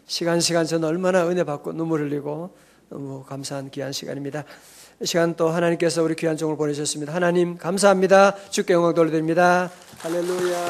시간 저는 얼마나 은혜 받고 눈물 흘리고 너무 감사한 귀한 시간입니다. 이 시간 또 하나님께서 우리 귀한 종을 보내셨습니다. 하나님 감사합니다. 주께 영광 돌려드립니다. 할렐루야.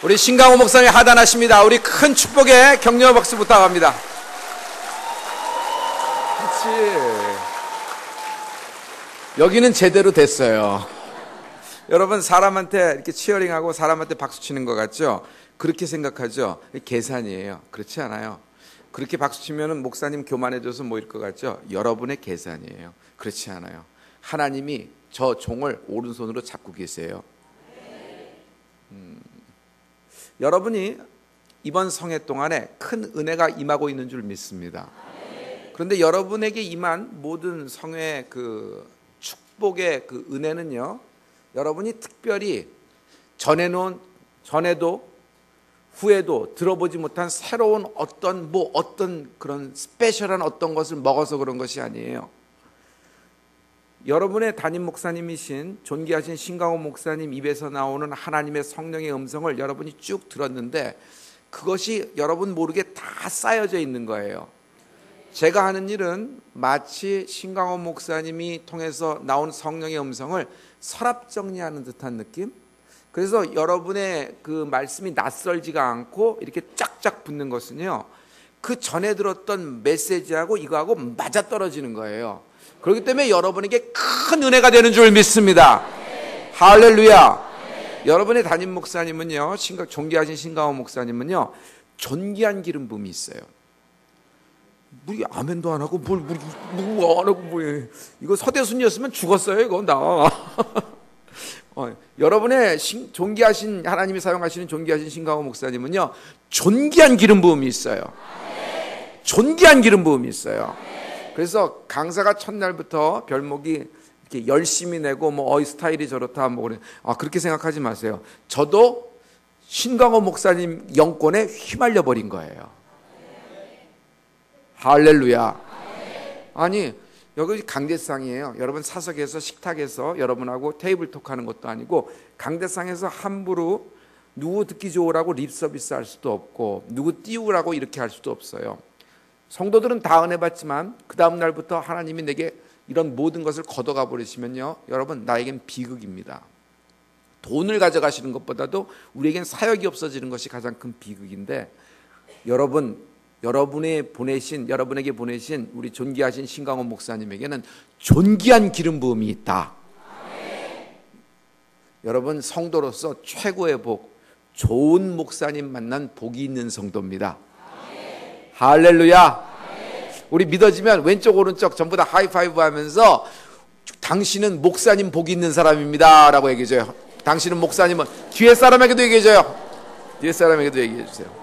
우리 신강호 목사님 하단하십니다. 우리 큰 축복의 격려 박수 부탁합니다. 그렇지. 여기는 제대로 됐어요. 여러분, 사람한테 이렇게 치어링하고 사람한테 박수 치는 것 같죠? 그렇게 생각하죠? 계산이에요. 그렇지 않아요. 그렇게 박수 치면은 목사님 교만해져서 모일 것 같죠? 여러분의 계산이에요. 그렇지 않아요. 하나님이 저 종을 오른손으로 잡고 계세요. 여러분이 이번 성회 동안에 큰 은혜가 임하고 있는 줄 믿습니다. 그런데 여러분에게 임한 모든 성회의 그 축복의 그 은혜는요, 여러분이 특별히 전에도 후에도 들어보지 못한 새로운 어떤 그런 스페셜한 어떤 것을 먹어서 그런 것이 아니에요. 여러분의 담임 목사님이신 존귀하신 신강호 목사님 입에서 나오는 하나님의 성령의 음성을 여러분이 쭉 들었는데 그것이 여러분 모르게 다 쌓여져 있는 거예요. 제가 하는 일은 마치 신강호 목사님이 통해서 나온 성령의 음성을 서랍 정리하는 듯한 느낌? 그래서 여러분의 그 말씀이 낯설지가 않고 이렇게 쫙쫙 붙는 것은요, 그 전에 들었던 메시지하고 이거하고 맞아떨어지는 거예요. 그렇기 때문에 여러분에게 큰 은혜가 되는 줄 믿습니다. 할렐루야. 여러분의 담임 목사님은요, 존귀하신 신강호 목사님은요, 존귀한 기름 부음이 있어요. 우리 아멘도 안 하고 뭘 안 하고 이거 서대순이었으면 죽었어요. 이거 나. 여러분의 존귀하신 하나님이 사용하시는 존귀하신 신강호 목사님은요, 존귀한 기름 부음이 있어요. 존귀한 기름 부음이 있어요. 그래서 강사가 첫날부터 별목이 이렇게 열심히 내고 스타일이 저렇다 그래. 그렇게 생각하지 마세요. 저도 신강호 목사님 영권에 휘말려 버린 거예요. 할렐루야. 아니, 여기 강대상이에요. 여러분 사석에서 식탁에서 여러분하고 테이블 톡하는 것도 아니고 강대상에서 함부로 누구 듣기 좋으라고 립 서비스 할 수도 없고 누구 띄우라고 이렇게 할 수도 없어요. 성도들은 다 은혜 받지만 그 다음 날부터 하나님이 내게 이런 모든 것을 걷어가 버리시면요, 여러분, 나에겐 비극입니다. 돈을 가져가시는 것보다도 우리에겐 사역이 없어지는 것이 가장 큰 비극인데, 여러분에게 보내신 우리 존귀하신 신강호 목사님에게는 존귀한 기름 부음이 있다. 여러분, 성도로서 최고의 복, 좋은 목사님 만난 복이 있는 성도입니다. 할렐루야. 우리 믿어지면 왼쪽 오른쪽 전부 다 하이파이브 하면서 당신은 목사님 복이 있는 사람입니다 라고 얘기해줘요. 당신은 목사님은 뒤에 사람에게도 얘기해줘요. 뒤에 사람에게도 얘기해주세요.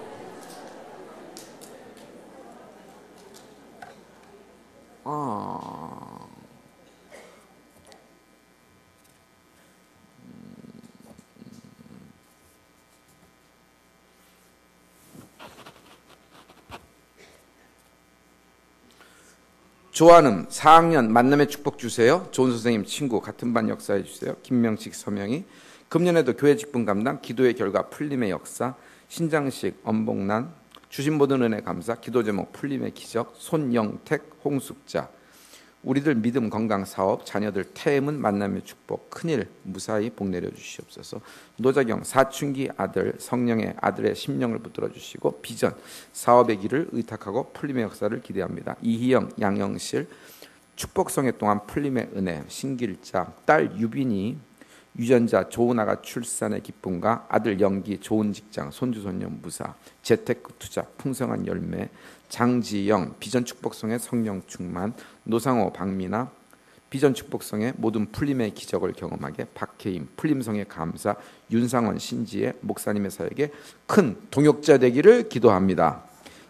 조한음 4학년 만남의 축복 주세요. 좋은 선생님 친구 같은 반 역사해 주세요. 김명식 서명희. 금년에도 교회 직분 감당 기도의 결과 풀림의 역사. 신장식 엄복난 주신 모든 은혜 감사. 기도 제목 풀림의 기적. 손영택 홍숙자. 우리들 믿음 건강 사업 자녀들 태음은 만남의 축복. 큰일 무사히 복 내려 주시옵소서. 노자경 사춘기 아들 성령의 아들의 심령을 붙들어 주시고 비전 사업의 길을 의탁하고 풀림의 역사를 기대합니다. 이희영 양영실 축복성회 동안 풀림의 은혜. 신길자 딸 유빈이 유전자 좋은 아가 출산의 기쁨과 아들 연기 좋은 직장 손주 손녀 무사 재테크 투자 풍성한 열매. 장지영 비전 축복성의 성령 충만. 노상호 박미나 비전 축복성의 모든 풀림의 기적을 경험하게. 박혜임 풀림성의 감사. 윤상원 신지의 목사님의 사역에 큰 동역자 되기를 기도합니다.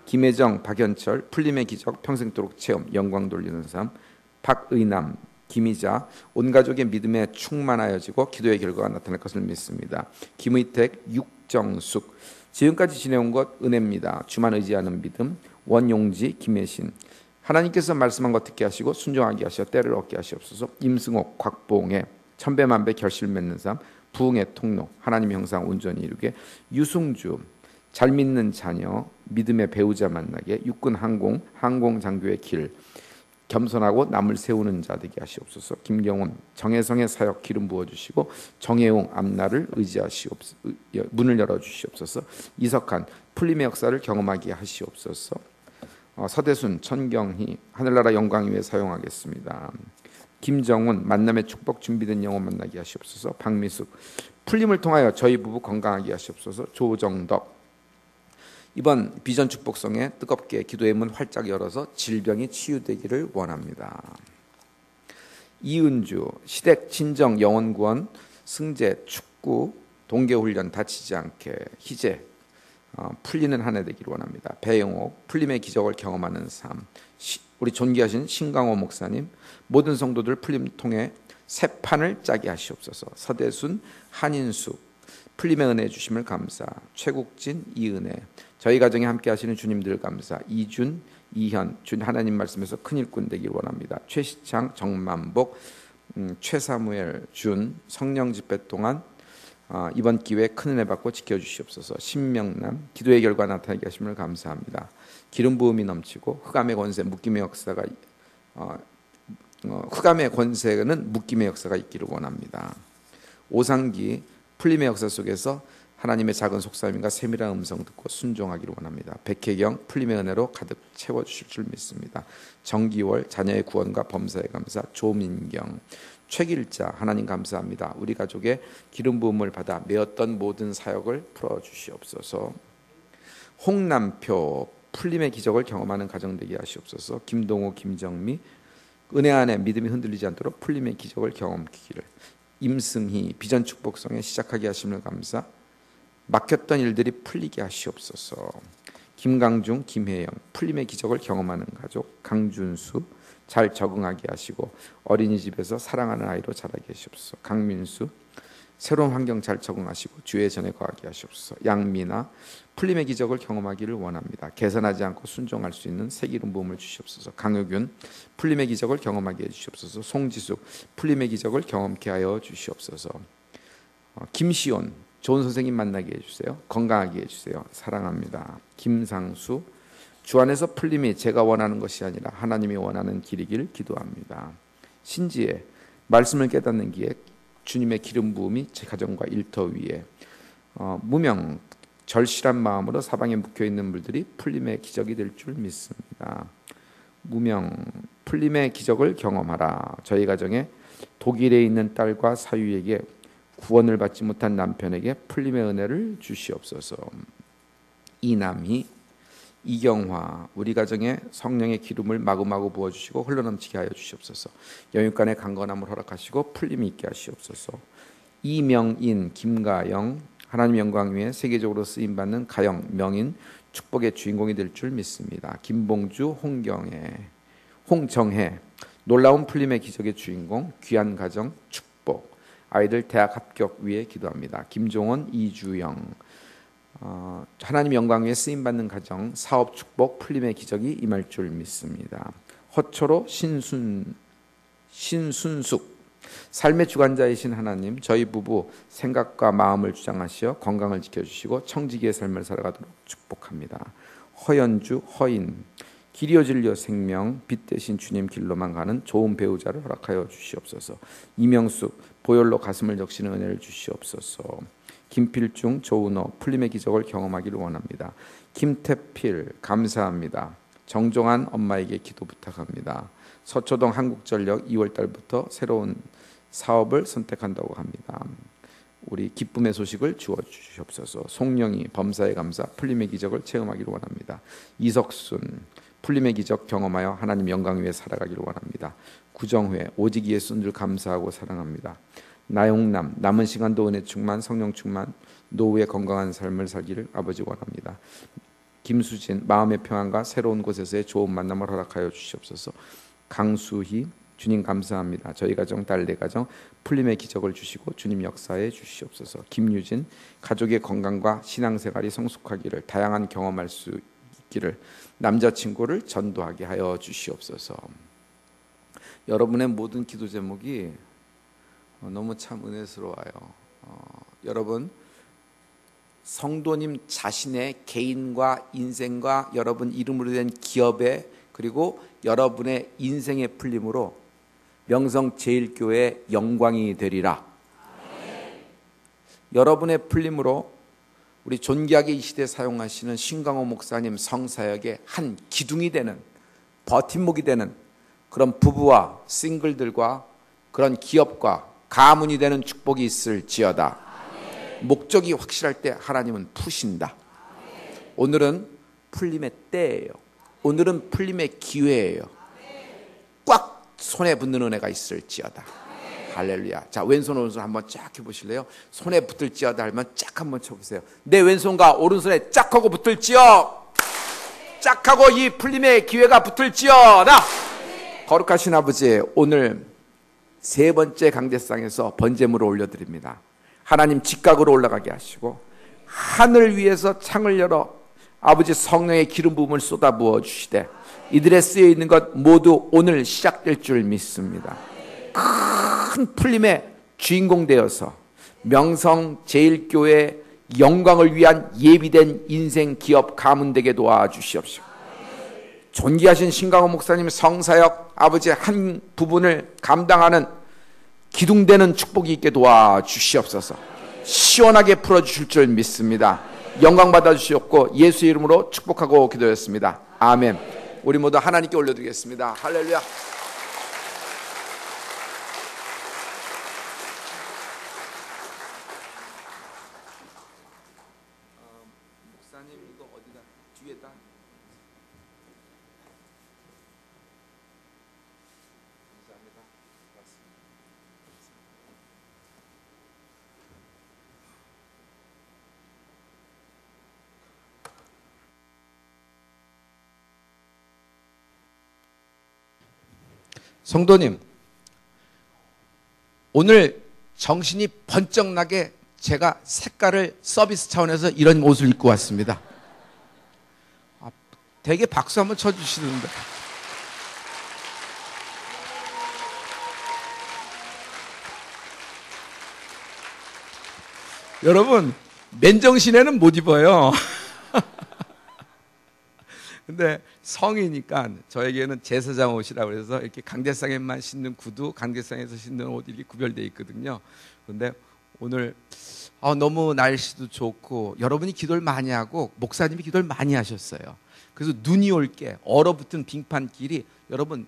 김혜정 박연철 풀림의 기적 평생도록 체험 영광 돌리는 삶. 박의남 김희자 온 가족의 믿음에 충만하여지고 기도의 결과가 나타날 것을 믿습니다. 김의택 육정숙 지금까지 지내온 것 은혜입니다. 주만 의지하는 믿음. 원용지 김혜신. 하나님께서 말씀한 것 듣게 하시고 순종하게 하시어 때를 얻게 하시옵소서. 임승옥 곽봉의 천배만배 결실 맺는 삶. 부흥의 통로. 하나님 형상 온전히 이루게. 유승주 잘 믿는 자녀 믿음의 배우자 만나게. 육군 항공 장교의 길. 겸손하고 남을 세우는 자 되게 하시옵소서. 김경훈 정혜성의 사역 기름 부어주시고 정혜웅 앞날을 문을 열어주시옵소서. 이석한 풀림의 역사를 경험하게 하시옵소서. 서대순 천경희 하늘나라 영광 위에 사용하겠습니다. 김정훈 만남의 축복 준비된 영혼 만나게 하시옵소서. 박미숙 풀림을 통하여 저희 부부 건강하게 하시옵소서. 조정덕 이번 비전 축복성에 뜨겁게 기도의 문 활짝 열어서 질병이 치유되기를 원합니다. 이은주 시댁 친정 영혼 구원 승재 축구 동계훈련 다치지 않게 희재 풀리는 한 해 되기를 원합니다. 배영옥 풀림의 기적을 경험하는 삶. 우리 존귀하신 신강호 목사님 모든 성도들 풀림 통해 새 판을 짜게 하시옵소서. 서대순 한인숙 풀림의 은혜 주심을 감사. 최국진 이은혜 저희 가정에 함께 하시는 주님들 감사. 이준 이현 준 하나님 말씀에서 큰 일꾼 되길 원합니다. 최시창 정만복 최사무엘 준 성령 집회 동안 이번 기회에 큰 은혜 받고 지켜주시옵소서. 신명남 기도의 결과 나타나게 하심을 감사합니다. 기름 부음이 넘치고 흑암의 권세 묶임의 역사가 흑암의 권세는 묶임의 역사가 있기를 원합니다. 오상기 풀림의 역사 속에서 하나님의 작은 속삭임과 세밀한 음성 듣고 순종하기를 원합니다. 백혜경 풀림의 은혜로 가득 채워주실 줄 믿습니다. 정기월 자녀의 구원과 범사에 감사. 조민경 최길자 하나님 감사합니다. 우리 가족의 기름 부음을 받아 메었던 모든 사역을 풀어주시옵소서. 홍남표 풀림의 기적을 경험하는 가정 되게 하시옵소서. 김동호 김정미 은혜 안에 믿음이 흔들리지 않도록 풀림의 기적을 경험하기를. 임승희 비전 축복성에 시작하게 하심을 감사. 막혔던 일들이 풀리게 하시옵소서. 김강중 김혜영 풀림의 기적을 경험하는 가족. 강준수 잘 적응하게 하시고 어린이집에서 사랑하는 아이로 자라게 하시옵소서. 강민수 새로운 환경 잘 적응하시고 주의 전에 거하게 하시옵소서. 양미나 풀림의 기적을 경험하기를 원합니다. 계산하지 않고 순종할 수 있는 새 기름 부음을 주시옵소서. 강효균 풀림의 기적을 경험하게 해주시옵소서. 송지숙 풀림의 기적을 경험케 하여 주시옵소서. 김시온 좋은 선생님 만나게 해주세요. 건강하게 해주세요. 사랑합니다. 김상수 주 안에서 풀림이 제가 원하는 것이 아니라 하나님이 원하는 길이길 기도합니다. 신지혜 말씀을 깨닫는 기에 주님의 기름 부음이 제 가정과 일터 위에. 무명 절실한 마음으로 사방에 묵혀있는 물들이 풀림의 기적이 될 줄 믿습니다. 무명 풀림의 기적을 경험하라. 저희 가정에 독일에 있는 딸과 사위에게 구원을 받지 못한 남편에게 풀림의 은혜를 주시옵소서. 이남희 이경화 우리 가정에 성령의 기름을 마구마구 부어주시고 흘러넘치게 하여 주시옵소서. 영육간의 강건함을 허락하시고 풀림이 있게 하시옵소서. 이명인 김가영 하나님 영광 위에 세계적으로 쓰임받는 가영 명인 축복의 주인공이 될 줄 믿습니다. 김봉주 홍정혜 놀라운 풀림의 기적의 주인공. 귀한 가정 축복. 아이들 대학 합격 위에 기도합니다. 김종원 이주영 하나님 영광 위에 쓰임받는 가정 사업 축복 풀림의 기적이 임할 줄 믿습니다. 허초로 신순숙 삶의 주관자이신 하나님 저희 부부 생각과 마음을 주장하시어 건강을 지켜주시고 청지기의 삶을 살아가도록 축복합니다. 허연주 허인 길이요 진리요 생명 빛 대신 주님 길로만 가는 좋은 배우자를 허락하여 주시옵소서. 이명숙 보혈로 가슴을 적시는 은혜를 주시옵소서. 김필중 조은호 풀림의 기적을 경험하기를 원합니다. 김태필 감사합니다. 정종한 엄마에게 기도 부탁합니다. 서초동 한국전력 2월달부터 새로운 사업을 선택한다고 합니다. 우리 기쁨의 소식을 주어주시옵소서. 송영희 범사에 감사 풀림의 기적을 체험하기를 원합니다. 이석순 풀림의 기적 경험하여 하나님 영광 위에 살아가기를 원합니다. 구정회 오직 예수인 줄 감사하고 사랑합니다. 나용남 남은 시간도 은혜 충만 성령 충만 노후의 건강한 삶을 살기를 아버지 원합니다. 김수진 마음의 평안과 새로운 곳에서의 좋은 만남을 허락하여 주시옵소서. 강수희 주님 감사합니다. 저희 가정, 딸, 내 가정 풀림의 기적을 주시고 주님 역사해 주시옵소서. 김유진 가족의 건강과 신앙생활이 성숙하기를, 다양한 경험할 수 있기를, 남자친구를 전도하게 하여 주시옵소서. 여러분의 모든 기도 제목이 너무 참 은혜스러워요. 여러분 성도님 자신의 개인과 인생과 여러분 이름으로 된 기업에, 그리고 여러분의 인생의 풀림으로 명성제일교회 영광이 되리라. 여러분의 풀림으로 우리 존귀하게 이 시대에 사용하시는 신강호 목사님 성사역의 한 기둥이 되는, 버팀목이 되는 그런 부부와 싱글들과 그런 기업과 가문이 되는 축복이 있을지어다. 목적이 확실할 때 하나님은 푸신다. 오늘은 풀림의 때예요. 오늘은 풀림의 기회예요. 꽉 손에 붙는 은혜가 있을지어다. 할렐루야. 자, 왼손 오른손 한번 쫙 해보실래요? 손에 붙을지어다 하면 쫙 한번 쳐보세요. 내 왼손과 오른손에 쫙 하고 붙을지어. 쫙 하고 이 풀림의 기회가 붙을지어다. 거룩하신 아버지, 오늘 세 번째 강제상에서 번제물을 올려드립니다. 하나님 직각으로 올라가게 하시고 하늘 위에서 창을 열어 아버지 성령의 기름 부음을 쏟아 부어 주시되 이들에 쓰여 있는 것 모두 오늘 시작될 줄 믿습니다. 큰 풀림의 주인공 되어서 명성제일교회 영광을 위한 예비된 인생 기업 가문 되게 도와주시옵시고, 존귀하신 신강호 목사님 성사역 아버지 한 부분을 감당하는 기둥되는 축복이 있게 도와주시옵소서. 시원하게 풀어주실 줄 믿습니다. 영광 받아주시옵고 예수 이름으로 축복하고 기도했습니다. 아멘. 우리 모두 하나님께 올려드리겠습니다. 할렐루야. 목사님 이거 어디다 뒤에다. 감사합니다. 성도님, 오늘 정신이 번쩍 나게 제가 색깔을 서비스 차원에서 이런 옷을 입고 왔습니다. 되게 박수 한번 쳐주시는데. 여러분, 맨정신에는 못 입어요. 근데 성이니까 저에게는 제사장 옷이라고 해서 이렇게 강대상에만 신는 구두, 강대상에서 신는 옷 이렇게 구별되어 있거든요. 그런데 오늘 너무 날씨도 좋고 여러분이 기도를 많이 하고 목사님이 기도를 많이 하셨어요. 그래서 눈이 올 게 얼어붙은 빙판길이 여러분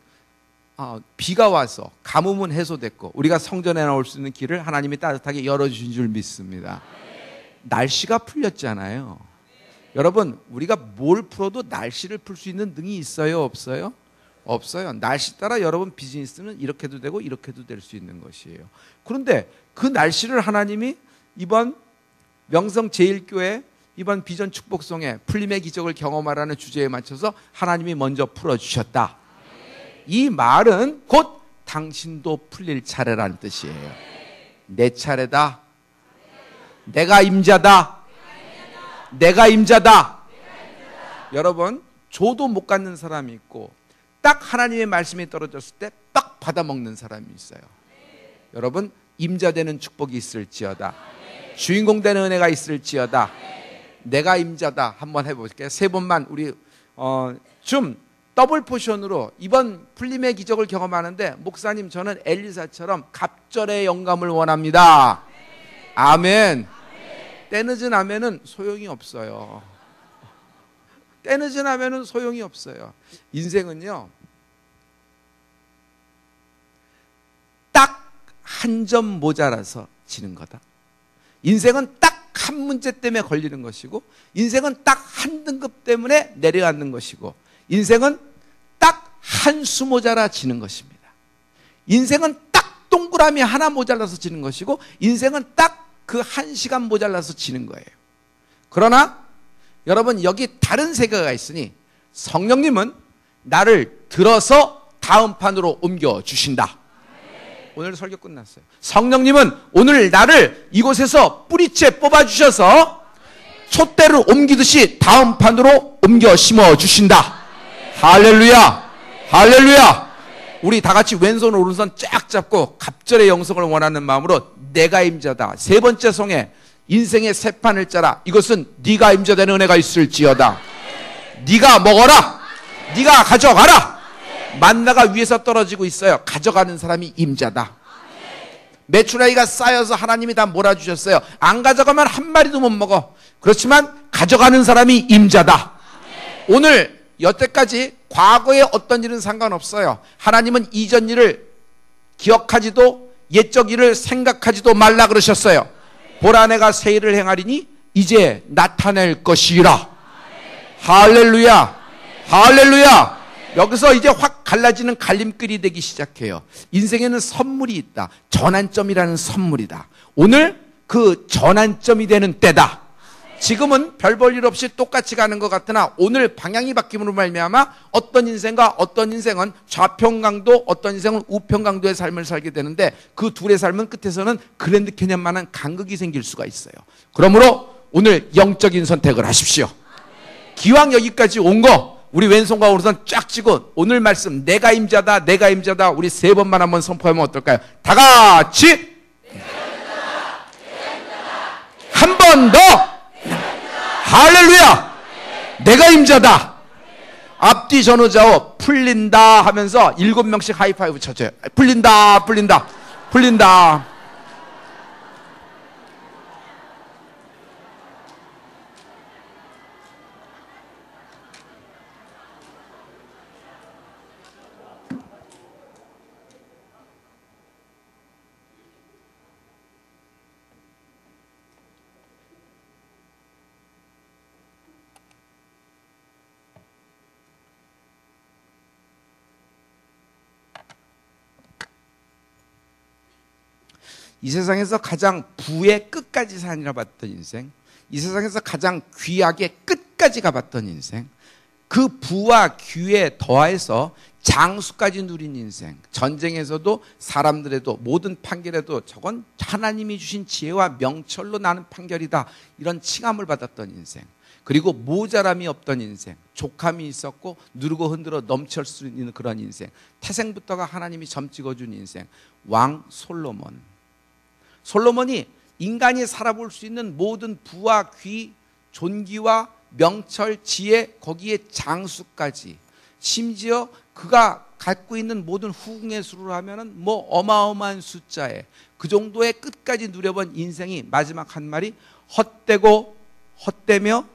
비가 와서 가뭄은 해소됐고 우리가 성전에 나올 수 있는 길을 하나님이 따뜻하게 열어주신 줄 믿습니다. 날씨가 풀렸잖아요. 여러분, 우리가 뭘 풀어도 날씨를 풀 수 있는 능이 있어요? 없어요? 없어요. 날씨 따라 여러분 비즈니스는 이렇게도 되고 이렇게도 될 수 있는 것이에요. 그런데 그 날씨를 하나님이 이번 명성제일교회 이번 비전 축복송에 풀림의 기적을 경험하라는 주제에 맞춰서 하나님이 먼저 풀어주셨다. 이 말은 곧 당신도 풀릴 차례라는 뜻이에요. 내 차례다. 내가 임자다. 내가 임자다. 여러분, 조도 못 갖는 사람이 있고 딱 하나님의 말씀이 떨어졌을 때 딱 받아먹는 사람이 있어요. 여러분, 임자되는 축복이 있을지어다. 주인공 되는 은혜가 있을지어다. 내가 임자다. 한번 해볼게요. 세 번만 우리 좀 더블 포션으로 이번 풀림의 기적을 경험하는데, 목사님 저는 엘리사처럼 갑절의 영감을 원합니다. 아멘. 때늦은 아멘은 소용이 없어요. 때늦은 아멘은 소용이 없어요. 인생은요, 딱 한 점 모자라서 지는 거다. 인생은 딱 한 문제 때문에 걸리는 것이고, 인생은 딱 한 등급 때문에 내려앉는 것이고, 인생은 딱 한 수 모자라 지는 것입니다. 인생은 딱 동그라미 하나 모자라서 지는 것이고, 인생은 딱 그 한 시간 모자라서 지는 거예요. 그러나 여러분, 여기 다른 세계가 있으니 성령님은 나를 들어서 다음 판으로 옮겨주신다. 오늘 설교 끝났어요. 성령님은 오늘 나를 이곳에서 뿌리째 뽑아주셔서 촛대를 옮기듯이 다음 판으로 옮겨 심어주신다. 할렐루야! 할렐루야! 우리 다 같이 왼손 오른손 쫙 잡고 갑절의 영성을 원하는 마음으로 내가 임자다. 세 번째 송에 인생의 새 판을 짜라. 이것은 네가 임자되는 은혜가 있을지어다. 네가 먹어라. 네가 가져가라. 만나가 위에서 떨어지고 있어요. 가져가는 사람이 임자다. 메추라기가 쌓여서 하나님이 다 몰아주셨어요. 안 가져가면 한 마리도 못 먹어. 그렇지만 가져가는 사람이 임자다. 오늘 여태까지 과거의 어떤 일은 상관없어요. 하나님은 이전 일을 기억하지도 옛적 일을 생각하지도 말라 그러셨어요. 보라 내가 새 일을 행하리니 이제 나타낼 것이라. 할렐루야. 할렐루야. 여기서 이제 확 갈라지는 갈림길이 되기 시작해요. 인생에는 선물이 있다. 전환점이라는 선물이다. 오늘 그 전환점이 되는 때다. 지금은 별 볼 일 없이 똑같이 가는 것 같으나 오늘 방향이 바뀜으로 말미암아 어떤 인생과 어떤 인생은 좌평강도, 어떤 인생은 우평강도의 삶을 살게 되는데 그 둘의 삶은 끝에서는 그랜드 캐년만한 간극이 생길 수가 있어요. 그러므로 오늘 영적인 선택을 하십시오. 기왕 여기까지 온 거 우리 왼손과 오른손 쫙 쥐고 오늘 말씀 내가 임자다 내가 임자다 우리 세 번만 한번 선포하면 어떨까요? 다 같이 한 번 더 할렐루야. 내가 임자다. 앞뒤 전후좌우 풀린다 하면서 7명씩 하이파이브 쳐줘요. 풀린다 풀린다 풀린다. 이 세상에서 가장 부의 끝까지 살아봤던 인생, 이 세상에서 가장 귀하게 끝까지 가봤던 인생, 그 부와 귀에 더해서 장수까지 누린 인생, 전쟁에서도 사람들에도 모든 판결에도 저건 하나님이 주신 지혜와 명철로 나는 판결이다 이런 칭함을 받았던 인생, 그리고 모자람이 없던 인생, 족함이 있었고 누르고 흔들어 넘칠 수 있는 그런 인생, 태생부터가 하나님이 점 찍어준 인생, 왕 솔로몬. 솔로몬이 인간이 살아볼 수 있는 모든 부와 귀, 존귀와 명철, 지혜, 거기에 장수까지, 심지어 그가 갖고 있는 모든 후궁의 수를 하면은 뭐 어마어마한 숫자에 그 정도의 끝까지 누려본 인생이 마지막 한 말이 헛되고 헛되며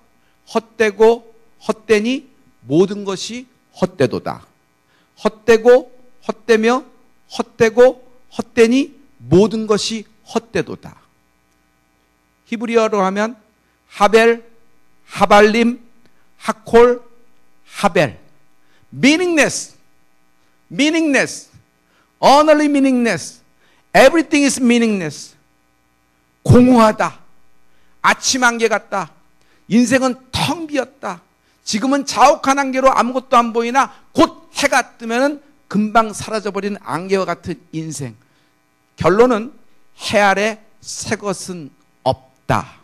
헛되고 헛되니 모든 것이 헛되도다. 헛되고 헛되며 헛되고 헛되니 모든 것이 헛되도다. 히브리어로 하면 하벨, 하발림, 하콜, 하벨. meaningless, meaningless, only meaningless, everything is meaningless. 공허하다. 아침 안개 같다. 인생은 텅 비었다. 지금은 자욱한 안개로 아무것도 안 보이나 곧 해가 뜨면은 금방 사라져버리는 안개와 같은 인생. 결론은 해 아래 새 것은 없다.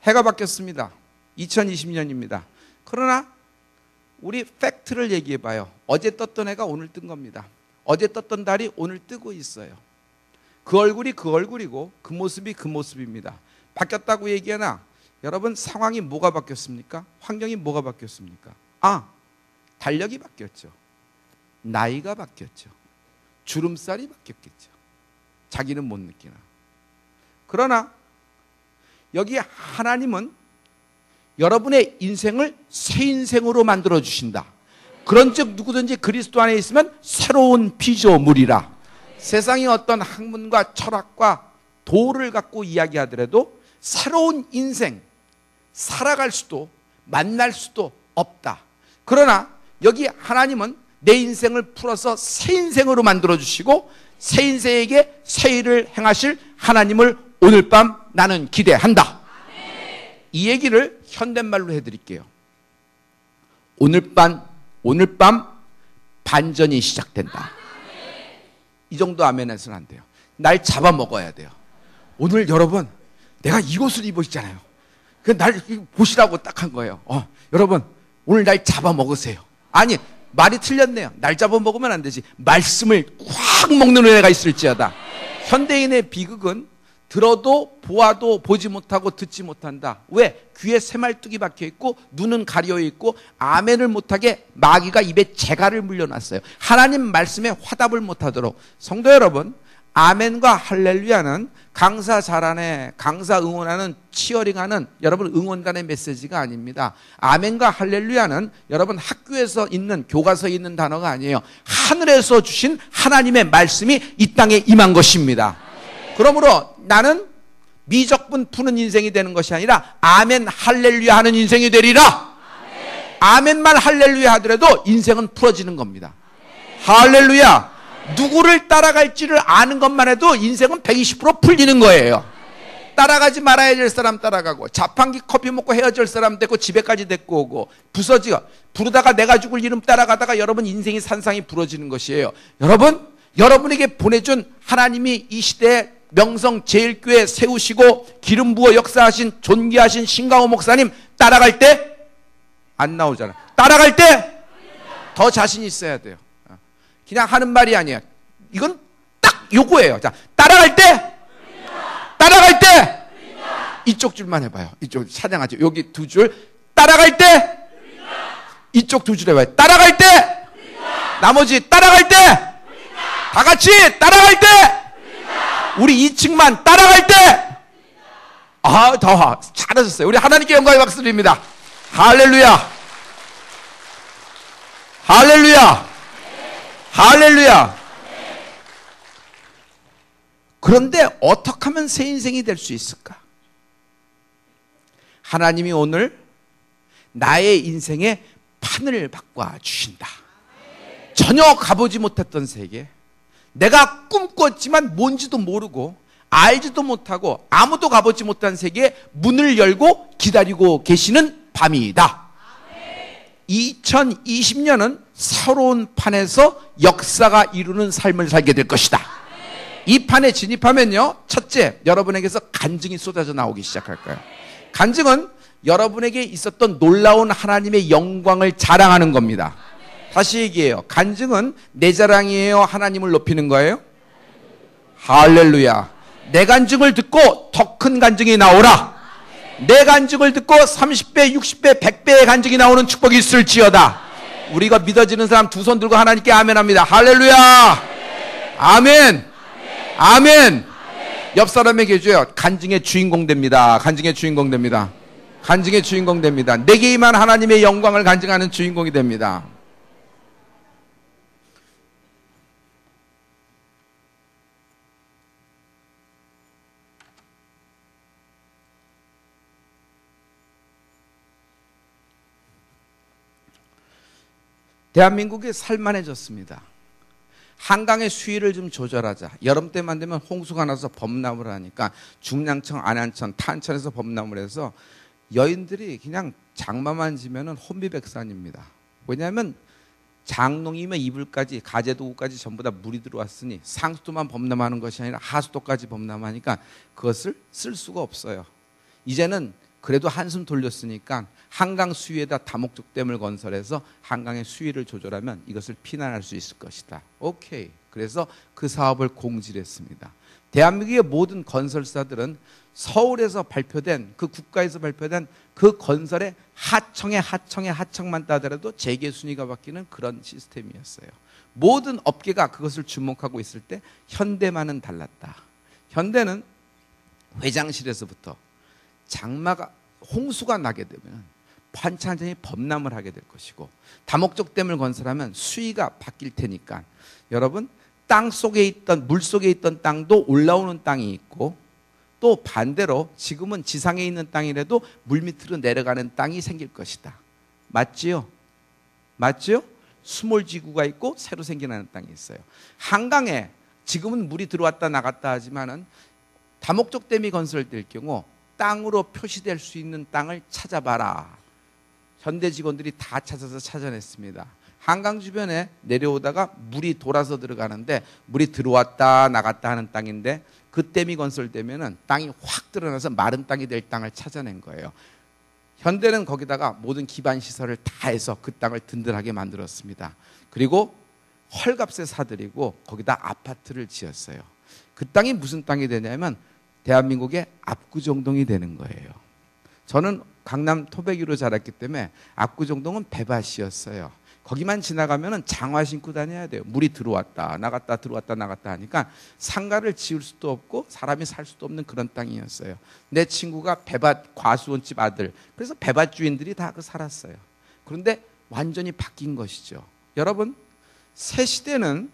해가 바뀌었습니다. 2020년입니다. 그러나 우리 팩트를 얘기해 봐요. 어제 떴던 해가 오늘 뜬 겁니다. 어제 떴던 달이 오늘 뜨고 있어요. 그 얼굴이 그 얼굴이고 그 모습이 그 모습입니다. 바뀌었다고 얘기하나 여러분 상황이 뭐가 바뀌었습니까? 환경이 뭐가 바뀌었습니까? 달력이 바뀌었죠. 나이가 바뀌었죠. 주름살이 바뀌었겠죠. 자기는 못 느끼나. 그러나 여기 하나님은 여러분의 인생을 새 인생으로 만들어 주신다. 그런즉 누구든지 그리스도 안에 있으면 새로운 피조물이라. 세상의 어떤 학문과 철학과 도를 갖고 이야기하더라도 새로운 인생 살아갈 수도 만날 수도 없다. 그러나 여기 하나님은 내 인생을 풀어서 새 인생으로 만들어주시고 새 인생에게 새 일을 행하실 하나님을 오늘 밤 나는 기대한다. 이 얘기를 현대말로 해드릴게요. 오늘 밤 오늘 밤 반전이 시작된다. 이 정도 아멘해서는 안 돼요. 날 잡아먹어야 돼요. 오늘 여러분, 내가 이 옷을 입고 있잖아요. 날 보시라고 딱 한 거예요. 여러분, 오늘 날 잡아먹으세요. 아니, 말이 틀렸네요. 날 잡아먹으면 안 되지. 말씀을 꽉 먹는 은혜가 있을지어다. 현대인의 비극은 들어도 보아도 보지 못하고 듣지 못한다. 왜? 귀에 새말뚝이 박혀있고 눈은 가려있고 아멘을 못하게 마귀가 입에 재갈을 물려놨어요. 하나님 말씀에 화답을 못하도록. 성도 여러분, 아멘과 할렐루야는 강사 잘하네, 강사 응원하는, 치어링하는 여러분 응원단의 메시지가 아닙니다. 아멘과 할렐루야는 여러분 학교에서 있는, 교과서에 있는 단어가 아니에요. 하늘에서 주신 하나님의 말씀이 이 땅에 임한 것입니다. 그러므로 나는 미적분 푸는 인생이 되는 것이 아니라 아멘 할렐루야 하는 인생이 되리라. 아멘만 할렐루야 하더라도 인생은 풀어지는 겁니다. 할렐루야. 누구를 따라갈지를 아는 것만 해도 인생은 120% 풀리는 거예요. 따라가지 말아야 될 사람 따라가고, 자판기 커피 먹고 헤어질 사람 데리고 집에까지 데리고 오고, 부르다가 내가 죽을 이름 따라가다가 여러분 인생이 산상이 부러지는 것이에요. 여러분, 여러분에게 보내준 하나님이 이 시대에 명성 제일교회 세우시고 기름 부어 역사하신 존귀하신 신강호 목사님 따라갈 때 안 나오잖아. 따라갈 때 더 자신 있어야 돼요. 그냥 하는 말이 아니야. 이건 딱 요거예요. 자, 따라갈 때 이쪽 줄만 해봐요. 이쪽 찬양하죠. 여기 두 줄. 따라갈 때 이쪽 두 줄 해봐요. 따라갈 때 나머지 따라갈 때 다 같이 따라갈 때 우리 2층만 따라갈 때 더 잘하셨어요. 우리 하나님께 영광의 박수 드립니다. 할렐루야. 할렐루야. 할렐루야. 그런데 어떻게 하면 새 인생이 될 수 있을까? 하나님이 오늘 나의 인생의 판을 바꿔 주신다. 전혀 가보지 못했던 세계, 내가 꿈꿨지만 뭔지도 모르고 알지도 못하고 아무도 가보지 못한 세계에 문을 열고 기다리고 계시는 밤이다. 2020년은 새로운 판에서 역사가 이루는 삶을 살게 될 것이다. 이 판에 진입하면요, 첫째, 여러분에게서 간증이 쏟아져 나오기 시작할 거예요. 간증은 여러분에게 있었던 놀라운 하나님의 영광을 자랑하는 겁니다. 다시 얘기해요. 간증은 내 자랑이에요, 하나님을 높이는 거예요? 할렐루야. 내 간증을 듣고 더 큰 간증이 나오라. 내 간증을 듣고 30배, 60배, 100배의 간증이 나오는 축복이 있을지어다. 우리가 믿어지는 사람 두 손 들고 하나님께 아멘합니다. 할렐루야. 아멘. 아멘. 옆 사람에게 해줘요. 간증의 주인공 됩니다. 간증의 주인공 됩니다. 간증의 주인공 됩니다. 내게 임한 하나님의 영광을 간증하는 주인공이 됩니다. 대한민국이 살만해졌습니다. 한강의 수위를 좀 조절하자. 여름 때만 되면 홍수가 나서 범람을 하니까 중량천, 안양천, 탄천에서 범람을 해서 여인들이 그냥 장마만 지면은 혼비백산입니다. 왜냐하면 장롱이면 이불까지, 가재도구까지 전부 다 물이 들어왔으니 상수도만 범람하는 것이 아니라 하수도까지 범람하니까 그것을 쓸 수가 없어요. 이제는 그래도 한숨 돌렸으니까 한강 수위에다 다목적댐을 건설해서 한강의 수위를 조절하면 이것을 피난할 수 있을 것이다. 오케이. 그래서 그 사업을 공지했습니다. 대한민국의 모든 건설사들은 서울에서 발표된, 그 국가에서 발표된 그 건설의 하청만 따더라도 재계 순위가 바뀌는 그런 시스템이었어요. 모든 업계가 그것을 주목하고 있을 때 현대만은 달랐다. 현대는 회장실에서부터 장마가, 홍수가 나게 되면 반찬전이 범람을 하게 될 것이고, 다목적댐을 건설하면 수위가 바뀔 테니까 여러분, 땅 속에 있던, 물 속에 있던 땅도 올라오는 땅이 있고, 또 반대로 지금은 지상에 있는 땅이라도 물 밑으로 내려가는 땅이 생길 것이다. 맞지요? 맞지요? 수몰지구가 있고 새로 생겨나는 땅이 있어요. 한강에 지금은 물이 들어왔다 나갔다 하지만은 다목적댐이 건설될 경우 땅으로 표시될 수 있는 땅을 찾아봐라. 현대 직원들이 다 찾아서 찾아냈습니다. 한강 주변에 내려오다가 물이 돌아서 들어가는데 물이 들어왔다 나갔다 하는 땅인데 그 댐이 건설되면은 땅이 확 드러나서 마른 땅이 될 땅을 찾아낸 거예요. 현대는 거기다가 모든 기반 시설을 다 해서 그 땅을 든든하게 만들었습니다. 그리고 헐값에 사들이고 거기다 아파트를 지었어요. 그 땅이 무슨 땅이 되냐면 대한민국의 압구정동이 되는 거예요. 저는 강남 토백이로 자랐기 때문에 압구정동은 배밭이었어요. 거기만 지나가면 장화 신고 다녀야 돼요. 물이 들어왔다 나갔다 들어왔다 나갔다 하니까 상가를 지을 수도 없고 사람이 살 수도 없는 그런 땅이었어요. 내 친구가 배밭 과수원집 아들, 그래서 배밭 주인들이 다 그 살았어요. 그런데 완전히 바뀐 것이죠. 여러분, 새 시대는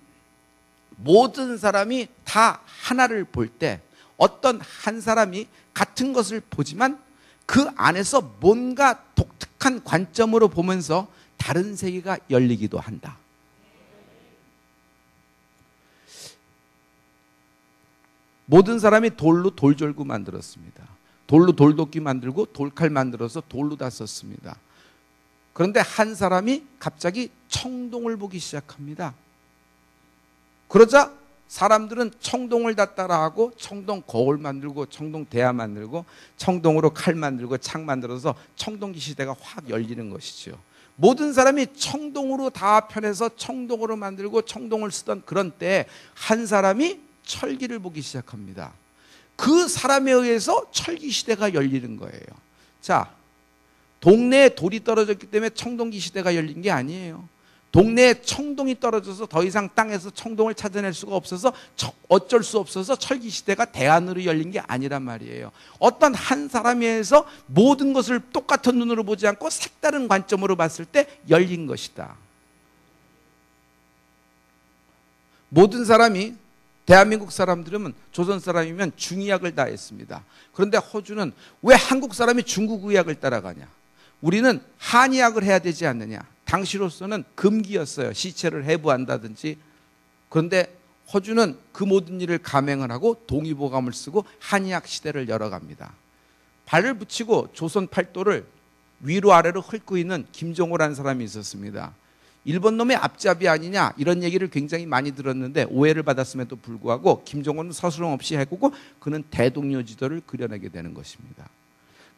모든 사람이 다 하나를 볼 때 어떤 한 사람이 같은 것을 보지만 그 안에서 뭔가 독특한 관점으로 보면서 다른 세계가 열리기도 한다. 모든 사람이 돌로 돌절구 만들었습니다. 돌로 돌도끼 만들고 돌칼 만들어서 돌로 다 썼습니다. 그런데 한 사람이 갑자기 청동을 보기 시작합니다. 그러자 사람들은 청동을 다 따라하고 청동 거울 만들고 청동 대야 만들고 청동으로 칼 만들고 창 만들어서 청동기 시대가 확 열리는 것이죠. 모든 사람이 청동으로 다 편해서 청동으로 만들고 청동을 쓰던 그런 때에 한 사람이 철기를 보기 시작합니다. 그 사람에 의해서 철기 시대가 열리는 거예요. 자, 동네에 돌이 떨어졌기 때문에 청동기 시대가 열린 게 아니에요. 동네에 청동이 떨어져서 더 이상 땅에서 청동을 찾아낼 수가 없어서 어쩔 수 없어서 철기 시대가 대안으로 열린 게 아니란 말이에요. 어떤 한 사람에 의해서 모든 것을 똑같은 눈으로 보지 않고 색다른 관점으로 봤을 때 열린 것이다. 모든 사람이, 대한민국 사람들은 조선 사람이면 중의학을 다 했습니다. 그런데 호주는 왜 한국 사람이 중국 의학을 따라가냐? 우리는 한의학을 해야 되지 않느냐? 당시로서는 금기였어요. 시체를 해부한다든지. 그런데 호주는 그 모든 일을 감행을 하고 동의보감을 쓰고 한의학 시대를 열어갑니다. 발을 붙이고 조선 팔도를 위로 아래로 훑고 있는 김종호라는 사람이 있었습니다. 일본 놈의 앞잡이 아니냐 이런 얘기를 굉장히 많이 들었는데 오해를 받았음에도 불구하고 김종호는 서스럼 없이 해고고 그는 대동요지도를 그려내게 되는 것입니다.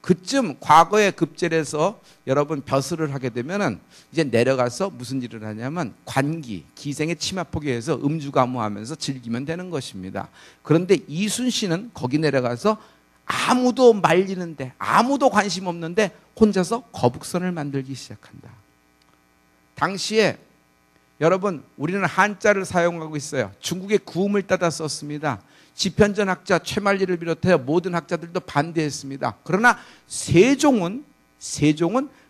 그쯤 과거의 급제에서 여러분 벼슬을 하게 되면은 이제 내려가서 무슨 일을 하냐면 관기, 기생의 치마폭에 의해서 음주가무하면서 즐기면 되는 것입니다. 그런데 이순신은 거기 내려가서 아무도 말리는데 아무도 관심 없는데 혼자서 거북선을 만들기 시작한다. 당시에 여러분 우리는 한자를 사용하고 있어요. 중국의 구음을 따다 썼습니다. 지편전학자 최만리를 비롯해 모든 학자들도 반대했습니다. 그러나 세종은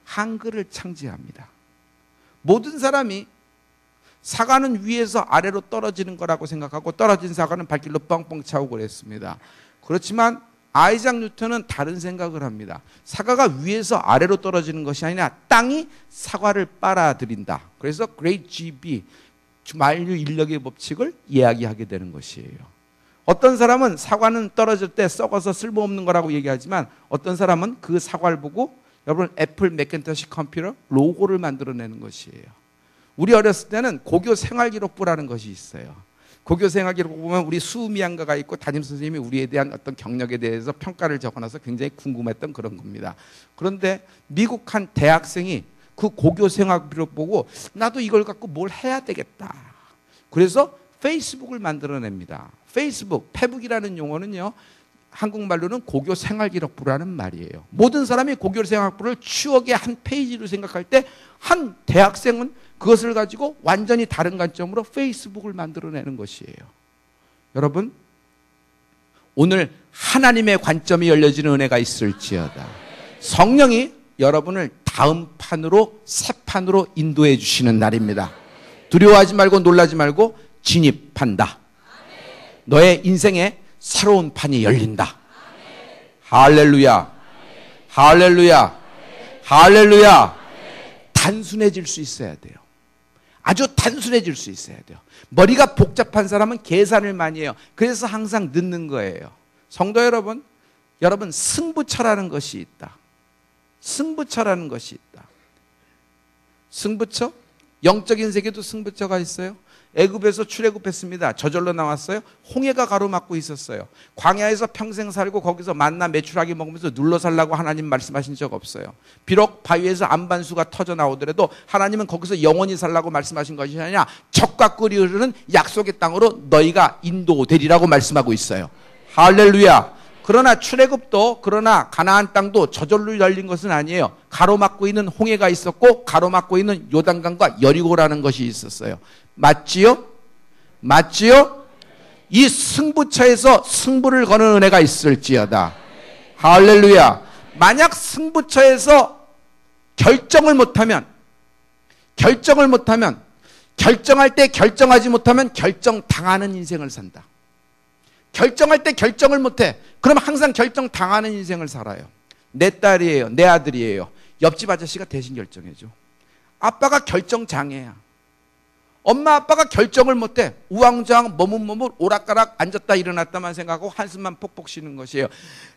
한글을 창제합니다. 모든 사람이 사과는 위에서 아래로 떨어지는 거라고 생각하고 떨어진 사과는 발길로 뻥뻥 차오고 그랬습니다. 그렇지만 아이작 뉴턴은 다른 생각을 합니다. 사과가 위에서 아래로 떨어지는 것이 아니라 땅이 사과를 빨아들인다. 그래서 Great GB, 만유 인력의 법칙을 이야기하게 되는 것이에요. 어떤 사람은 사과는 떨어질 때 썩어서 쓸모없는 거라고 얘기하지만 어떤 사람은 그 사과를 보고 여러분 애플 매cintosh 컴퓨터 로고를 만들어내는 것이에요. 우리 어렸을 때는 고교 생활기록부라는 것이 있어요. 고교 생활기록 보면 우리 수미양가가 있고 담임선생님이 우리에 대한 어떤 경력에 대해서 평가를 적어놔서 굉장히 궁금했던 그런 겁니다. 그런데 미국 한 대학생이 그 고교 생활기록 보고 나도 이걸 갖고 뭘 해야 되겠다. 그래서 페이스북을 만들어냅니다. 페이스북, 페북이라는 용어는요, 한국말로는 고교 생활기록부라는 말이에요. 모든 사람이 고교 생활기록부를 추억의 한 페이지로 생각할 때 한 대학생은 그것을 가지고 완전히 다른 관점으로 페이스북을 만들어내는 것이에요. 여러분, 오늘 하나님의 관점이 열려지는 은혜가 있을지어다. 성령이 여러분을 다음 판으로, 새 판으로 인도해 주시는 날입니다. 두려워하지 말고 놀라지 말고 진입한다. 너의 인생에 새로운 판이 열린다. 할렐루야. 할렐루야. 할렐루야. 단순해질 수 있어야 돼요. 아주 단순해질 수 있어야 돼요. 머리가 복잡한 사람은 계산을 많이 해요. 그래서 항상 늦는 거예요. 성도 여러분, 여러분 승부처라는 것이 있다. 승부처라는 것이 있다. 승부처? 영적인 세계도 승부처가 있어요. 애굽에서 출애굽했습니다. 저절로 나왔어요. 홍해가 가로막고 있었어요. 광야에서 평생 살고 거기서 만나 메추라기 먹으면서 눌러 살라고 하나님 말씀하신 적 없어요. 비록 바위에서 안반수가 터져 나오더라도 하나님은 거기서 영원히 살라고 말씀하신 것이 아니라 적과 꿀이 흐르는 약속의 땅으로 너희가 인도되리라고 말씀하고 있어요. 할렐루야. 그러나 출애굽도, 그러나 가나안 땅도 저절로 열린 것은 아니에요. 가로막고 있는 홍해가 있었고 가로막고 있는 요단강과 여리고라는 것이 있었어요. 맞지요? 맞지요? 이 승부처에서 승부를 거는 은혜가 있을지어다. 할렐루야. 만약 승부처에서 결정을 못하면, 결정할 때 결정하지 못하면 결정당하는 인생을 산다. 결정할 때 결정을 못해. 그럼 항상 결정당하는 인생을 살아요. 내 딸이에요, 내 아들이에요. 옆집 아저씨가 대신 결정해줘. 아빠가 결정장애야. 엄마 아빠가 결정을 못해. 우왕좌왕 머뭇머뭇 오락가락 앉았다 일어났다만 생각하고 한숨만 폭폭 쉬는 것이에요.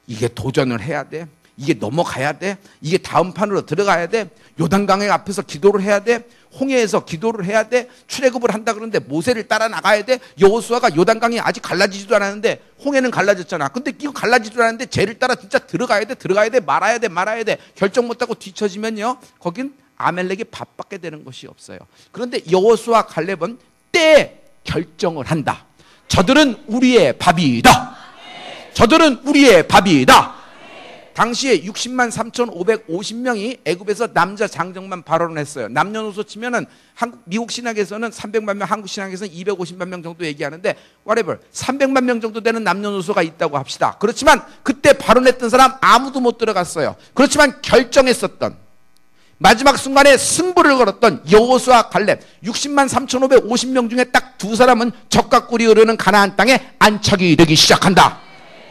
이게 도전을 해야 돼. 이게 넘어가야 돼. 이게 다음 판으로 들어가야 돼. 요단강에 앞에서 기도를 해야 돼. 홍해에서 기도를 해야 돼. 출애굽을 한다 그러는데 모세를 따라 나가야 돼. 여호수아가 요단강이 아직 갈라지지도 않았는데 홍해는 갈라졌잖아. 근데 이거 갈라지지도 않았는데 쟤를 따라 진짜 들어가야 돼. 말아야 돼. 결정 못하고 뒤처지면요, 거긴 아멜렉이 밥밖에 되는 것이 없어요. 그런데 여호수아 갈렙은 때 결정을 한다. 저들은 우리의 밥이다. 저들은 우리의 밥이다. 당시에 60만 3,550명이 애굽에서 남자 장정만 발언을 했어요. 남녀노소 치면은 미국 신학에서는 300만 명, 한국 신학에서는 250만 명 정도 얘기하는데 whatever 300만 명 정도 되는 남녀노소가 있다고 합시다. 그렇지만 그때 발언했던 사람 아무도 못 들어갔어요. 그렇지만 결정했었던, 마지막 순간에 승부를 걸었던 여호수아 갈렙 60만 3,550명 중에 딱 두 사람은 적과 꿀이 흐르는 가나안 땅에 안착이 되기 시작한다.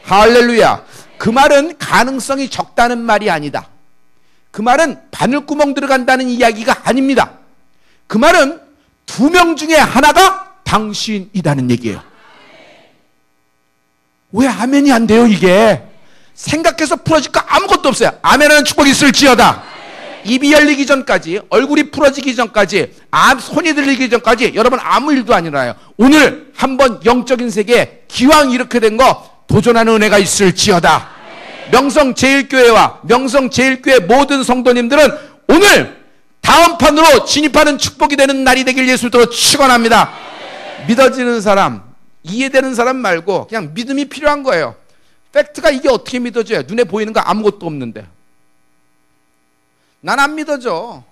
할렐루야. 그 말은 가능성이 적다는 말이 아니다. 그 말은 바늘구멍 들어간다는 이야기가 아닙니다. 그 말은 2명 중에 하나가 당신이라는 얘기예요. 왜 아멘이 안 돼요 이게? 생각해서 풀어질 거 아무것도 없어요. 아멘하는 축복이 있을지어다. 입이 열리기 전까지, 얼굴이 풀어지기 전까지, 손이 들리기 전까지 여러분 아무 일도 안 일어나요. 오늘 한번 영적인 세계에 기왕 이렇게 된 거 도전하는 은혜가 있을지어다. 명성제일교회와 명성제일교회 모든 성도님들은 오늘 다음 판으로 진입하는 축복이 되는 날이 되길 예수로 축원합니다. 믿어지는 사람, 이해되는 사람 말고 그냥 믿음이 필요한 거예요. 팩트가 이게 어떻게 믿어져요? 눈에 보이는 거 아무것도 없는데. 난 안 믿어져.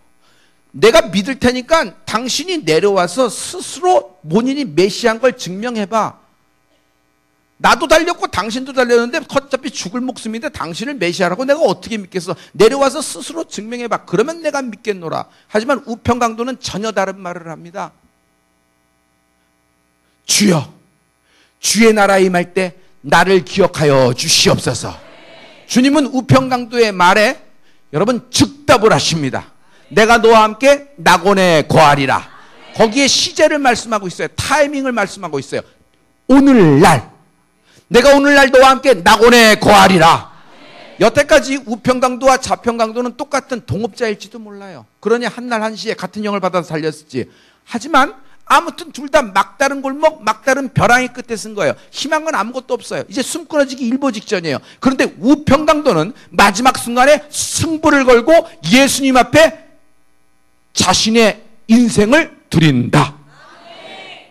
내가 믿을 테니까 당신이 내려와서 스스로 본인이 메시아인 걸 증명해봐. 나도 달렸고 당신도 달렸는데 어차피 죽을 목숨인데 당신을 메시아라고 내가 어떻게 믿겠어? 내려와서 스스로 증명해봐. 그러면 내가 믿겠노라. 하지만 우평강도는 전혀 다른 말을 합니다. 주여, 주의 나라에 임할 때 나를 기억하여 주시옵소서. 주님은 우평강도의 말에 여러분 즉답을 하십니다. 내가 너와 함께 낙원에 거하리라. 거기에 시제를 말씀하고 있어요. 타이밍을 말씀하고 있어요. 오늘날, 내가 오늘날 너와 함께 낙원에 거하리라. 여태까지 우평강도와 좌평강도는 똑같은 동업자일지도 몰라요. 그러니 한날 한시에 같은 영을 받아서 살렸을지. 하지만 아무튼 둘 다 막다른 골목, 막다른 벼랑이 끝에 쓴 거예요. 희망은 아무것도 없어요. 이제 숨 끊어지기 일보 직전이에요. 그런데 우평강도는 마지막 순간에 승부를 걸고 예수님 앞에 자신의 인생을 드린다.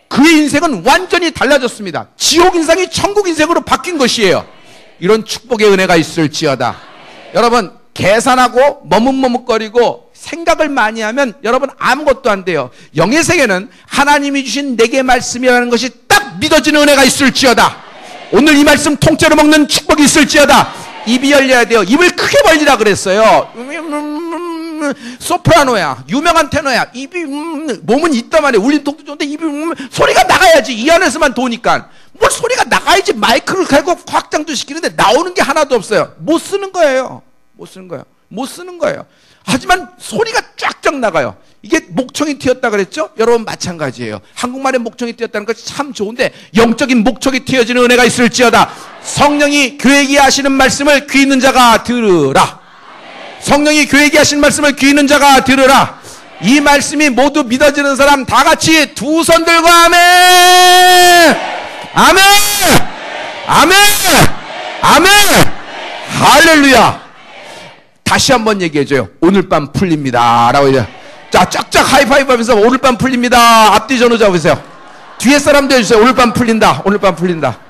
그의 인생은 완전히 달라졌습니다. 지옥 인생이 천국 인생으로 바뀐 것이에요. 이런 축복의 은혜가 있을지어다. 여러분, 계산하고 머뭇머뭇거리고 생각을 많이 하면 여러분 아무것도 안 돼요. 영의 세계는 하나님이 주신 내게 말씀이라는 것이 딱 믿어지는 은혜가 있을지어다. 오늘 이 말씀 통째로 먹는 축복이 있을지어다. 입이 열려야 돼요. 입을 크게 벌리라 그랬어요. 소프라노야, 유명한 테너야. 입이 몸은 있단 말이에요. 울림통도 좋은데 입이 소리가 나가야지. 이 안에서만 도니까. 뭘 소리가 나가야지. 마이크를 갈고 확장도 시키는데 나오는 게 하나도 없어요. 못 쓰는 거예요. 못 쓰는 거예요. 하지만 소리가 쫙쫙 나가요. 이게 목청이 튀었다 그랬죠? 여러분 마찬가지예요. 한국말에 목청이 튀었다는 것이 참 좋은데 영적인 목청이 튀어지는 은혜가 있을지어다. 성령이 교회에게 하시는 말씀을 귀 있는 자가 들으라. 성령이 교회에게 하시는 말씀을 귀 있는 자가 들으라. 이 말씀이 모두 믿어지는 사람 다 같이 두 손 들고 아멘! 아멘! 아멘! 아멘! 할렐루야! 다시 한번 얘기해줘요. 오늘 밤 풀립니다. 라고 해요. 자, 쫙쫙 하이파이브 하면서 오늘 밤 풀립니다. 앞뒤 전후 잡으세요. 뒤에 사람도 해주세요. 오늘 밤 풀린다. 오늘 밤 풀린다.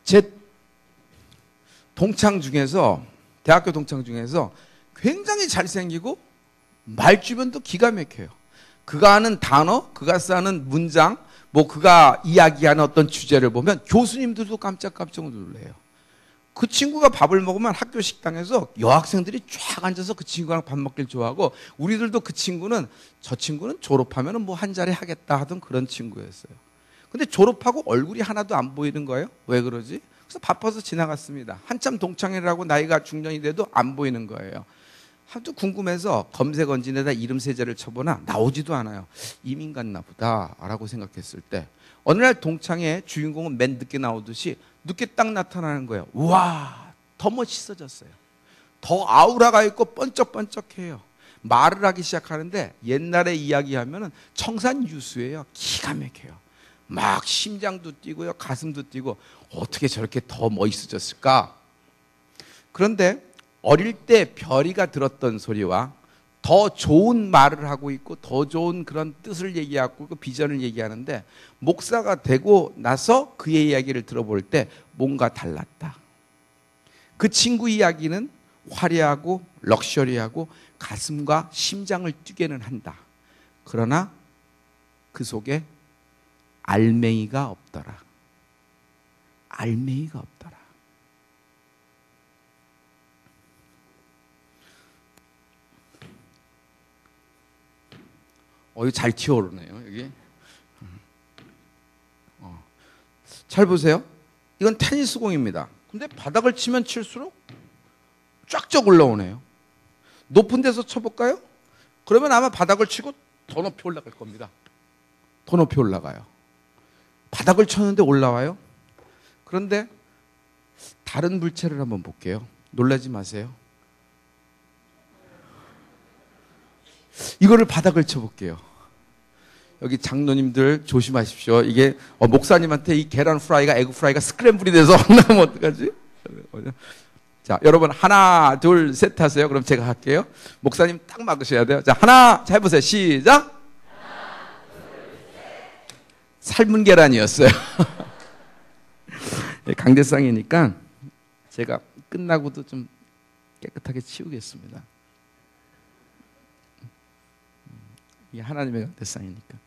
제 동창 중에서, 대학교 동창 중에서 굉장히 잘생기고 말주변도 기가 막혀요. 그가 하는 단어, 그가 쓰는 문장, 뭐 그가 이야기하는 어떤 주제를 보면 교수님들도 깜짝깜짝 놀래요. 그 친구가 밥을 먹으면 학교 식당에서 여학생들이 쫙 앉아서 그 친구랑 밥 먹길 좋아하고, 우리들도 그 친구는, 저 친구는 졸업하면 뭐 한 자리 하겠다 하던 그런 친구였어요. 근데 졸업하고 얼굴이 하나도 안 보이는 거예요. 왜 그러지? 그래서 바빠서 지나갔습니다. 한참 동창회라고 나이가 중년이 돼도 안 보이는 거예요. 하도 궁금해서 검색 엔진에다 이름 세자를 쳐보나 나오지도 않아요. 이민 갔나 보다 라고 생각했을 때, 어느 날 동창회 주인공은 맨 늦게 나오듯이 늦게 딱 나타나는 거예요. 우와, 더 멋있어졌어요. 더 아우라가 있고 번쩍번쩍해요. 말을 하기 시작하는데 옛날에 이야기하면 청산유수예요. 기가 막혀요. 막 심장도 뛰고요, 가슴도 뛰고, 어떻게 저렇게 더 멋있어졌을까? 그런데 어릴 때 별이가 들었던 소리와 더 좋은 말을 하고 있고 더 좋은 그런 뜻을 얘기하고 그 비전을 얘기하는데, 목사가 되고 나서 그의 이야기를 들어볼 때 뭔가 달랐다. 그 친구 이야기는 화려하고 럭셔리하고 가슴과 심장을 뛰게는 한다. 그러나 그 속에 알맹이가 없더라. 알맹이가 없더라. 이거 잘 튀어오르네요, 여기. 잘 보세요. 이건 테니스 공입니다. 근데 바닥을 치면 칠수록 쫙쫙 올라오네요. 높은 데서 쳐볼까요? 그러면 아마 바닥을 치고 더 높이 올라갈 겁니다. 더 높이 올라가요. 바닥을 쳤는데 올라와요. 그런데 다른 물체를 한번 볼게요. 놀라지 마세요. 이거를 바닥을 쳐볼게요. 여기 장로님들 조심하십시오. 이게 목사님한테 이 계란 프라이가, 에그 프라이가 스크램블이 돼서 나면 어떡하지? 자, 여러분 하나 둘 셋 하세요. 그럼 제가 할게요. 목사님 딱 막으셔야 돼요. 자, 하나, 자 해보세요. 시작. 삶은 계란이었어요. 강대상이니까 제가 끝나고도 좀 깨끗하게 치우겠습니다. 이게 하나님의 강대상이니까.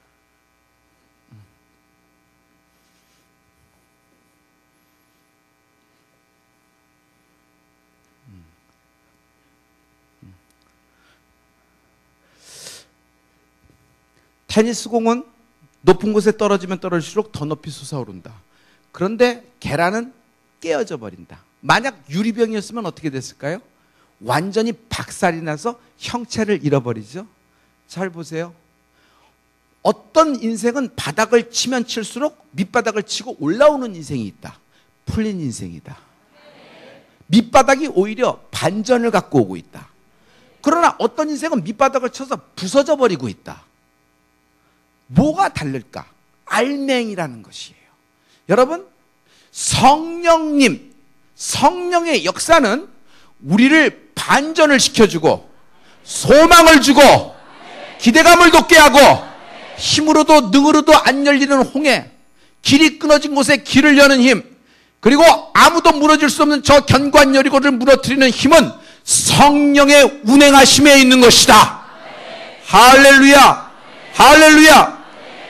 테니스 공은 높은 곳에 떨어지면 떨어질수록 더 높이 솟아오른다. 그런데 계란은 깨어져 버린다. 만약 유리병이었으면 어떻게 됐을까요? 완전히 박살이 나서 형체를 잃어버리죠. 잘 보세요. 어떤 인생은 바닥을 치면 칠수록 밑바닥을 치고 올라오는 인생이 있다. 풀린 인생이다. 밑바닥이 오히려 반전을 갖고 오고 있다. 그러나 어떤 인생은 밑바닥을 쳐서 부서져 버리고 있다. 뭐가 다를까? 알맹이라는 것이에요. 여러분, 성령님, 성령의 역사는 우리를 반전을 시켜주고 소망을 주고 기대감을 돋게 하고 힘으로도 능으로도 안 열리는 홍해, 길이 끊어진 곳에 길을 여는 힘, 그리고 아무도 무너질 수 없는 저 견고한 여리고를 무너뜨리는 힘은 성령의 운행하심에 있는 것이다. 할렐루야, 할렐루야.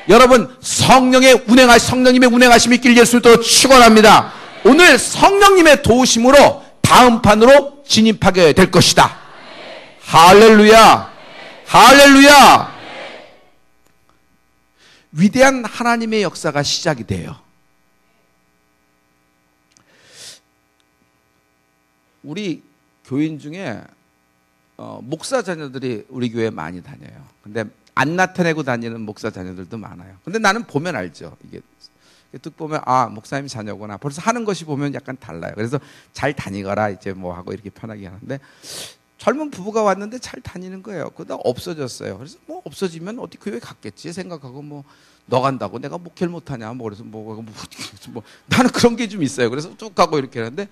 여러분, 성령님의 운행하심이 있길 예수로 축원합니다. 오늘 성령님의 도우심으로 다음 판으로 진입하게 될 것이다. 할렐루야, 할렐루야. 위대한 하나님의 역사가 시작이 돼요. 우리 교인 중에 목사 자녀들이 우리 교회에 많이 다녀요. 근데 안 나타내고 다니는 목사 자녀들도 많아요. 근데 나는 보면 알죠. 이게 뚝 보면 아 목사님 자녀구나. 벌써 하는 것이 보면 약간 달라요. 그래서 잘 다니거라 이제 뭐 하고 이렇게 편하게 하는데 젊은 부부가 왔는데 잘 다니는 거예요. 그러다 없어졌어요. 그래서 뭐 없어지면 어디 교회 갔겠지 생각하고 뭐 너 간다고 내가 목회를 못하냐 뭐 그래서 뭐 나는 그런 게 좀 있어요. 그래서 쭉 가고 이렇게 하는데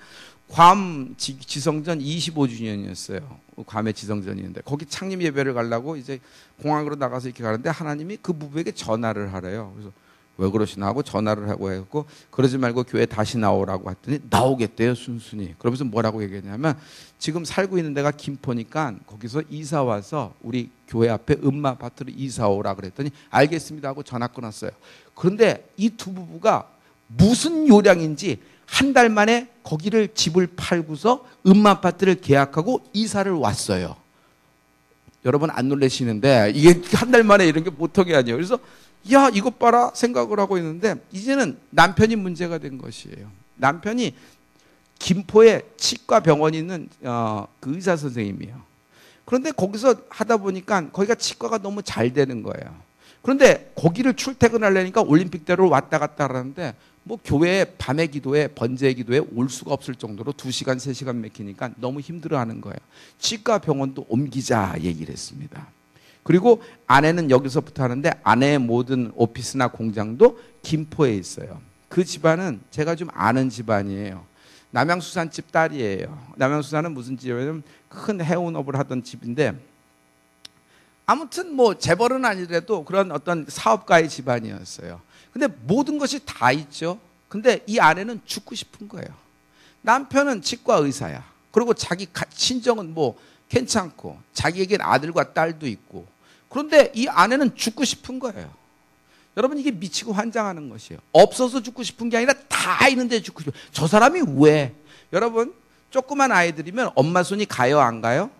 괌 지성전 25주년이었어요. 괌의 지성전이었는데 거기 창립 예배를 가려고 이제 공항으로 나가서 이렇게 가는데 하나님이 그 부부에게 전화를 하래요. 그래서 왜 그러시나 하고 전화를 하고 했고 그러지 말고 교회 다시 나오라고 했더니 나오겠대요 순순히. 그러면서 뭐라고 얘기했냐면 지금 살고 있는 데가 김포니까 거기서 이사 와서 우리 교회 앞에 음마 아파트로 이사 오라 그랬더니 알겠습니다 하고 전화 끊었어요. 그런데 이 두 부부가 무슨 요량인지 한 달 만에 거기를 집을 팔고서 음마 아파트를 계약하고 이사를 왔어요. 여러분 안 놀라시는데 이게 한 달 만에 이런 게 보통이 아니에요. 그래서 야 이것 봐라 생각을 하고 있는데 이제는 남편이 문제가 된 것이에요. 남편이 김포에 치과 병원이 있는 그 의사 선생님이에요. 그런데 거기서 하다 보니까 거기가 치과가 너무 잘 되는 거예요. 그런데 거기를 출퇴근하려니까 올림픽대로 왔다 갔다 하는데 뭐 교회 밤의 기도에 번제의 기도에 올 수가 없을 정도로 2시간 3시간 막히니까 너무 힘들어하는 거예요. 치과 병원도 옮기자 얘기를 했습니다. 그리고 아내는 여기서부터 하는데 아내의 모든 오피스나 공장도 김포에 있어요. 그 집안은 제가 좀 아는 집안이에요. 남양수산집 딸이에요. 남양수산은 무슨 집이냐면 큰 해운업을 하던 집인데 아무튼 뭐 재벌은 아니더라도 그런 어떤 사업가의 집안이었어요. 근데 모든 것이 다 있죠. 근데 이 아내는 죽고 싶은 거예요. 남편은 치과 의사야. 그리고 자기 친정은 뭐 괜찮고 자기에겐 아들과 딸도 있고 그런데 이 아내는 죽고 싶은 거예요. 여러분 이게 미치고 환장하는 것이에요. 없어서 죽고 싶은 게 아니라 다 있는데 죽고 싶어요. 저 사람이 왜? 여러분 조그만 아이들이면 엄마 손이 가요 안 가요?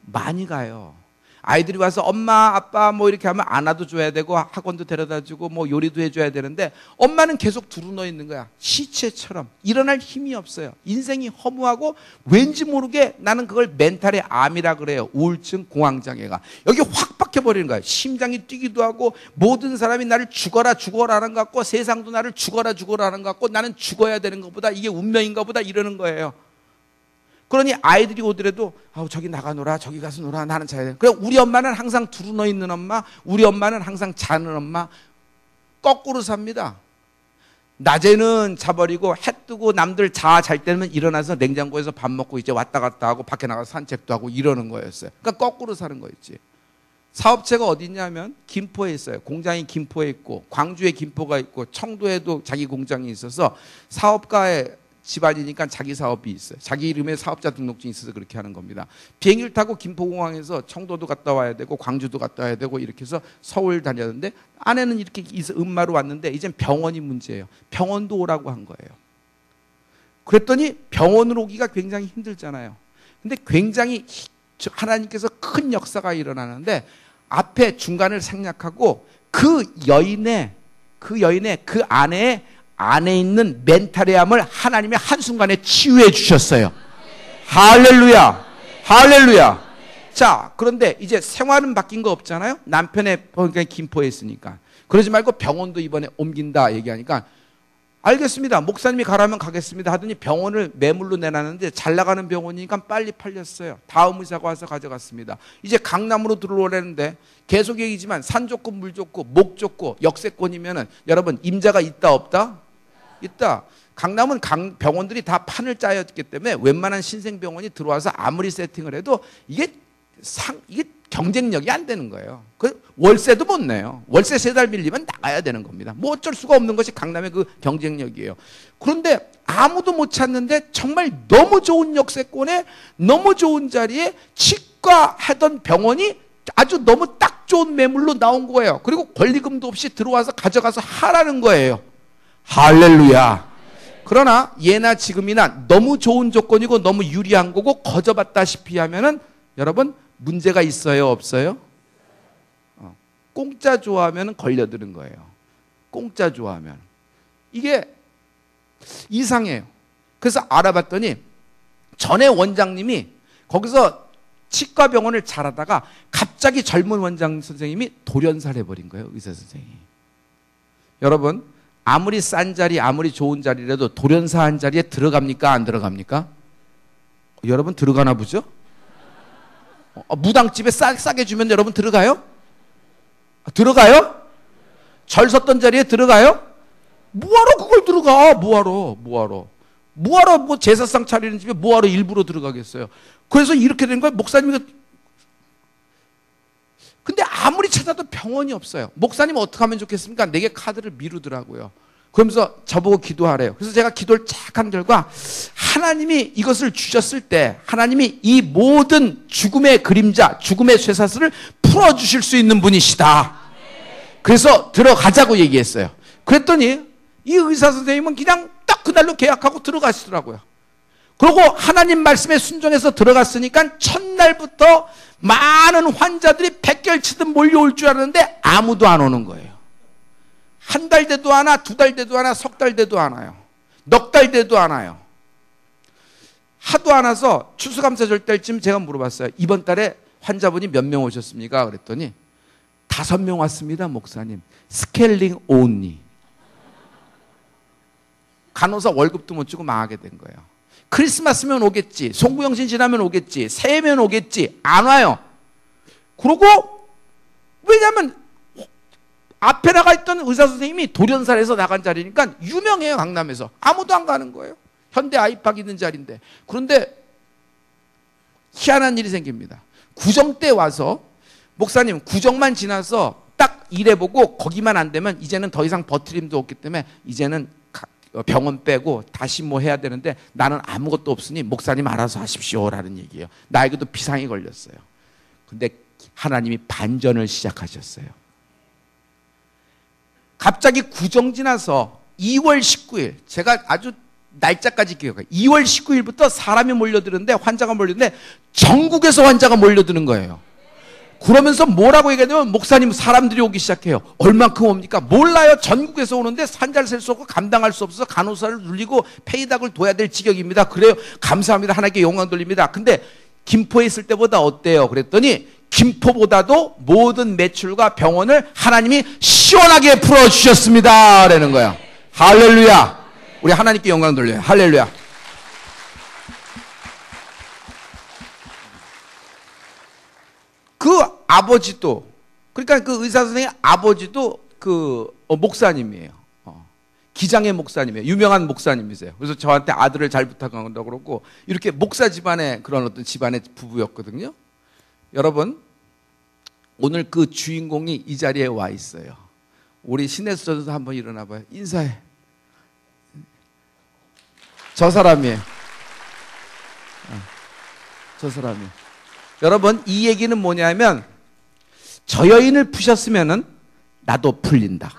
많이 가요. 아이들이 와서 엄마 아빠 뭐 이렇게 하면 안아도 줘야 되고 학원도 데려다 주고 뭐 요리도 해줘야 되는데 엄마는 계속 두루누워 있는 거야. 시체처럼 일어날 힘이 없어요. 인생이 허무하고 왠지 모르게 나는 그걸 멘탈의 암이라 그래요. 우울증 공황장애가 여기 확 박혀버리는 거야. 심장이 뛰기도 하고 모든 사람이 나를 죽어라 하는 것 같고 세상도 나를 죽어라 하는 것 같고 나는 죽어야 되는 것보다 이게 운명인가 보다 이러는 거예요. 그러니 아이들이 오더라도 저기 나가 놀아 저기 가서 놀아 나는 자야 돼. 그래 우리 엄마는 항상 두루누워 있는 엄마, 우리 엄마는 항상 자는 엄마. 거꾸로 삽니다. 낮에는 자버리고 해 뜨고 남들 잘 때면 일어나서 냉장고에서 밥 먹고 이제 왔다 갔다 하고 밖에 나가서 산책도 하고 이러는 거였어요. 그러니까 거꾸로 사는 거였지. 사업체가 어디 있냐면 김포에 있어요. 공장이 김포에 있고 광주에 김포가 있고 청도에도 자기 공장이 있어서 사업가의 집안이니까 자기 사업이 있어요. 자기 이름에 사업자 등록증이 있어서 그렇게 하는 겁니다. 비행기를 타고 김포공항에서 청도도 갔다 와야 되고 광주도 갔다 와야 되고 이렇게 해서 서울 다녔는데 아내는 이렇게 음마로 왔는데 이젠 병원이 문제예요. 병원도 오라고 한 거예요. 그랬더니 병원으로 오기가 굉장히 힘들잖아요. 근데 굉장히 하나님께서 큰 역사가 일어나는데 앞에 중간을 생략하고 그 여인의 그 아내의 안에 있는 멘탈의 암을 하나님이 한순간에 치유해 주셨어요. 할렐루야. 할렐루야. 자, 그런데 이제 생활은 바뀐 거 없잖아요. 남편의 김포에 있으니까. 그러지 말고 병원도 이번에 옮긴다 얘기하니까 알겠습니다. 목사님이 가라면 가겠습니다 하더니 병원을 매물로 내놨는데 잘 나가는 병원이니까 빨리 팔렸어요. 다음 의사가 와서 가져갔습니다. 이제 강남으로 들어오려는데 계속 얘기지만 산 좋고 물 좋고 목 좋고 역세권이면은 여러분 임자가 있다 없다? 있다. 강남은 병원들이 다 판을 짜였기 때문에 웬만한 신생병원이 들어와서 아무리 세팅을 해도 이게 경쟁력이 안 되는 거예요. 그 월세도 못 내요. 월세 3달 밀리면 나가야 되는 겁니다. 뭐 어쩔 수가 없는 것이 강남의 그 경쟁력이에요. 그런데 아무도 못 찾는데 정말 너무 좋은 역세권에 너무 좋은 자리에 치과 하던 병원이 아주 너무 딱 좋은 매물로 나온 거예요. 그리고 권리금도 없이 들어와서 가져가서 하라는 거예요. 할렐루야. 그러나 예나 지금이나 너무 좋은 조건이고 너무 유리한 거고 거저받다시피 하면은 여러분 문제가 있어요 없어요? 공짜 좋아하면 걸려드는 거예요. 공짜 좋아하면 이게 이상해요. 그래서 알아봤더니 전에 원장님이 거기서 치과병원을 잘하다가 갑자기 젊은 원장 선생님이 돌연사를 해버린 거예요. 의사 선생님이. 여러분 아무리 싼 자리, 아무리 좋은 자리라도 돌연사한 자리에 들어갑니까? 안 들어갑니까? 여러분 들어가나 보죠? 무당집에 싸게 주면 여러분 들어가요? 들어가요? 절 섰던 자리에 들어가요? 뭐하러 그걸 들어가? 뭐하러 뭐 제사상 차리는 집에 뭐하러 일부러 들어가겠어요? 그래서 이렇게 된 거예요. 목사님이. 근데 아무리 찾아도 병원이 없어요. 목사님 어떻게 하면 좋겠습니까? 내게 카드를 미루더라고요. 그러면서 저보고 기도하래요. 그래서 제가 기도를 쫙 한 결과 하나님이 이것을 주셨을 때 하나님이 이 모든 죽음의 그림자, 죽음의 쇠사슬을 풀어주실 수 있는 분이시다. 그래서 들어가자고 얘기했어요. 그랬더니 이 의사 선생님은 그냥 딱 그날로 계약하고 들어가시더라고요. 그리고 하나님 말씀에 순종해서 들어갔으니까 첫날부터 많은 환자들이 백결치듯 몰려올 줄 알았는데 아무도 안 오는 거예요. 한 달 돼도 안 와, 두 달 돼도 안 와, 석 달 돼도 안 와요. 넉 달 돼도 안 와요. 하도 안 와서 추수감사절 때쯤 제가 물어봤어요. 이번 달에 환자분이 몇 명 오셨습니까? 그랬더니 5명 왔습니다, 목사님. 스케일링 온리. 간호사 월급도 못 주고 망하게 된 거예요. 크리스마스면 오겠지, 송구영신 지나면 오겠지, 새해면 오겠지, 안 와요. 그러고 왜냐하면 앞에 나가 있던 의사 선생님이 돌연사에서 나간 자리니까 유명해요. 강남에서 아무도 안 가는 거예요. 현대 아이팍 있는 자리인데. 그런데 희한한 일이 생깁니다. 구정 때 와서 목사님 구정만 지나서 딱 일해보고 거기만 안 되면 이제는 더 이상 버틸 힘도 없기 때문에 이제는 병원 빼고 다시 뭐 해야 되는데 나는 아무것도 없으니 목사님 알아서 하십시오라는 얘기예요. 나에게도 비상이 걸렸어요. 근데 하나님이 반전을 시작하셨어요. 갑자기 구정 지나서 2월 19일 제가 아주 날짜까지 기억해요. 2월 19일부터 사람이 몰려드는데 환자가 몰려드는데 전국에서 환자가 몰려드는 거예요. 그러면서 뭐라고 얘기하냐면 목사님 사람들이 오기 시작해요. 얼만큼 옵니까? 몰라요. 전국에서 오는데 환자를 셀 수 없고 감당할 수 없어서 간호사를 눌리고 페이닥을 둬야 될 지경입니다. 그래요. 감사합니다. 하나님께 영광 돌립니다. 근데 김포에 있을 때보다 어때요? 그랬더니 김포보다도 모든 매출과 병원을 하나님이 시원하게 풀어주셨습니다. 라는 거야. 할렐루야. 우리 하나님께 영광 돌려요. 할렐루야. 그 아버지도, 그러니까 그 의사 선생님 아버지도 그 목사님이에요. 기장의 목사님이에요. 유명한 목사님이세요. 그래서 저한테 아들을 잘 부탁한다고 그러고 이렇게 목사 집안의 그런 어떤 집안의 부부였거든요. 여러분, 오늘 그 주인공이 이 자리에 와 있어요. 우리 신혜수저도 한번 일어나 봐요. 인사해. 저 사람이에요. 저 사람이에요. 여러분, 이 얘기는 뭐냐면 저 여인을 푸셨으면은 나도 풀린다.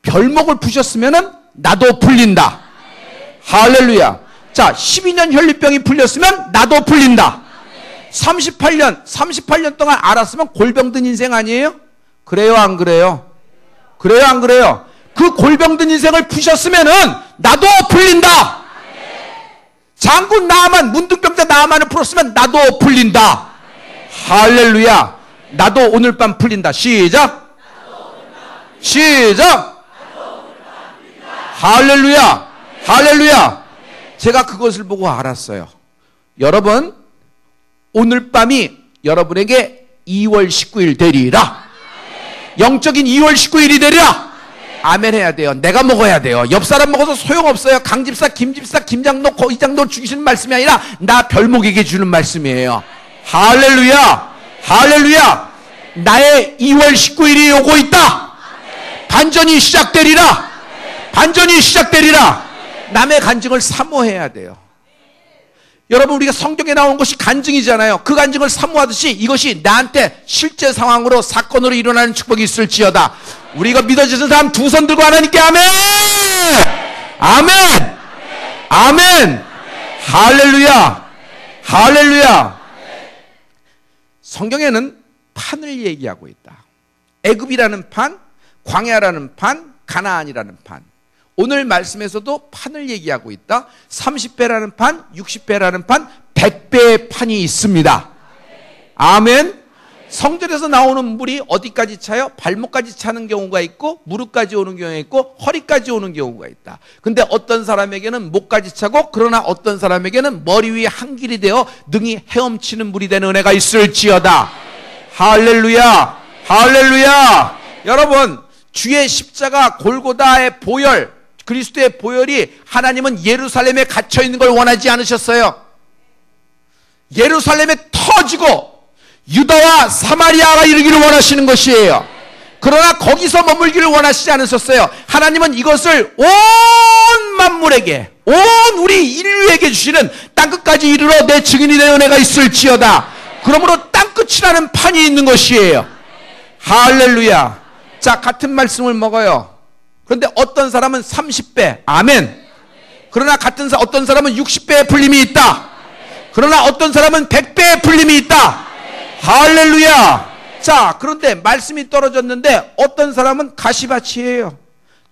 별목을 푸셨으면은 나도 풀린다. 할렐루야. 자, 12년 혈류병이 풀렸으면 나도 풀린다. 38년 동안 알았으면 골병든 인생 아니에요? 그래요, 안 그래요? 그래요, 안 그래요? 그 골병든 인생을 푸셨으면은 나도 풀린다. 장군 나아만, 문둥병자 나아만을 풀었으면 나도 풀린다. 할렐루야. 나도 오늘 밤 풀린다. 시작. 시작. 할렐루야. 할렐루야. 제가 그것을 보고 알았어요. 여러분, 오늘 밤이 여러분에게 2월 19일 되리라. 영적인 2월 19일이 되리라. 아멘 해야 돼요. 내가 먹어야 돼요. 옆 사람 먹어서 소용없어요. 강집사, 김집사, 김장로, 이장로 주시는 말씀이 아니라 나 별목에게 주는 말씀이에요. 할렐루야. 할렐루야. 나의 2월 19일이 오고 있다. 반전이 시작되리라. 반전이 시작되리라. 남의 간증을 사모해야 돼요. 여러분, 우리가 성경에 나오는 것이 간증이잖아요. 그 간증을 사모하듯이 이것이 나한테 실제 상황으로 사건으로 일어나는 축복이 있을지어다. 우리가 믿어지는 사람 두 손 들고 하나님께 아멘! 아멘! 아멘! 할렐루야! 할렐루야! 성경에는 판을 얘기하고 있다. 애굽이라는 판, 광야라는 판, 가나안이라는 판. 오늘 말씀에서도 판을 얘기하고 있다. 30배라는 판, 60배라는 판, 100배의 판이 있습니다. 아멘. 성전에서 나오는 물이 어디까지 차요? 발목까지 차는 경우가 있고 무릎까지 오는 경우가 있고 허리까지 오는 경우가 있다. 근데 어떤 사람에게는 목까지 차고 그러나 어떤 사람에게는 머리 위에 한 길이 되어 능히 헤엄치는 물이 되는 은혜가 있을지어다. 할렐루야, 할렐루야. 여러분, 주의 십자가 골고다의 보혈, 그리스도의 보혈이 하나님은 예루살렘에 갇혀 있는 걸 원하지 않으셨어요. 예루살렘에 터지고 유다와 사마리아가 이르기를 원하시는 것이에요. 그러나 거기서 머물기를 원하시지 않으셨어요. 하나님은 이것을 온 만물에게, 온 우리 인류에게 주시는 땅끝까지 이르러 내 증인이 되는 은혜가 있을지어다. 그러므로 땅끝이라는 판이 있는 것이에요. 할렐루야. 자, 같은 말씀을 먹어요. 그런데 어떤 사람은 30배, 아멘. 그러나 어떤 사람은 60배의 풀림이 있다. 그러나 어떤 사람은 100배의 풀림이 있다. 할렐루야. 자, 그런데 말씀이 떨어졌는데 어떤 사람은 가시밭이에요.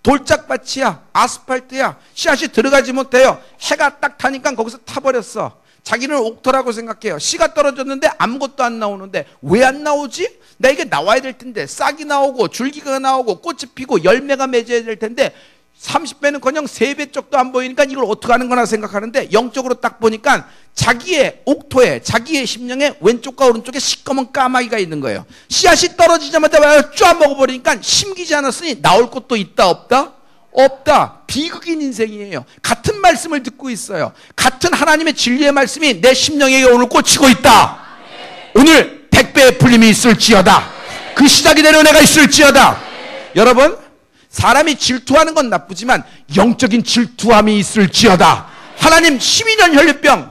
돌짝밭이야. 아스팔트야. 씨앗이 들어가지 못해요. 해가 딱 타니까 거기서 타버렸어. 자기는 옥토라고 생각해요. 씨가 떨어졌는데 아무것도 안 나오는데 왜 안 나오지? 나 이게 나와야 될 텐데. 싹이 나오고 줄기가 나오고 꽃이 피고 열매가 맺어야 될 텐데 30배는커녕 3배 쪽도 안 보이니까 이걸 어떻게 하는 거나 생각하는데 영적으로 딱 보니까 자기의 옥토에, 자기의 심령에 왼쪽과 오른쪽에 시꺼먼 까마귀가 있는 거예요. 씨앗이 떨어지자마자 쫙 먹어버리니까 심기지 않았으니 나올 것도 있다 없다? 없다. 비극인 인생이에요. 같은 말씀을 듣고 있어요. 같은 하나님의 진리의 말씀이 내 심령에게 오늘 꽂히고 있다. 오늘 100배의 풀림이 있을지어다. 그 시작이 되는 은혜가 있을지어다. 여러분, 사람이 질투하는 건 나쁘지만 영적인 질투함이 있을지어다. 하나님 12년 혈류병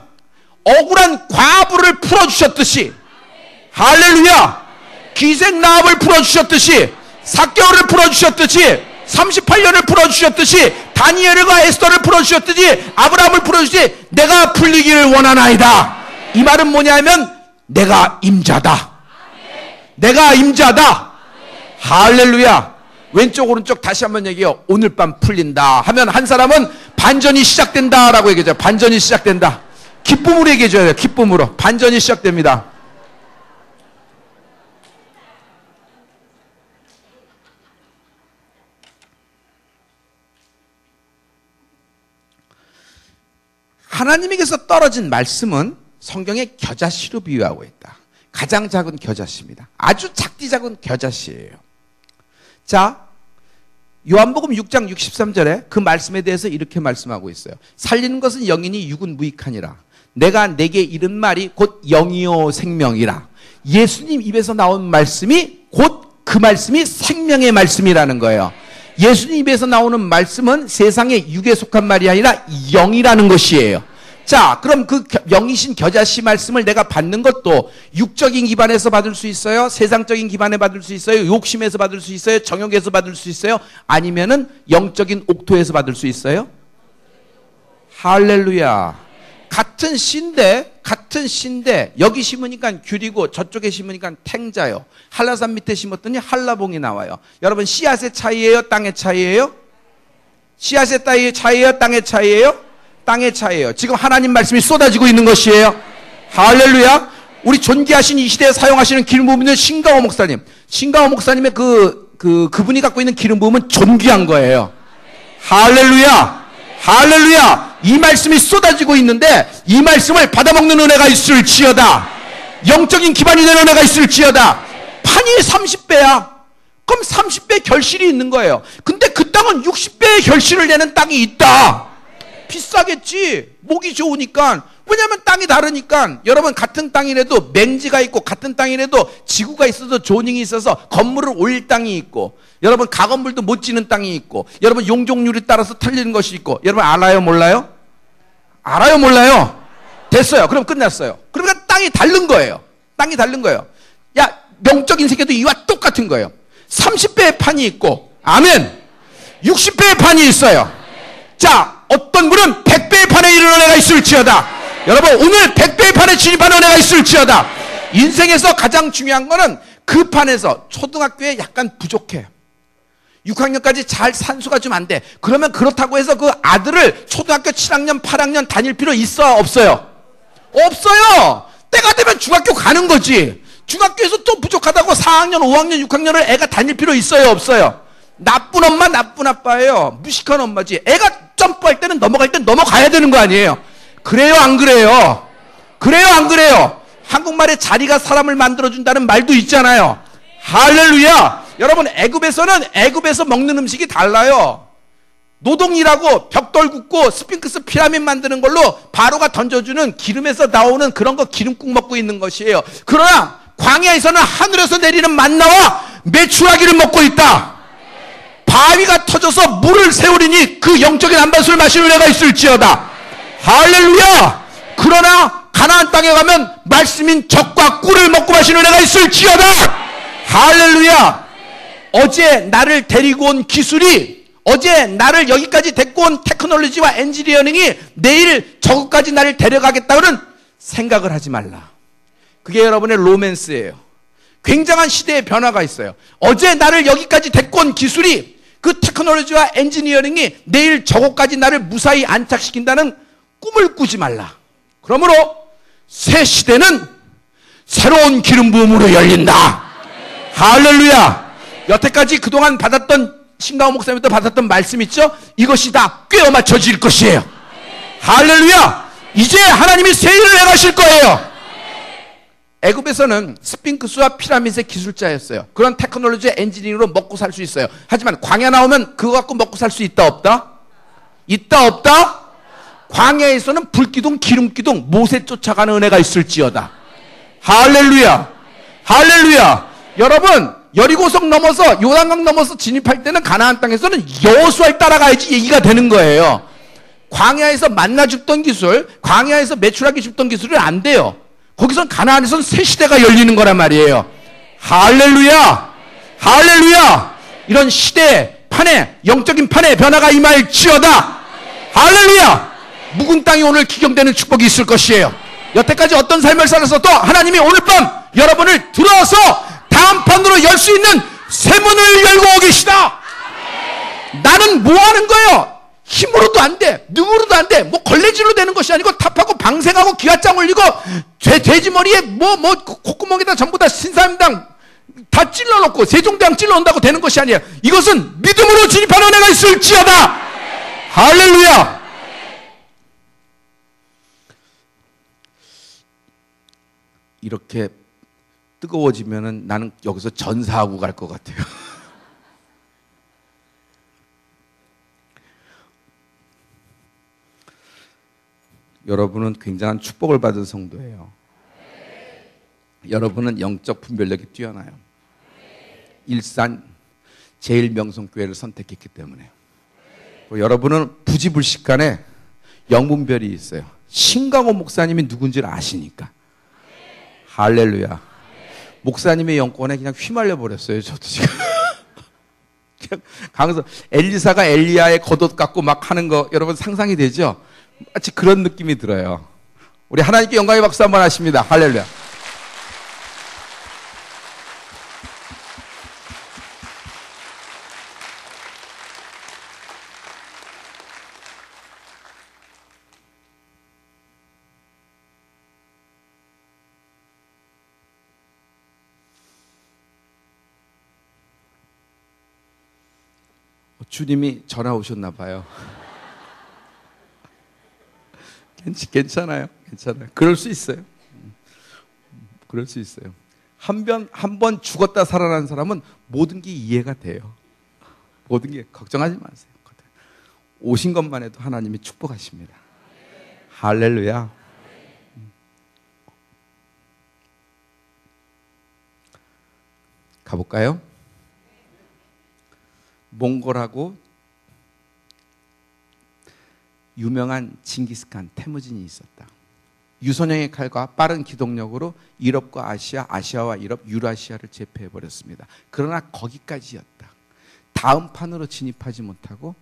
억울한 과부를 풀어주셨듯이, 할렐루야, 기생 라합을 풀어주셨듯이, 4개월을 풀어주셨듯이, 38년을 풀어주셨듯이, 다니엘과 에스더를 풀어주셨듯이, 아브라함을 풀어주듯이 내가 풀리기를 원하나이다. 이 말은 뭐냐면 내가 임자다. 내가 임자다. 할렐루야. 왼쪽 오른쪽 다시 한번 얘기해요. 오늘 밤 풀린다 하면 한 사람은 반전이 시작된다라고 얘기하죠. 반전이 시작된다. 기쁨으로 얘기해줘야 돼요. 기쁨으로. 반전이 시작됩니다. 하나님에게서 떨어진 말씀은 성경의 겨자씨로 비유하고 있다. 가장 작은 겨자씨입니다. 아주 작디 작은 겨자씨예요. 자, 요한복음 6장 63절에 그 말씀에 대해서 이렇게 말씀하고 있어요. 살리는 것은 영이니 육은 무익하니라. 내가 내게 이른 말이 곧 영이요 생명이라. 예수님 입에서 나온 말씀이 곧 그 말씀이 생명의 말씀이라는 거예요. 예수님 입에서 나오는 말씀은 세상의 육에 속한 말이 아니라 영이라는 것이에요. 자, 그럼 그 영이신 겨자씨 말씀을 내가 받는 것도 육적인 기반에서 받을 수 있어요? 세상적인 기반에 받을 수 있어요? 욕심에서 받을 수 있어요? 정욕에서 받을 수 있어요? 아니면은 영적인 옥토에서 받을 수 있어요? 할렐루야. 같은 씨인데 여기 심으니까 귤이고 저쪽에 심으니까 탱자요. 한라산 밑에 심었더니 한라봉이 나와요. 여러분, 씨앗의 차이예요? 땅의 차이예요? 씨앗의 차이예요? 땅의 차이예요? 땅의 차이예요. 지금 하나님 말씀이 쏟아지고 있는 것이에요. 할렐루야. 우리 존귀하신 이 시대에 사용하시는 기름 부음은 신강호 목사님. 신강호 목사님의 그분이 갖고 있는 기름 부음은 존귀한 거예요. 할렐루야. 할렐루야. 이 말씀이 쏟아지고 있는데 이 말씀을 받아먹는 은혜가 있을지어다. 영적인 기반이 되는 은혜가 있을지어다. 판이 30배야. 그럼 30배 결실이 있는 거예요. 근데 그 땅은 60배의 결실을 내는 땅이 있다. 비싸겠지. 목이 좋으니까. 왜냐하면 땅이 다르니까. 여러분, 같은 땅이라도 맹지가 있고 같은 땅이라도 지구가 있어서 조닝이 있어서 건물을 올릴 땅이 있고, 여러분 가건물도 못 지는 땅이 있고, 여러분 용적률에 따라서 틀리는 것이 있고. 여러분 알아요 몰라요? 알아요 몰라요? 됐어요. 그럼 끝났어요. 그러니까 땅이 다른 거예요. 땅이 다른 거예요. 야, 영적인 세계도 이와 똑같은 거예요. 30배의 판이 있고, 아멘, 60배의 판이 있어요. 자, 어떤 분은 100배의 판에 이르는 은혜가 있을지어다. 여러분, 오늘 100배의 판에 진입하는 은혜가 있을지어다. 인생에서 가장 중요한 거는 그 판에서 초등학교에 약간 부족해. 6학년까지 잘 산수가 좀 안 돼. 그러면 그렇다고 해서 그 아들을 초등학교 7학년, 8학년 다닐 필요 있어요? 없어요? 없어요. 때가 되면 중학교 가는 거지. 중학교에서 또 부족하다고 4학년, 5학년, 6학년을 애가 다닐 필요 있어요, 없어요? 나쁜 엄마, 나쁜 아빠예요. 무식한 엄마지. 애가 점프할 때는 넘어갈 땐 넘어가야 되는 거 아니에요? 그래요, 안 그래요? 그래요, 안 그래요? 한국말에 자리가 사람을 만들어준다는 말도 있잖아요. 할렐루야! 여러분, 애굽에서 먹는 음식이 달라요. 노동이라고 벽돌 굽고 스핑크스 피라미드 만드는 걸로 바로가 던져주는 기름에서 나오는 그런 거 기름국 먹고 있는 것이에요. 그러나 광야에서는 하늘에서 내리는 만나와 메추라기를 먹고 있다. 바위가 터져서 물을 세우리니 그 영적인 안반수를 마시는 은혜가 있을지어다. 할렐루야! 그러나 가나안 땅에 가면 말씀인 젖과 꿀을 먹고 마시는 은혜가 있을지어다. 할렐루야! 어제 나를 데리고 온 기술이, 어제 나를 여기까지 데리고 온 테크놀로지와 엔지니어링이 내일 저것까지 나를 데려가겠다고는 생각을 하지 말라. 그게 여러분의 로맨스예요. 굉장한 시대의 변화가 있어요. 어제 나를 여기까지 데리고 온 기술이, 그 테크놀로지와 엔지니어링이 내일 저것까지 나를 무사히 안착시킨다는 꿈을 꾸지 말라. 그러므로 새 시대는 새로운 기름 부음으로 열린다. 할렐루야! 여태까지 그동안 받았던, 신강호 목사님부터 받았던 말씀 있죠? 이것이 다 꿰어 맞춰질 것이에요. 할렐루야! 이제 하나님이 새 일을 해가실 거예요. 애굽에서는 스핑크스와 피라미드의 기술자였어요. 그런 테크놀로지의 엔지니어로 먹고 살 수 있어요. 하지만 광야 나오면 그거 갖고 먹고 살 수 있다, 없다? 있다, 없다? 광야에서는 불기둥, 기름기둥, 모세 쫓아가는 은혜가 있을지어다. 할렐루야! 할렐루야! 여러분, 여리고성 넘어서 요단강 넘어서 진입할 때는 가나안 땅에서는 여호수아를 따라가야지 얘기가 되는 거예요. 광야에서 만나 줍던 기술, 광야에서 메추라기 줍던 기술은 안 돼요. 거기선 가나안에서는 새 시대가 열리는 거란 말이에요. 할렐루야! 할렐루야! 이런 시대 판에, 영적인 판에 변화가 임할지어다. 할렐루야! 묵은 땅이 오늘 기경되는 축복이 있을 것이에요. 여태까지 어떤 삶을 살았어도 하나님이 오늘 밤 여러분을 들어서 다음 판으로 열 수 있는 새 문을 열고 계시다. 나는 뭐 하는 거예요? 힘으로도 안 돼, 능으로도 안 돼, 뭐 걸레질로 되는 것이 아니고 탑하고 방생하고 기와장 올리고 돼지머리에 콧구멍에다 전부 다 신사임당 다 찔러놓고 세종대왕 찔러놓는다고 되는 것이 아니에요. 이것은 믿음으로 진입하는 은혜가 있을지어다. 할렐루야! 이렇게 뜨거워지면은 나는 여기서 전사하고 갈 것 같아요. 여러분은 굉장한 축복을 받은 성도예요. 여러분은 영적 분별력이 뛰어나요. 일산 제일명성교회를 선택했기 때문에. 여러분은 부지불식간에 영분별이 있어요. 신강호 목사님이 누군지를 아시니까. 할렐루야. 목사님의 영권에 그냥 휘말려 버렸어요. 저도 지금. 그냥 강에서 엘리사가 엘리야의 겉옷 갖고 막 하는 거 여러분 상상이 되죠? 마치 그런 느낌이 들어요. 우리 하나님께 영광의 박수 한번 하십니다. 할렐루야. 주님이 전화 오셨나 봐요. 괜찮아요. 괜찮아요. 그럴 수 있어요. 그럴 수 있어요. 한 번 죽었다 살아난 사람은 모든 게 이해가 돼요. 모든 게 걱정하지 마세요. 오신 것만 해도 하나님이 축복하십니다. 할렐루야. 가볼까요? 몽골하고 유명한 징기스칸 태무진이 있었다. 유선형의 칼과 빠른 기동력으로 유럽과 아시아와 유럽, 유라시아를 제패해버렸습니다. 그러나 거기까지였다. 다음 판으로 진입하지 못하고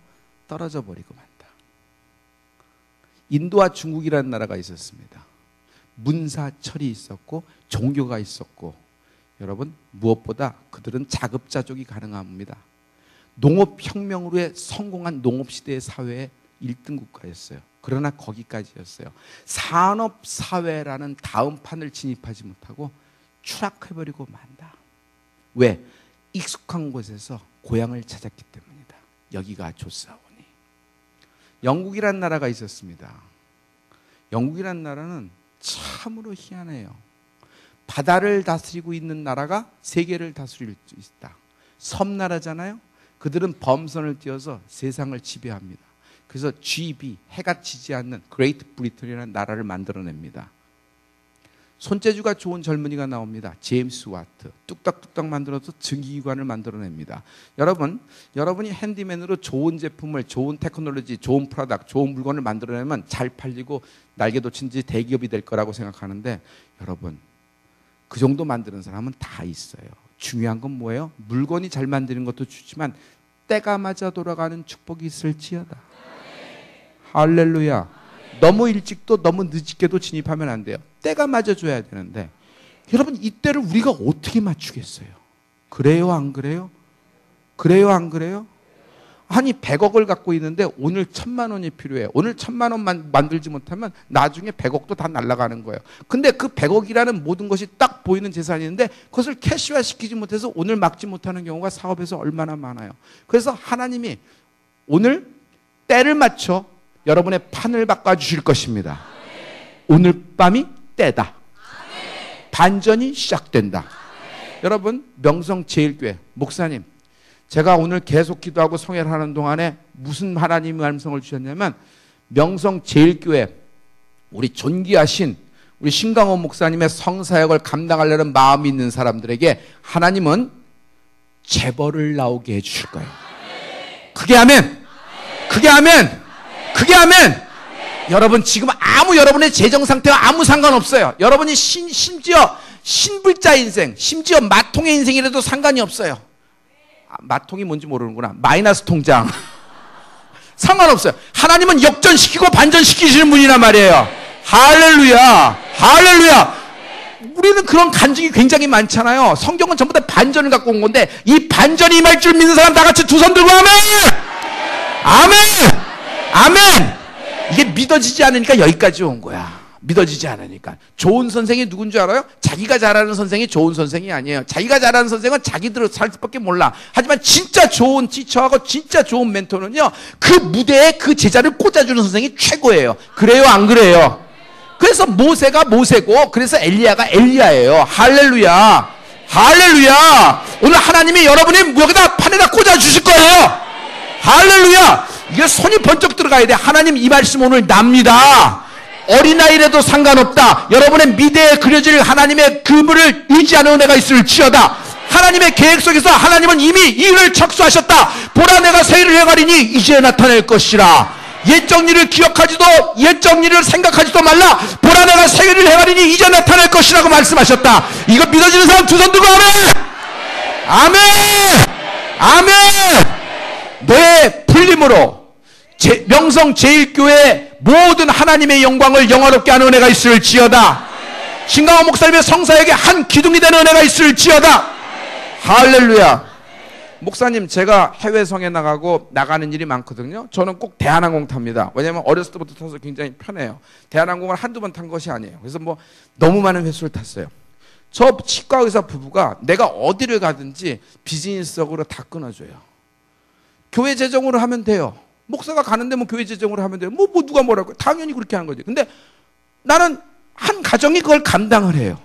떨어져 버리고 만다. 인도와 중국이라는 나라가 있었습니다. 문사철이 있었고 종교가 있었고, 여러분 무엇보다 그들은 자급자족이 가능합니다. 농업혁명으로의 성공한 농업시대의 사회의 1등 국가였어요. 그러나 거기까지였어요. 산업사회라는 다음 판을 진입하지 못하고 추락해버리고 만다. 왜? 익숙한 곳에서 고향을 찾았기 때문이다. 여기가 좋사오니. 영국이란 나라가 있었습니다. 영국이란 나라는 참으로 희한해요. 바다를 다스리고 있는 나라가 세계를 다스릴 수 있다. 섬나라잖아요. 그들은 범선을 띄어서 세상을 지배합니다. 그래서 GB, 해가 지지 않는 그레이트 브리튼이라는 나라를 만들어냅니다. 손재주가 좋은 젊은이가 나옵니다. 제임스 와트. 뚝딱뚝딱 만들어서 증기기관을 만들어냅니다. 여러분이 핸디맨으로 좋은 제품을, 좋은 테크놀로지, 좋은 프로덕트, 좋은 물건을 만들어내면 잘 팔리고 날개도 친지 대기업이 될 거라고 생각하는데, 여러분, 그 정도 만드는 사람은 다 있어요. 중요한 건 뭐예요? 물건이 잘 만드는 것도 좋지만 때가 맞아 돌아가는 축복이 있을지어다. 할렐루야. 너무 일찍도 너무 늦게도 진입하면 안 돼요. 때가 맞아줘야 되는데, 여러분, 이 때를 우리가 어떻게 맞추겠어요? 그래요, 안 그래요? 그래요, 안 그래요? 아니 100억을 갖고 있는데 오늘 1000만 원이 필요해. 오늘 1000만 원만 만들지 못하면 나중에 100억도 다 날아가는 거예요. 근데 그 100억이라는 모든 것이 딱 보이는 재산이 있는데 그것을 캐시화 시키지 못해서 오늘 막지 못하는 경우가 사업에서 얼마나 많아요. 그래서 하나님이 오늘 때를 맞춰 여러분의 판을 바꿔주실 것입니다. 오늘 밤이 때다. 반전이 시작된다. 여러분, 명성제일교회 목사님, 제가 오늘 계속 기도하고 성회를 하는 동안에 무슨 하나님의 말씀을 주셨냐면, 명성제일교회 우리 존귀하신 우리 신강호 목사님의 성사역을 감당하려는 마음이 있는 사람들에게 하나님은 재벌을 나오게 해주실 거예요. 그게 아멘. 그게 아멘. 그게 아멘. 여러분, 지금 여러분의 재정 상태와 아무 상관없어요. 여러분이 심지어 신불자 인생, 심지어 마통의 인생이라도 상관이 없어요. 마통이 뭔지 모르는구나. 마이너스 통장. 상관없어요. 하나님은 역전시키고 반전시키시는 분이란 말이에요. 할렐루야. 할렐루야. 우리는 그런 간증이 굉장히 많잖아요. 성경은 전부 다 반전을 갖고 온 건데, 이 반전이 임할 줄 믿는 사람 다 같이 두 손 들고 아멘! 아멘! 아멘! 이게 믿어지지 않으니까 여기까지 온 거야. 믿어지지 않으니까. 좋은 선생이 누군 줄 알아요? 자기가 잘하는 선생이 좋은 선생이 아니에요. 자기가 잘하는 선생은 자기들 살 수밖에 몰라. 하지만 진짜 좋은 티처하고 진짜 좋은 멘토는요, 그 무대에 그 제자를 꽂아주는 선생이 최고예요. 그래요, 안 그래요? 그래서 모세가 모세고, 그래서 엘리야가 엘리야예요. 할렐루야. 할렐루야. 오늘 하나님이 여러분의 여기다 판에다 꽂아주실 거예요. 할렐루야. 이게 손이 번쩍 들어가야 돼. 하나님, 이 말씀 오늘 납니다. 어린아이라도 상관없다. 여러분의 미래에 그려질 하나님의 그물을 의지하는 은혜가 있을지어다. 하나님의 계획 속에서 하나님은 이미 이 일을 착수하셨다. 보라, 내가 새 일을 행하리니 이제 나타낼 것이라. 옛적 일을 기억하지도 옛적 일을 생각하지도 말라. 보라, 내가 새 일을 행하리니 이제 나타낼 것이라고 말씀하셨다. 이거 믿어지는 사람 두 손 들고 아멘. 아멘. 아멘. 너의 풀림으로 명성제일교회 모든 하나님의 영광을 영화롭게 하는 은혜가 있을지어다. 신강호 목사님의 성사에게 한 기둥이 되는 은혜가 있을지어다. 할렐루야. 목사님, 제가 해외 성에 나가는 일이 많거든요. 저는 꼭 대한항공 탑니다. 왜냐하면 어렸을 때부터 타서 굉장히 편해요. 대한항공을 한두 번 탄 것이 아니에요. 그래서 너무 많은 횟수를 탔어요. 저 치과 의사 부부가 내가 어디를 가든지 비즈니스적으로 다 끊어줘요. 교회 재정으로 하면 돼요. 목사가 가는데 교회 재정으로 하면 돼요. 누가 뭐라고. 당연히 그렇게 하는 거죠. 근데 나는 한 가정이 그걸 감당을 해요.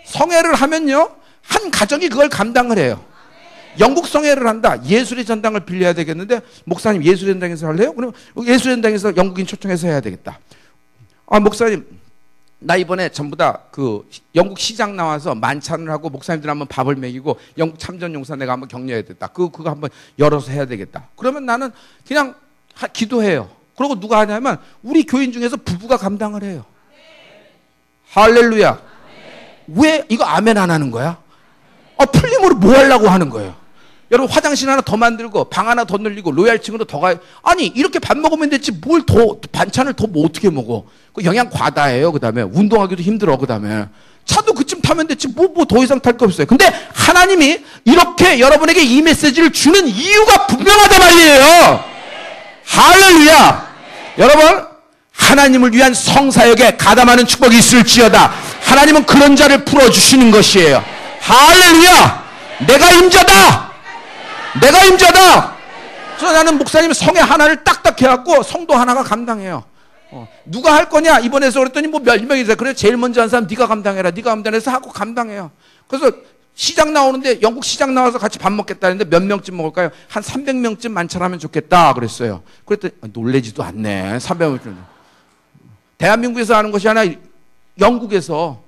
성회를 하면요, 한 가정이 그걸 감당을 해요. 영국 성회를 한다. 예술의 전당을 빌려야 되겠는데, 목사님 예술의 전당에서 할래요? 그럼 예술의 전당에서 영국인 초청해서 해야 되겠다. 목사님, 나 이번에 전부 다 영국 시장 나와서 만찬을 하고 목사님들 한번 밥을 먹이고 영국 참전용사 내가 한번 격려해야 되겠다. 그거 한번 열어서 해야 되겠다. 그러면 나는 그냥 기도해요. 그리고 누가 하냐면 우리 교인 중에서 부부가 감당을 해요. 할렐루야. 왜 이거 아멘 안 하는 거야? 풀림으로 뭐 하려고 하는 거예요? 여러분, 화장실 하나 더 만들고 방 하나 더 늘리고 로얄층으로 더 가요. 아니, 이렇게 밥 먹으면 됐지 뭘 더 반찬을 더 어떻게 먹어? 그 영양 과다예요. 그다음에 운동하기도 힘들어. 그다음에 차도 그쯤 타면 됐지 뭐 더 이상 탈 거 없어요. 근데 하나님이 이렇게 여러분에게 이 메시지를 주는 이유가 분명하단 말이에요. 할렐루야. 여러분, 하나님을 위한 성사역에 가담하는 축복이 있을지어다. 하나님은 그런 자를 풀어주시는 것이에요. 할렐루야! 내가 임자다! 내가 임자다! 그래서 나는 목사님 성회 하나를 딱딱 해갖고 성도 하나가 감당해요. 누가 할 거냐? 이번에서 그랬더니 뭐 몇 명이서 그래 제일 먼저 한 사람 네가 감당해라. 네가 감당해서 하고 감당해요. 그래서 시장 나오는데 영국 시장 나와서 같이 밥 먹겠다 했는데 몇 명쯤 먹을까요? 한 300명쯤 만찬하면 좋겠다 그랬어요. 그랬더니 놀래지도 않네. 300명쯤. 대한민국에서 하는 것이 아니라 영국에서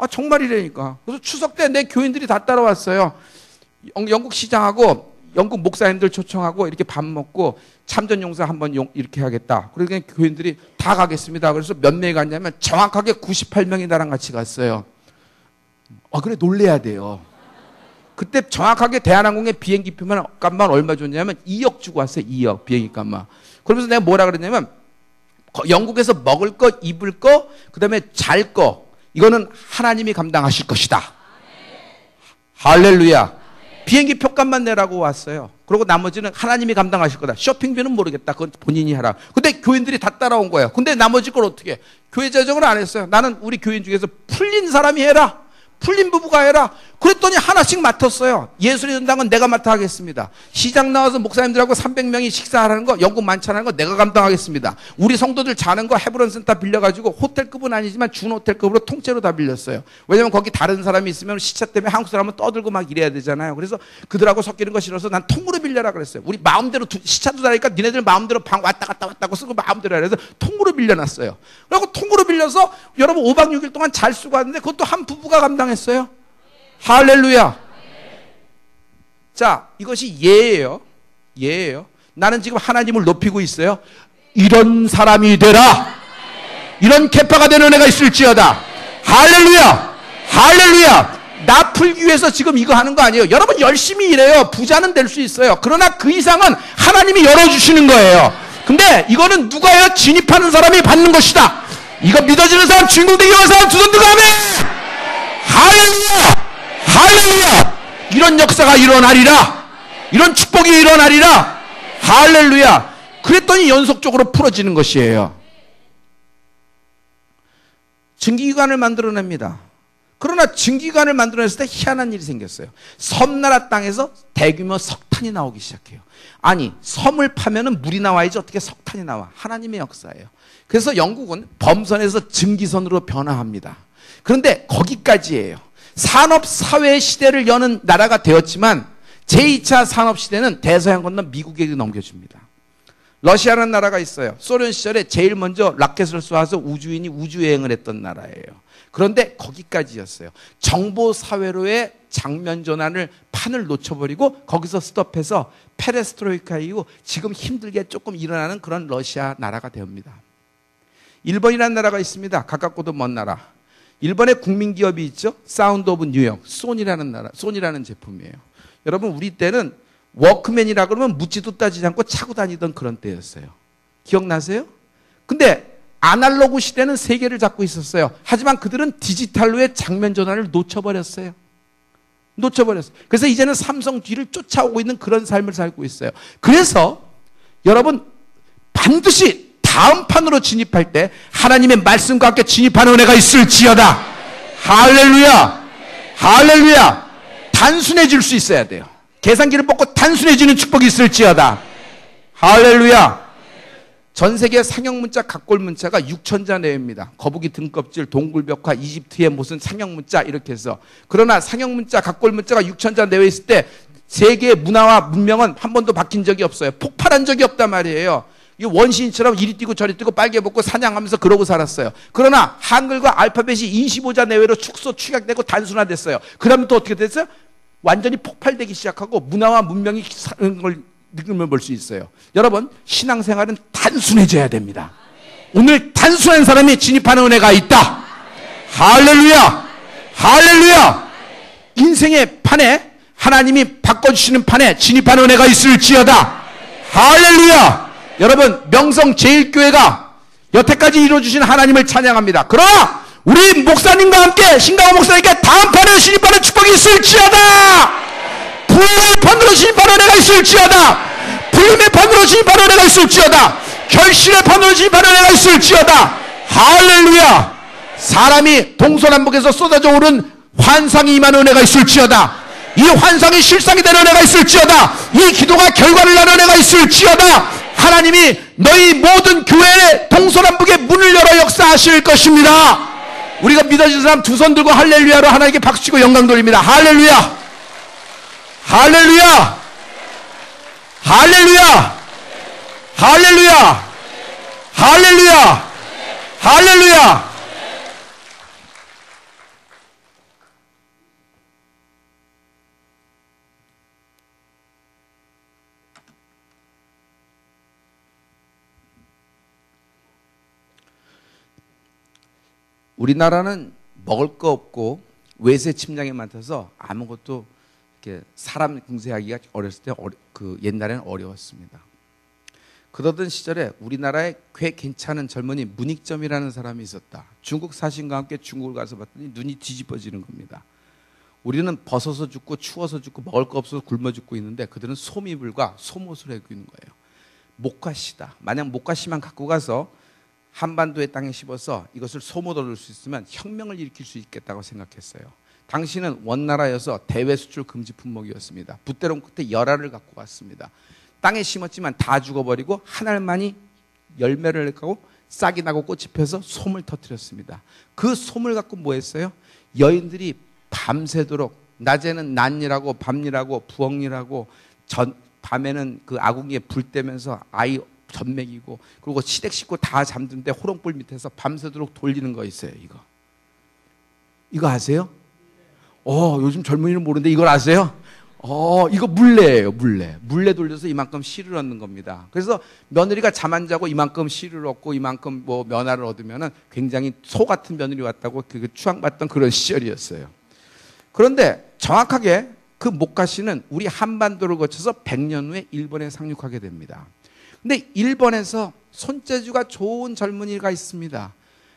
정말이라니까. 그래서 추석 때 내 교인들이 다 따라왔어요. 영국 시장하고 영국 목사님들 초청하고 이렇게 밥 먹고 참전용사 한번 이렇게 하겠다. 그러니까 교인들이 다 가겠습니다. 그래서 몇 명이 갔냐면 정확하게 98명이 나랑 같이 갔어요. 그래 놀래야 돼요. 그때 정확하게 대한항공의 비행기 표만 값만 얼마 줬냐면 2억 주고 왔어요. 2억 비행기 값만. 그러면서 내가 뭐라 그랬냐면 영국에서 먹을 거, 입을 거, 그 다음에 잘 거 이거는 하나님이 감당하실 것이다. 할렐루야. 비행기 표값만 내라고 왔어요. 그리고 나머지는 하나님이 감당하실 거다. 쇼핑비는 모르겠다. 그건 본인이 하라. 근데 교인들이 다 따라온 거예요. 근데 나머지 걸 어떻게 해? 교회 재정을 안 했어요. 나는 우리 교인 중에서 풀린 사람이 해라. 풀린 부부가 해라. 그랬더니 하나씩 맡았어요. 예술의 전당은 내가 맡아 하겠습니다. 시장 나와서 목사님들하고 300명이 식사하라는 거, 영국 만찬하는 거 내가 감당하겠습니다. 우리 성도들 자는 거 헤브론 센터 빌려가지고 호텔급은 아니지만 준호텔급으로 통째로 다 빌렸어요. 왜냐면 거기 다른 사람이 있으면 시차 때문에 한국 사람은 떠들고 막 이래야 되잖아요. 그래서 그들하고 섞이는 거 싫어서 난 통으로 빌려라 그랬어요. 우리 마음대로 시차도 다르니까 니네들 마음대로 방 왔다 갔다 쓰고 마음대로 해서 통으로 빌려놨어요. 그리고 통으로 빌려서 여러분 5박 6일 동안 잘 쓰고 왔는데 그것도 한 부부가 감당했어요. 할렐루야. 자, 이것이 예예요. 예예요. 나는 지금 하나님을 높이고 있어요. 이런 사람이 되라. 이런 계파가 되는 은혜가 있을지어다. 할렐루야. 할렐루야. 나 풀기 위해서 지금 이거 하는 거 아니에요. 여러분 열심히 일해요. 부자는 될 수 있어요. 그러나 그 이상은 하나님이 열어주시는 거예요. 근데 이거는 누가 해요? 진입하는 사람이 받는 것이다. 이거 믿어지는 사람, 주인공 되기 위한 사람 두 손 들고 아멘. 할렐루야. 할렐루야. 이런 역사가 일어나리라. 이런 축복이 일어나리라. 할렐루야. 그랬더니 연속적으로 풀어지는 것이에요. 증기기관을 만들어냅니다. 그러나 증기기관을 만들어냈을 때 희한한 일이 생겼어요. 섬나라 땅에서 대규모 석탄이 나오기 시작해요. 아니, 섬을 파면은 물이 나와야지 어떻게 석탄이 나와. 하나님의 역사예요. 그래서 영국은 범선에서 증기선으로 변화합니다. 그런데 거기까지예요. 산업사회 시대를 여는 나라가 되었지만 제2차 산업시대는 대서양 건너 미국에게 넘겨줍니다. 러시아라는 나라가 있어요. 소련 시절에 제일 먼저 라켓을 쏘아서 우주인이 우주여행을 했던 나라예요. 그런데 거기까지였어요. 정보사회로의 장면 전환을 판을 놓쳐버리고 거기서 스톱해서 페레스트로이카 이후 지금 힘들게 조금 일어나는 그런 러시아 나라가 됩니다. 일본이라는 나라가 있습니다. 가깝고도 먼 나라. 일본의 국민기업이 있죠. 사운드 오브 뉴욕, 소니라는 나라, 소니라는 제품이에요. 여러분 우리 때는 워크맨이라 그러면 묻지도 따지지 않고 차고 다니던 그런 때였어요. 기억나세요? 근데 아날로그 시대는 세계를 잡고 있었어요. 하지만 그들은 디지털로의 장면 전환을 놓쳐버렸어요. 그래서 이제는 삼성 뒤를 쫓아오고 있는 그런 삶을 살고 있어요. 그래서 여러분 반드시 다음 판으로 진입할 때 하나님의 말씀과 함께 진입하는 은혜가 있을지어다. 할렐루야. 할렐루야. 단순해질 수 있어야 돼요. 계산기를 뽑고 단순해지는 축복이 있을지어다. 할렐루야. 전 세계 상형 문자, 각골 문자가 6,000자 내외입니다. 거북이 등껍질, 동굴벽화, 이집트의 무슨 상형 문자 이렇게 해서. 그러나 상형 문자, 각골 문자가 6,000자 내외 있을 때 세계의 문화와 문명은 한 번도 바뀐 적이 없어요. 폭발한 적이 없단 말이에요. 이 원시인처럼 이리 뛰고 저리 뛰고 빨개 먹고 사냥하면서 그러고 살았어요. 그러나 한글과 알파벳이 25자 내외로 축소, 축약되고 단순화됐어요. 그 다음에 또 어떻게 됐어요? 완전히 폭발되기 시작하고 문화와 문명이 사는 걸 느낌을 볼 수 있어요. 여러분 신앙생활은 단순해져야 됩니다. 오늘 단순한 사람이 진입하는 은혜가 있다. 할렐루야. 할렐루야. 인생의 판에 하나님이 바꿔주시는 판에 진입하는 은혜가 있을지어다. 할렐루야. 여러분 명성 제일교회가 여태까지 이루어주신 하나님을 찬양합니다. 그러나 우리 목사님과 함께 신강호 목사님께 다음 판에 진입하는 축복이 있을지어다. 부흥의 판으로 진입하는 은혜가 있을지어다. 부흥의 판으로 진입하는 은혜가 있을지어다. 결실의 번호를 발현해가 있을지어다. 할렐루야. 사람이 동서남북에서 쏟아져 오른 환상이 임하는 은혜가 있을지어다. 이 환상이 실상이 되는 은혜가 있을지어다. 이 기도가 결과를 낳는 은혜가 있을지어다. 하나님이 너희 모든 교회의 동서남북의 문을 열어 역사하실 것입니다. 우리가 믿어지는 사람 두 손 들고 할렐루야로 하나님께 박수치고 영광 돌립니다. 할렐루야. 할렐루야. 할렐루야. 할렐루야. 할렐루야. 할렐루야. 우리나라는 먹을 거 없고 외세 침략에 맡아서 아무것도 이렇게 사람 공세하기가 어렸을 때 옛날에는 어려웠습니다. 그러던 시절에 우리나라에 꽤 괜찮은 젊은이 문익점이라는 사람이 있었다. 중국 사신과 함께 중국을 가서 봤더니 눈이 뒤집어지는 겁니다. 우리는 벗어서 죽고 추워서 죽고 먹을 거 없어서 굶어 죽고 있는데 그들은 소미불과 소못을 하고 있는 거예요. 목화씨다. 만약 목화씨만 갖고 가서 한반도의 땅에 심어서 이것을 소못 얻을 수 있으면 혁명을 일으킬 수 있겠다고 생각했어요. 당시는 원나라여서 대외 수출 금지 품목이었습니다. 붓대롱 끝에 열알을 갖고 왔습니다. 땅에 심었지만 다 죽어버리고 한 알만이 열매를 내고 싹이 나고 꽃이 펴서 솜을 터뜨렸습니다. 그 솜을 갖고 뭐 했어요? 여인들이 밤새도록 낮에는 난일하고 밤일하고 부엌일하고 밤에는 그 아궁이에 불 떼면서 아이 젖 먹이고 그리고 시댁 식구 다 잠든데 호롱불 밑에서 밤새도록 돌리는 거 있어요. 이거 아세요? 요즘 젊은이는 모르는데 이걸 아세요? 이거 물레예요. 물레 돌려서 이만큼 씨를 얻는 겁니다. 그래서 며느리가 잠 안 자고 이만큼 씨를 얻고 이만큼 뭐 면화를 얻으면은 굉장히 소 같은 며느리 왔다고 추앙받던 그런 시절이었어요. 그런데 정확하게 그 목가씨는 우리 한반도를 거쳐서 100년 후에 일본에 상륙하게 됩니다. 근데 일본에서 손재주가 좋은 젊은이가 있습니다.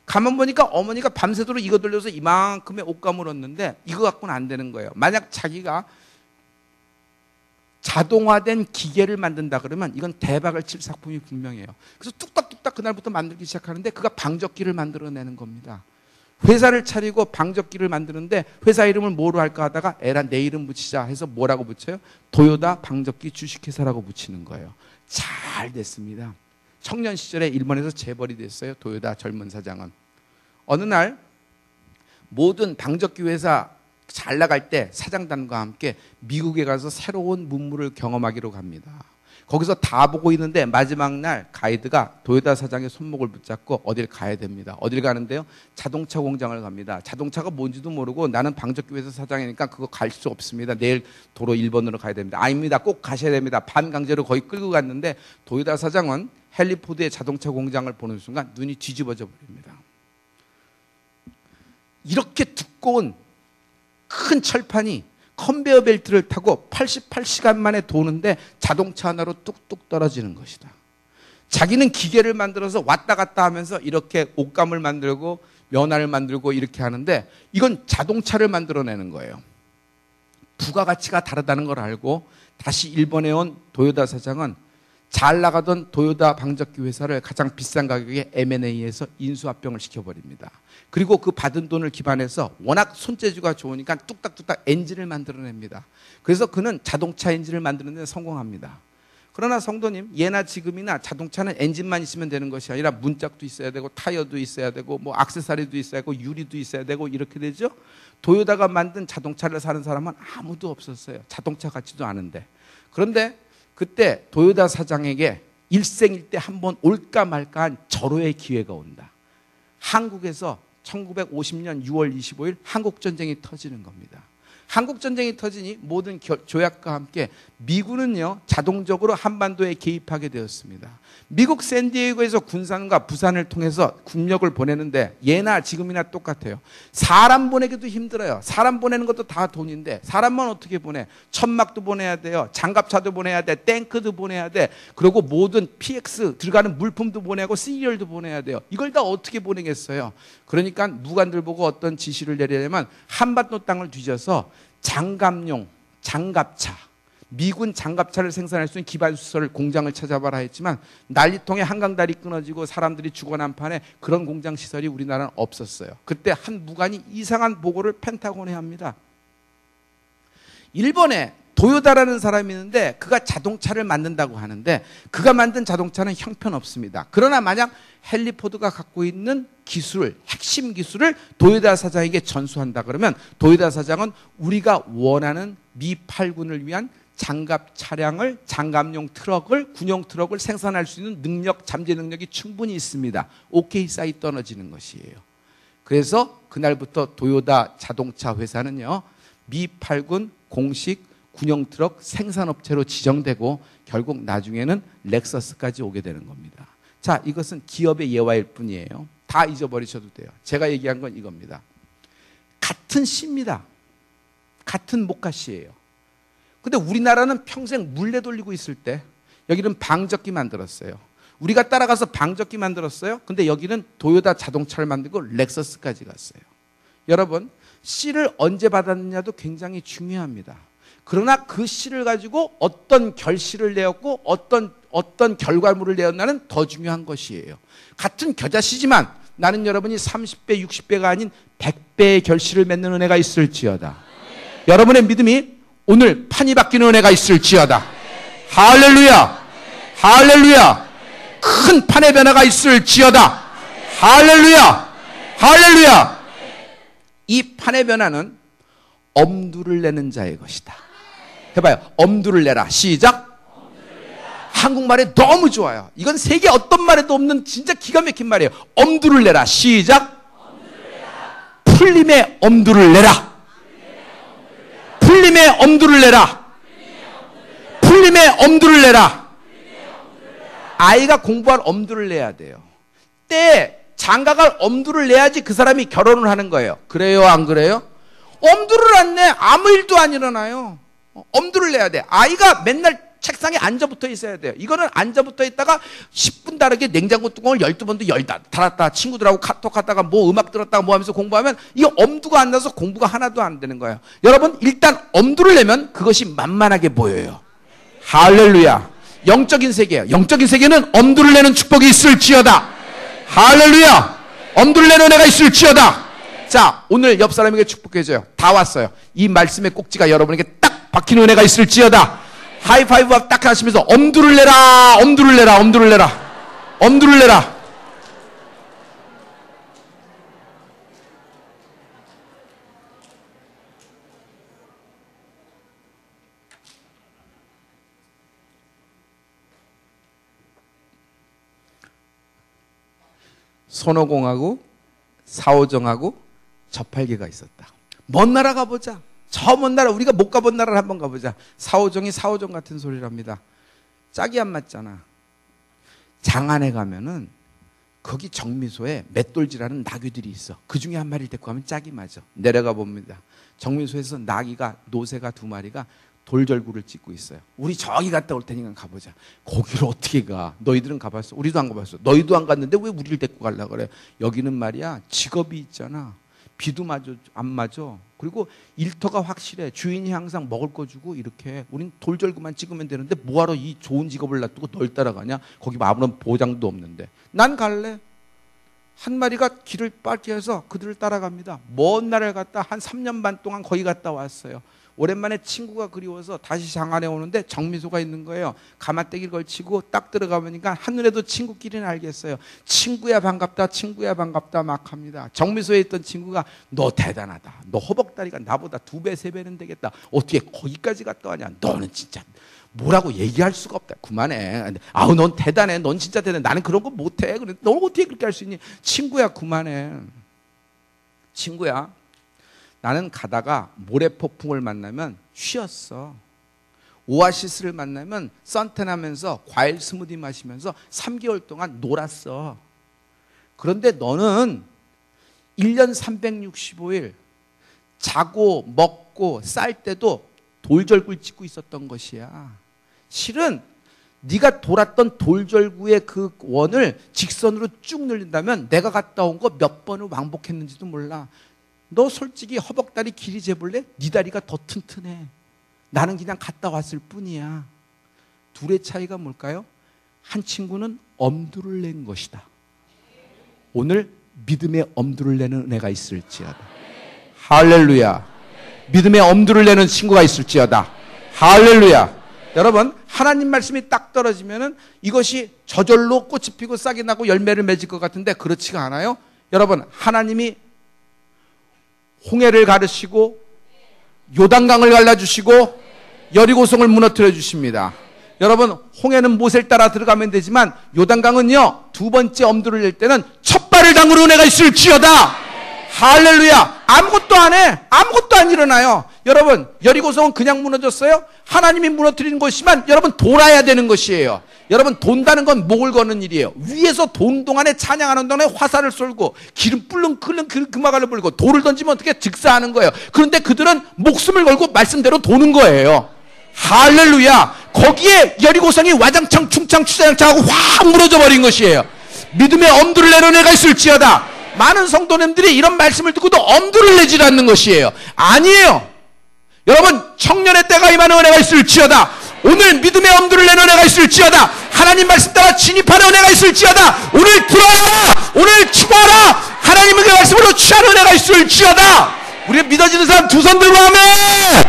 가만 보니까 어머니가 밤새도록 이거 돌려서 이만큼의 옷감을 얻는데 이거 갖고는 안 되는 거예요. 만약 자기가 자동화된 기계를 만든다 그러면 이건 대박을 칠 작품이 분명해요. 그래서 뚝딱뚝딱 그날부터 만들기 시작하는데 그가 방적기를 만들어내는 겁니다. 회사를 차리고 방적기를 만드는데 회사 이름을 뭐로 할까 하다가 에라 내 이름 붙이자 해서 뭐라고 붙여요? 도요다 방적기 주식회사라고 붙이는 거예요. 잘 됐습니다. 청년 시절에 일본에서 재벌이 됐어요. 도요다 젊은 사장은. 어느 날 모든 방적기 회사 잘 나갈 때 사장단과 함께 미국에 가서 새로운 문물을 경험하기로 갑니다. 거기서 다 보고 있는데 마지막 날 가이드가 도요다 사장의 손목을 붙잡고 어딜 가야 됩니다. 어딜 가는데요? 자동차 공장을 갑니다. 자동차가 뭔지도 모르고 나는 방적기 회사 사장이니까 그거 갈 수 없습니다. 내일 도로 1번으로 가야 됩니다. 아닙니다. 꼭 가셔야 됩니다. 반강제로 거의 끌고 갔는데 도요다 사장은 헬리포드의 자동차 공장을 보는 순간 눈이 뒤집어져 버립니다. 이렇게 두꺼운 큰 철판이 컨베어 벨트를 타고 88시간 만에 도는데 자동차 하나로 뚝뚝 떨어지는 것이다. 자기는 기계를 만들어서 왔다 갔다 하면서 이렇게 옷감을 만들고 면화를 만들고 이렇게 하는데 이건 자동차를 만들어내는 거예요. 부가가치가 다르다는 걸 알고 다시 일본에 온 도요다 사장은 잘 나가던 도요다 방적기 회사를 가장 비싼 가격에 M&A에서 인수합병을 시켜버립니다. 그리고 그 받은 돈을 기반해서 워낙 손재주가 좋으니까 뚝딱뚝딱 엔진을 만들어냅니다. 그래서 그는 자동차 엔진을 만드는 데 성공합니다. 그러나 성도님, 예나 지금이나 자동차는 엔진만 있으면 되는 것이 아니라 문짝도 있어야 되고 타이어도 있어야 되고 뭐 액세서리도 있어야 되고 유리도 있어야 되고 이렇게 되죠. 도요다가 만든 자동차를 사는 사람은 아무도 없었어요. 자동차 같지도 않은데. 그런데 그때 도요다 사장에게 일생일대 한번 올까 말까한 절호의 기회가 온다. 한국에서 1950년 6월 25일 한국전쟁이 터지는 겁니다. 한국전쟁이 터지니 모든 조약과 함께 미군은요 자동적으로 한반도에 개입하게 되었습니다. 미국 샌디에이고에서 군산과 부산을 통해서 군력을 보내는데 예나 지금이나 똑같아요. 사람 보내기도 힘들어요. 사람 보내는 것도 다 돈인데 사람만 어떻게 보내? 천막도 보내야 돼요. 장갑차도 보내야 돼. 탱크도 보내야 돼. 그리고 모든 PX 들어가는 물품도 보내고 시리얼도 보내야 돼요. 이걸 다 어떻게 보내겠어요? 그러니까 무관들 보고 어떤 지시를 내리려면 한반도 땅을 뒤져서 장갑용 장갑차, 미군 장갑차를 생산할 수 있는 기반시설 공장을 찾아봐라 했지만 난리통에 한강다리 끊어지고 사람들이 죽어난 판에 그런 공장 시설이 우리나라는 없었어요. 그때 한 무관이 이상한 보고를 펜타곤에 합니다. 일본에 도요다라는 사람이 있는데 그가 자동차를 만든다고 하는데 그가 만든 자동차는 형편없습니다. 그러나 만약 헨리 포드가 갖고 있는 기술, 핵심 기술을 도요다 사장에게 전수한다 그러면 도요다 사장은 우리가 원하는 미 8군을 위한 장갑 차량을, 장갑용 트럭을, 군용 트럭을 생산할 수 있는 능력, 잠재 능력이 충분히 있습니다. 오케이 사이 떨어지는 것이에요. 그래서 그날부터 도요다 자동차 회사는요, 미 8군 공식 군용 트럭 생산업체로 지정되고 결국 나중에는 렉서스까지 오게 되는 겁니다. 자, 이것은 기업의 예화일 뿐이에요. 다 잊어버리셔도 돼요. 제가 얘기한 건 이겁니다. 같은 씨입니다. 같은 목화씨예요. 근데 우리나라는 평생 물레 돌리고 있을 때 여기는 방적기 만들었어요. 우리가 따라가서 방적기 만들었어요. 근데 여기는 도요타 자동차를 만들고 렉서스까지 갔어요. 여러분, 씨를 언제 받았느냐도 굉장히 중요합니다. 그러나 그 씨를 가지고 어떤 결실을 내었고 어떤 결과물을 내었나는 더 중요한 것이에요. 같은 겨자씨지만 나는 여러분이 30배, 60배가 아닌 100배의 결실을 맺는 은혜가 있을지어다. 여러분의 믿음이 오늘 판이 바뀌는 은혜가 있을지어다. 할렐루야! 할렐루야! 큰 판의 변화가 있을지어다. 할렐루야! 할렐루야! 이 판의 변화는 엄두를 내는 자의 것이다. 해봐요. 엄두를 내라. 시작. 한국말에 너무 좋아요. 이건 세계 어떤 말에도 없는 진짜 기가 막힌 말이에요. 엄두를 내라. 시작. 풀림의 엄두를 내라. 풀림의 엄두를 내라. 풀림의 엄두를 내라. 아이가 공부할 엄두를 내야 돼요. 때에 장가갈 엄두를 내야지 그 사람이 결혼을 하는 거예요. 그래요, 안 그래요? 엄두를 안 내. 아무 일도 안 일어나요. 엄두를 내야 돼. 아이가 맨날 책상에 앉아붙어 있어야 돼요. 이거는 앉아붙어 있다가 10분 다르게 냉장고 뚜껑을 12번도 열다 닫았다, 친구들하고 카톡하다가 뭐 음악 들었다가 뭐 하면서 공부하면 이게 엄두가 안 나서 공부가 하나도 안 되는 거예요. 여러분, 일단 엄두를 내면 그것이 만만하게 보여요. 할렐루야. 영적인 세계예요. 영적인 세계는 엄두를 내는 축복이 있을지어다. 할렐루야. 엄두를 내는 은혜가 있을지어다. 자, 오늘 옆 사람에게 축복해줘요. 다 왔어요. 이 말씀의 꼭지가 여러분에게 딱 박히는 은혜가 있을지어다. 하이파이브 딱 하시면서 엄두를 내라, 엄두를 내라, 엄두를 내라, 엄두를 내라. 손오공하고 사오정하고 저팔계가 있었다. 먼 나라 가보자. 저 먼 나라, 우리가 못 가본 나라를 한번 가보자. 사오정이 사오정 같은 소리를 합니다. 짝이 안 맞잖아. 장안에 가면은 거기 정미소에 맷돌질하는 나귀들이 있어. 그 중에 한 마리를 데리고 가면 짝이 맞아. 내려가 봅니다. 정미소에서 나귀가, 노새가 2마리가 돌절구를 찍고 있어요. 우리 저기 갔다 올 테니까 가보자. 거기를 어떻게 가? 너희들은 가봤어? 우리도 안 가봤어. 너희도 안 갔는데 왜 우리를 데리고 가려고 그래? 여기는 말이야, 직업이 있잖아. 비도 안 맞아. 그리고 일터가 확실해. 주인이 항상 먹을 거 주고 이렇게. 우린 돌절구만 찍으면 되는데 뭐하러 이 좋은 직업을 놔두고 널 따라가냐? 거기 아무런 보장도 없는데. 난 갈래. 한 마리가 길을 빠지해서 그들을 따라갑니다. 먼 나라를 갔다 한 3년 반 동안 거기 갔다 왔어요. 오랜만에 친구가 그리워서 다시 장안에 오는데 정미소가 있는 거예요. 가마떼기를 걸치고 딱 들어가보니까 한눈에도 친구끼리는 알겠어요. 친구야 반갑다, 친구야 반갑다 막 합니다. 정미소에 있던 친구가 너 대단하다. 너 허벅다리가 나보다 2배, 3배는 되겠다. 어떻게 거기까지 갔다 왔냐. 너는 진짜 뭐라고 얘기할 수가 없다. 그만해. 아우, 넌 대단해. 넌 진짜 대단해. 나는 그런 거 못해. 그래, 너 어떻게 그렇게 할 수 있니? 친구야, 그만해. 친구야, 나는 가다가 모래폭풍을 만나면 쉬었어. 오아시스를 만나면 선탠하면서 과일 스무디 마시면서 3개월 동안 놀았어. 그런데 너는 1년 365일 자고 먹고 쌀 때도 돌절구를 찍고 있었던 것이야. 실은 네가 돌았던 돌절구의 그 원을 직선으로 쭉 늘린다면 내가 갔다 온 거 몇 번을 왕복했는지도 몰라. 너 솔직히 허벅다리 길이 재볼래? 네 다리가 더 튼튼해. 나는 그냥 갔다 왔을 뿐이야. 둘의 차이가 뭘까요? 한 친구는 엄두를 낸 것이다. 오늘 믿음의 엄두를 내는 은혜가 있을지어다. 할렐루야. 믿음의 엄두를 내는 친구가 있을지어다. 할렐루야. 여러분, 하나님 말씀이 딱 떨어지면은 이것이 저절로 꽃이 피고 싹이 나고 열매를 맺을 것 같은데 그렇지가 않아요. 여러분, 하나님이 홍해를 가르시고 요단강을 갈라주시고 여리고성을 무너뜨려 주십니다. 여러분, 홍해는 모세를 따라 들어가면 되지만 요단강은요, 두 번째 엄두를 낼 때는 첫 발을 담글 은혜가 있을지어다. 할렐루야. 아무것도 안 해. 아무것도 안 일어나요. 여러분, 여리고성은 그냥 무너졌어요? 하나님이 무너뜨리는 것이지만 여러분 돌아야 되는 것이에요. 여러분, 돈다는 건 목을 거는 일이에요. 위에서 돈 동안에 찬양하는 동안에 화살을 쏠고 기름 뿔렁 끓는 금화가를 불고 돌을 던지면 어떻게 즉사하는 거예요. 그런데 그들은 목숨을 걸고 말씀대로 도는 거예요. 할렐루야. 거기에 여리고성이 와장창 충창 추장창하고 확 무너져 버린 것이에요. 믿음의 엄두를 내는 애가 있을지어다. 많은 성도님들이 이런 말씀을 듣고도 엄두를 내질 않는 것이에요. 아니에요. 여러분, 청년의 때가 임하는 은혜가 있을지어다. 오늘 믿음의 엄두를 내는 은혜가 있을지어다. 하나님 말씀 따라 진입하는 은혜가 있을지어다. 오늘 들어와라. 오늘 추구하라. 하나님의 말씀으로 취하는 은혜가 있을지어다. 우리가 믿어지는 사람 두 손 들고 아멘.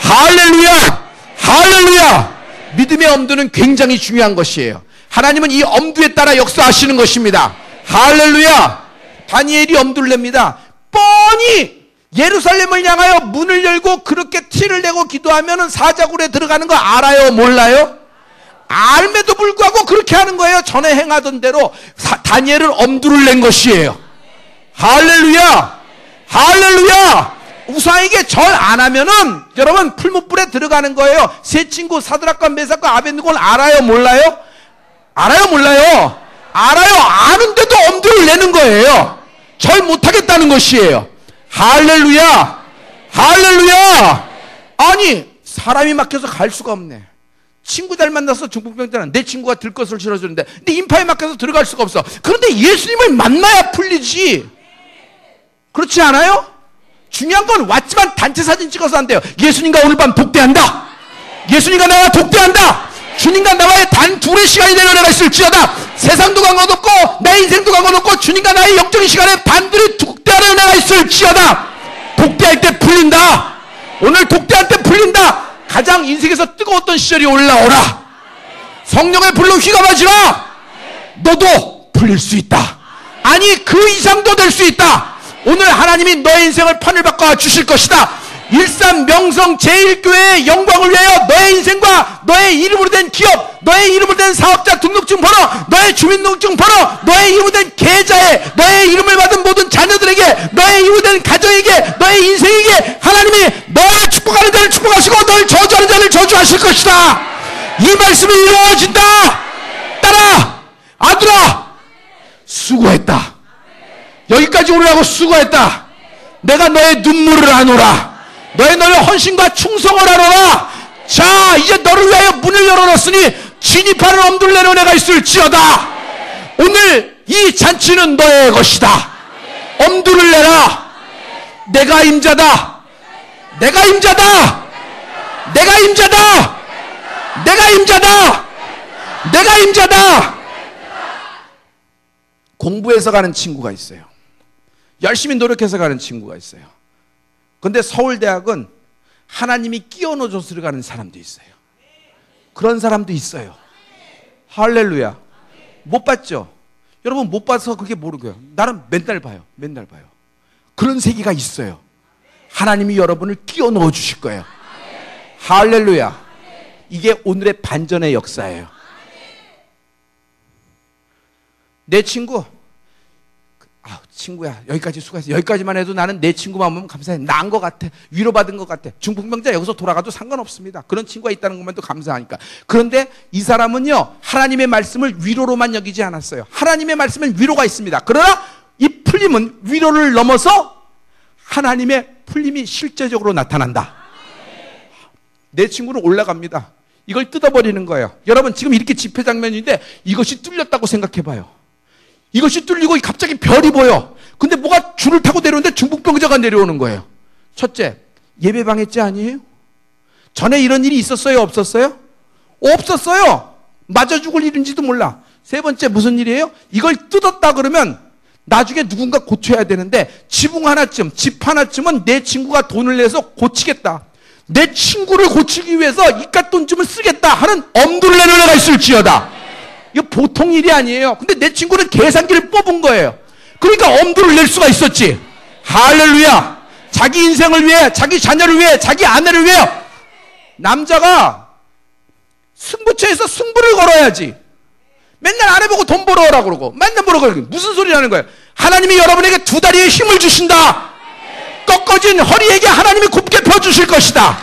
할렐루야. 할렐루야. 믿음의 엄두는 굉장히 중요한 것이에요. 하나님은 이 엄두에 따라 역사하시는 것입니다. 할렐루야. 다니엘이 엄두를 냅니다. 뻔히 예루살렘을 향하여 문을 열고 그렇게 티를 내고 기도하면 사자굴에 들어가는 거 알아요? 몰라요? 알매도 불구하고 그렇게 하는 거예요. 전에 행하던 대로 다니엘은 엄두를 낸 것이에요. 할렐루야. 할렐루야. 우상에게 절 안 하면은 여러분 풀무불에 들어가는 거예요. 세 친구 사드락과 메삭과 아벤느고는 알아요? 몰라요? 알아요? 몰라요? 알아요. 아는데도 엄두를 내는 거예요. 절 못하겠다는 것이에요. 할렐루야. 할렐루야. 아니, 사람이 막혀서 갈 수가 없네. 친구 잘 만나서 중풍병 때는 내 친구가 들것을 실어주는데 근데 인파에 막혀서 들어갈 수가 없어. 그런데 예수님을 만나야 풀리지. 그렇지 않아요? 중요한 건 왔지만 단체 사진 찍어서 안 돼요. 예수님과 오늘 밤 독대한다. 예수님과 나와 독대한다. 주님과 나와의 단 둘의 시간이 되는 은혜가 있을지어다. 세상도 관계없고 내 인생도 관계없고 주님과 나의 영적인 시간에 단둘이 독대하는 은혜가 있을지어다. 독대할 때 풀린다. 오늘 독대할 때 풀린다. 가장 인생에서 뜨거웠던 시절이 올라오라. 성령의 불로 휘감아지라. 너도 풀릴 수 있다. 아니 그 이상도 될 수 있다. 오늘 하나님이 너의 인생을 판을 바꿔 주실 것이다. 일산 명성 제1교회의 영광을 위하여 너의 인생과 너의 이름으로 된 기업, 너의 이름으로 된 사업자 등록증 번호, 너의 주민등록증 번호, 너의 이름으로 된 계좌에, 너의 이름을 받은 모든 자녀들에게, 너의 이름으로 된 가정에게, 너의 인생에게 하나님이 너를 축복하는 자를 축복하시고 너를 저주하는 자를 저주하실 것이다. 이 말씀이 이루어진다. 따라 아들아 수고했다. 여기까지 오르라고 수고했다. 내가 너의 눈물을 안오라. 너의 헌신과 충성을 하노라. 자, 이제 너를 위하여 문을 열어놨으니 진입하는 엄두를 내는 은혜가 있을지어다. 오늘 이 잔치는 너의 것이다. 엄두를 내라. 내가 임자다. 내가 임자다. 내가 임자다. 내가 임자다. 내가 임자다. 공부해서 가는 친구가 있어요. 열심히 노력해서 가는 친구가 있어요. 그런데 서울대학은 하나님이 끼워 넣어줘서 들어가는 사람도 있어요. 그런 사람도 있어요. 할렐루야. 못 봤죠? 여러분 못 봐서 그렇게 모르고요. 나는 맨날 봐요. 맨날 봐요. 그런 세계가 있어요. 하나님이 여러분을 끼워 넣어 주실 거예요. 할렐루야. 이게 오늘의 반전의 역사예요. 내 친구, 친구야 여기까지 수고했어. 여기까지만 해도 나는 내 친구만 보면 감사해. 나은 것 같아. 위로받은 것 같아. 중풍병자 여기서 돌아가도 상관없습니다. 그런 친구가 있다는 것만도 감사하니까. 그런데 이 사람은요 하나님의 말씀을 위로로만 여기지 않았어요. 하나님의 말씀은 위로가 있습니다. 그러나 이 풀림은 위로를 넘어서 하나님의 풀림이 실제적으로 나타난다. 내 친구는 올라갑니다. 이걸 뜯어버리는 거예요. 여러분 지금 이렇게 집회 장면인데 이것이 뚫렸다고 생각해봐요. 이것이 뚫리고 갑자기 별이 보여. 근데 뭐가 줄을 타고 내려오는데 중풍병자가 내려오는 거예요. 첫째, 예배방해죄 아니에요? 전에 이런 일이 있었어요? 없었어요? 없었어요. 맞아 죽을 일인지도 몰라. 세 번째 무슨 일이에요? 이걸 뜯었다 그러면 나중에 누군가 고쳐야 되는데 지붕 하나쯤, 집 하나쯤은 내 친구가 돈을 내서 고치겠다. 내 친구를 고치기 위해서 이깟 돈 좀 쓰겠다 하는 엄두를 내는 애가 있을지어다. 이거 보통 일이 아니에요. 근데 내 친구는 계산기를 뽑은 거예요. 그러니까 엄두를 낼 수가 있었지. 할렐루야. 자기 인생을 위해, 자기 자녀를 위해, 자기 아내를 위해 남자가 승부처에서 승부를 걸어야지. 맨날 아내 보고 돈 벌어오라 그러고 맨날 뭐라 그러고 무슨 소리라는 거예요. 하나님이 여러분에게 두 다리에 힘을 주신다. 꺾어진 허리에게 하나님이 굽게 펴주실 것이다.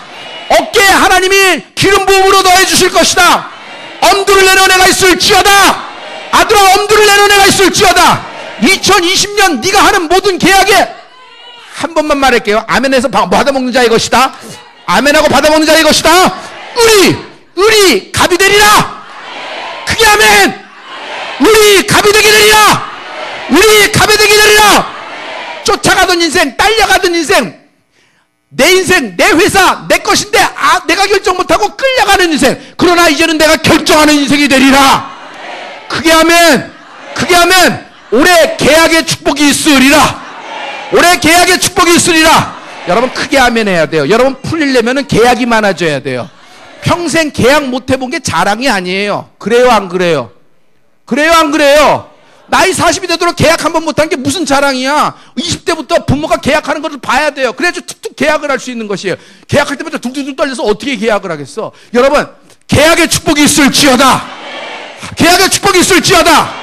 어깨에 하나님이 기름 부음으로 더해 주실 것이다. 엄두를 내는 애가 있을지어다. 아들아, 엄두를 내는 애가 있을지어다. 2020년 네가 하는 모든 계약에 한 번만 말할게요. 아멘에서 받아먹는 자의 것이다. 아멘하고 받아먹는 자의 것이다. 우리 갑이 되리라. 크게 아멘. 우리 갑이 되게 되리라. 우리 갑이 되게 되리라. 쫓아가던 인생, 딸려가던 인생, 내 인생, 내 회사, 내 것인데 내가 결정 못하고 끌려가는 인생. 그러나 이제는 내가 결정하는 인생이 되리라. 크게 하면 올해 계약의 축복이 있으리라. 올해 계약의 축복이 있으리라. 여러분 크게 하면 해야 돼요. 여러분 풀리려면 계약이 많아져야 돼요. 평생 계약 못 해본 게 자랑이 아니에요. 그래요, 안 그래요? 그래요, 안 그래요? 나이 40이 되도록 계약 한 번 못한 게 무슨 자랑이야. 20대부터 부모가 계약하는 것을 봐야 돼요. 그래야지 툭툭 계약을 할 수 있는 것이에요. 계약할 때마다 둥둥둥 떨려서 어떻게 계약을 하겠어. 여러분 계약의 축복이 있을지어다. 계약의 축복이 있을지어다.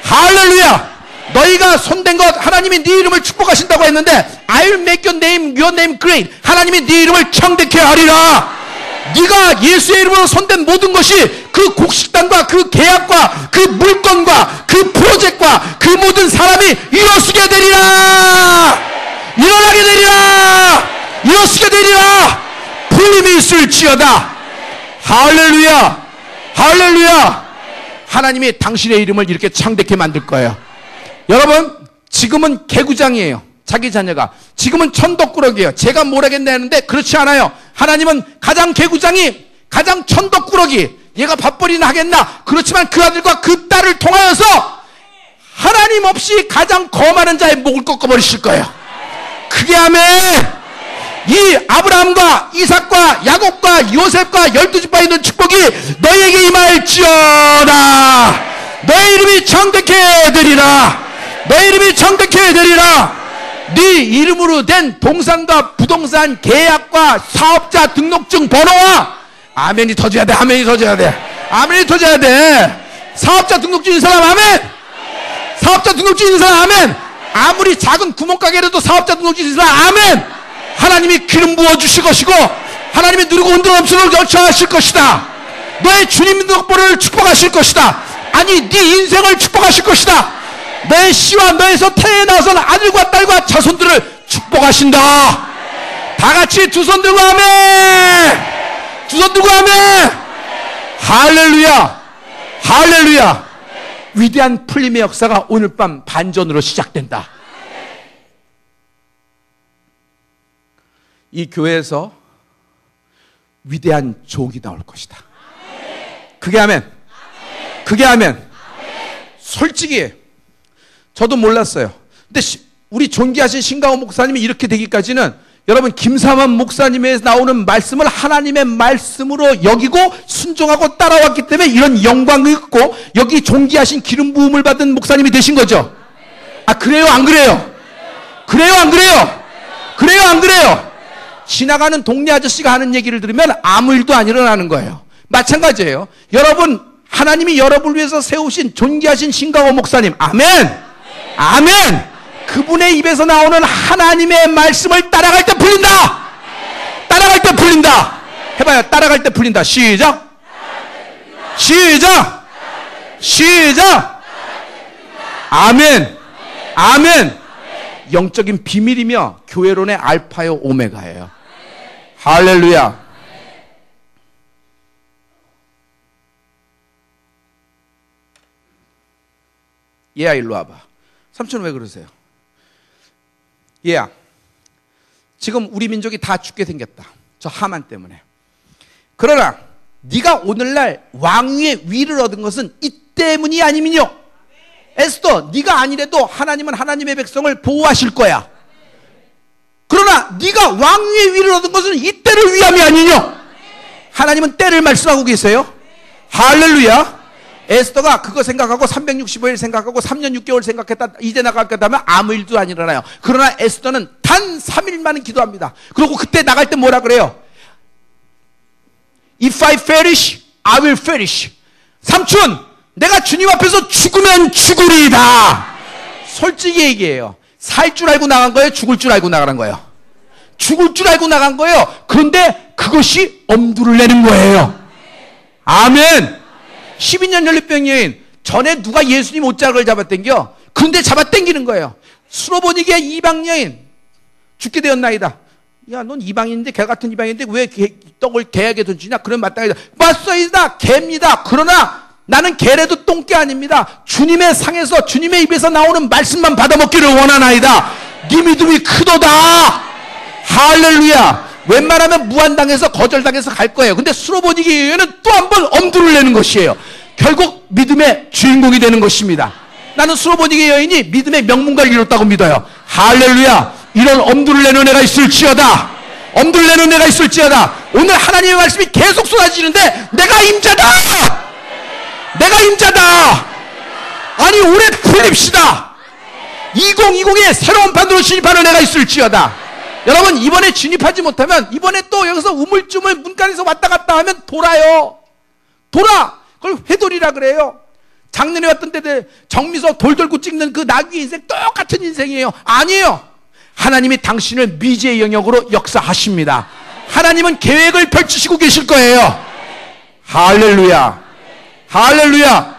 할렐루야. 너희가 손댄 것 하나님이 네 이름을 축복하신다고 했는데 I'll make your name great. 하나님이 네 이름을 창대케 하리라. 네가 예수의 이름으로 손댄 모든 것이 그 곡식단과 그 계약과 그 물건과 그 프로젝트와 그 모든 사람이 일어서게 되리라. 일어나게 되리라. 일어서게 되리라. 풀림이 있을지어다. 할렐루야. 할렐루야. 하나님이 당신의 이름을 이렇게 창대케 만들 거예요. 여러분 지금은 개구장이에요. 자기 자녀가 지금은 천덕꾸러기예요. 제가 뭘 하겠나 했는데 그렇지 않아요. 하나님은 가장 개구장이 가장 천덕꾸러기, 얘가 밥벌이나 하겠나. 그렇지만 그 아들과 그 딸을 통하여서 하나님 없이 가장 거만한 자의 목을 꺾어버리실 거예요. 크게 하면 이 아브라함과 이삭과 야곱과 요셉과 12지파에 있는 축복이 너희에게 임할지어다. 너희 이름이 창대케 되리라. 너희 이름이 창대케 되리라. 네 이름으로 된 동산과 부동산 계약과 사업자 등록증 번호와 아멘이 터져야 돼. 아멘이 터져야 돼. 아멘이 터져야 돼. 사업자 등록증 있는 사람 아멘. 사업자 등록증 있는 사람 아멘. 아무리 작은 구멍가게라도 사업자 등록증 있는 사람 아멘. 하나님이 기름 부어주실 것이고 하나님이 누리고 흔들어 넘치도록 열처하실 것이다. 너의 주님 덕분을 축복하실 것이다. 아니 네 인생을 축복하실 것이다. 너의 씨와 너에서 태어나선 아들과 딸과 자손들을 축복하신다. 다같이 두 손 들고 아멘. 두 손 들고 아멘. 할렐루야. 할렐루야. 위대한 풀림의 역사가 오늘 밤 반전으로 시작된다. 이 교회에서 위대한 종이 나올 것이다. 그게 아멘. 그게 아멘. 솔직히 저도 몰랐어요. 근데 우리 존귀하신 신강호 목사님이 이렇게 되기까지는 여러분 김삼환 목사님에서 나오는 말씀을 하나님의 말씀으로 여기고 순종하고 따라왔기 때문에 이런 영광이 있고 여기 존귀하신 기름 부음을 받은 목사님이 되신 거죠. 아 그래요 안 그래요? 그래요 안 그래요? 그래요 안 그래요? 지나가는 동네 아저씨가 하는 얘기를 들으면 아무 일도 안 일어나는 거예요. 마찬가지예요. 여러분 하나님이 여러분을 위해서 세우신 존귀하신 신강호 목사님 아멘. 아멘. 그분의 입에서 나오는 하나님의 말씀을 따라갈 때 풀린다. 따라갈 때 풀린다. 해봐요. 따라갈 때 풀린다. 시작. 시작. 시작. 아멘. 아멘. 영적인 비밀이며 교회론의 알파요 오메가예요. 할렐루야. 얘야 일로 와봐. 삼촌 왜 그러세요? 얘야 지금 우리 민족이 다 죽게 생겼다. 저 하만 때문에. 그러나 네가 오늘날 왕위의 위를 얻은 것은 이 때문이 아니면요. 에스더, 네가 아니래도 하나님은 하나님의 백성을 보호하실 거야. 그러나 네가 왕위의 위를 얻은 것은 이 때를 위함이 아니뇨. 하나님은 때를 말씀하고 계세요. 할렐루야. 에스더가 그거 생각하고 365일 생각하고 3년 6개월 생각했다, 이제 나갈겠다 하면 아무 일도 안 일어나요. 그러나 에스더는 단 3일만은 기도합니다. 그리고 그때 나갈 때 뭐라 그래요? If I perish, I will perish. 삼촌, 내가 주님 앞에서 죽으면 죽으리이다. 솔직히 얘기해요. 살 줄 알고 나간 거예요? 죽을 줄 알고 나가는 거예요? 죽을 줄 알고 나간 거예요. 그런데 그것이 엄두를 내는 거예요. 아멘. 12년 연립병 여인, 전에 누가 예수님 옷자락을 잡아당겨? 근데 잡아당기는 거예요. 수로보니게 이방 여인, 죽게 되었나이다. 야, 넌 이방인인데, 개 같은 이방인인데 왜 떡을 개에게 던지냐? 그런 마땅하다. 맞소이다, 개입니다. 그러나 나는 개래도 똥개 아닙니다. 주님의 상에서, 주님의 입에서 나오는 말씀만 받아먹기를 원하나이다. 네 믿음이 크도다. 할렐루야. 웬만하면 무한당해서 거절당해서 갈 거예요. 근데 수로보니게 여인은 또 한 번 엄두를 내는 것이에요. 결국 믿음의 주인공이 되는 것입니다. 나는 수로보니게 여인이 믿음의 명문가를 이뤘다고 믿어요. 할렐루야. 이런 엄두를 내는 애가 있을지어다. 엄두를 내는 애가 있을지어다. 오늘 하나님의 말씀이 계속 쏟아지는데 내가 임자다. 내가 임자다. 아니, 올해 풀립시다. 2020에 새로운 판도로 진입하는 애가 있을지어다. 여러분, 이번에 진입하지 못하면 이번에 또 여기서 우물쭈물 문간에서 왔다 갔다 하면 돌아요. 돌아. 그걸 회돌이라 그래요. 작년에 왔던 때들 정미서 돌 돌고 찍는 그 나귀 인생 똑같은 인생이에요. 아니에요. 하나님이 당신을 미지의 영역으로 역사하십니다. 하나님은 계획을 펼치시고 계실 거예요. 할렐루야. 할렐루야.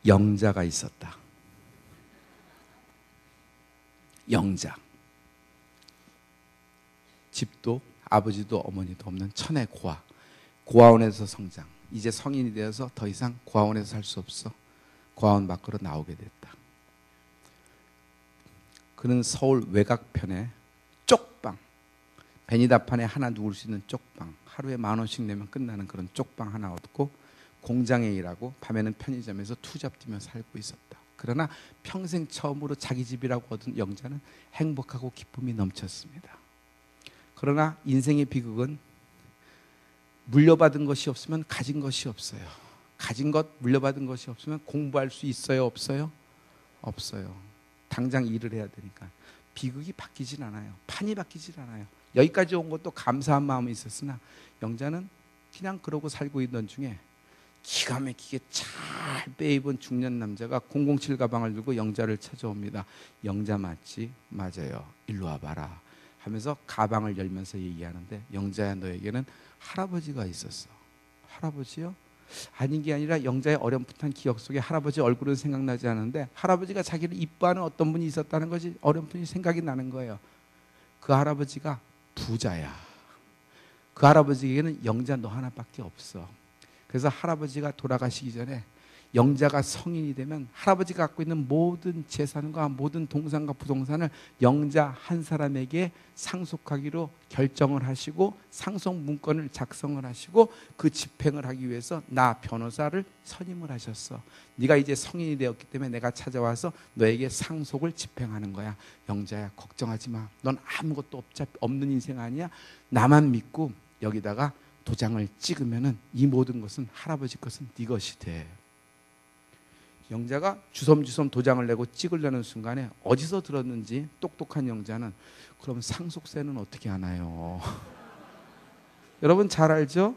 영자가 있었다. 영자. 집도 아버지도 어머니도 없는 천의 고아. 고아원에서 성장. 이제 성인이 되어서 더 이상 고아원에서 살 수 없어. 고아원 밖으로 나오게 됐다. 그는 서울 외곽편에 쪽방, 베니다판에 하나 누울 수 있는 쪽방, 하루에 10,000원씩 내면 끝나는 그런 쪽방 하나 얻고 공장에 일하고 밤에는 편의점에서 투잡 뛰며 살고 있었다. 그러나 평생 처음으로 자기 집이라고 얻은 영자는 행복하고 기쁨이 넘쳤습니다. 그러나 인생의 비극은 물려받은 것이 없으면 가진 것이 없어요. 가진 것, 물려받은 것이 없으면 공부할 수 있어요? 없어요? 없어요. 당장 일을 해야 되니까. 비극이 바뀌진 않아요. 판이 바뀌질 않아요. 여기까지 온 것도 감사한 마음이 있었으나 영자는 그냥 그러고 살고 있던 중에 기가 막히게 잘 빼입은 중년 남자가 007 가방을 들고 영자를 찾아옵니다. 영자 맞지? 맞아요. 일로 와봐라 하면서 가방을 열면서 얘기하는데, 영자야, 너에게는 할아버지가 있었어. 할아버지요? 아닌 게 아니라 영자의 어렴풋한 기억 속에 할아버지 얼굴은 생각나지 않는데 할아버지가 자기를 이뻐하는 어떤 분이 있었다는 것이 어렴풋이 생각이 나는 거예요. 그 할아버지가 부자야. 그 할아버지에게는 영자 너 하나밖에 없어. 그래서 할아버지가 돌아가시기 전에 영자가 성인이 되면 할아버지가 갖고 있는 모든 재산과 모든 동산과 부동산을 영자 한 사람에게 상속하기로 결정을 하시고 상속 문건을 작성을 하시고 그 집행을 하기 위해서 나 변호사를 선임을 하셨어. 네가 이제 성인이 되었기 때문에 내가 찾아와서 너에게 상속을 집행하는 거야. 영자야, 걱정하지 마. 넌 아무것도 없는 인생 아니야. 나만 믿고 여기다가 도장을 찍으면은 이 모든 것은 할아버지 것은 네 것이 돼. 영자가 주섬주섬 도장을 내고 찍으려는 순간에 어디서 들었는지 똑똑한 영자는 그럼 상속세는 어떻게 하나요? 여러분 잘 알죠?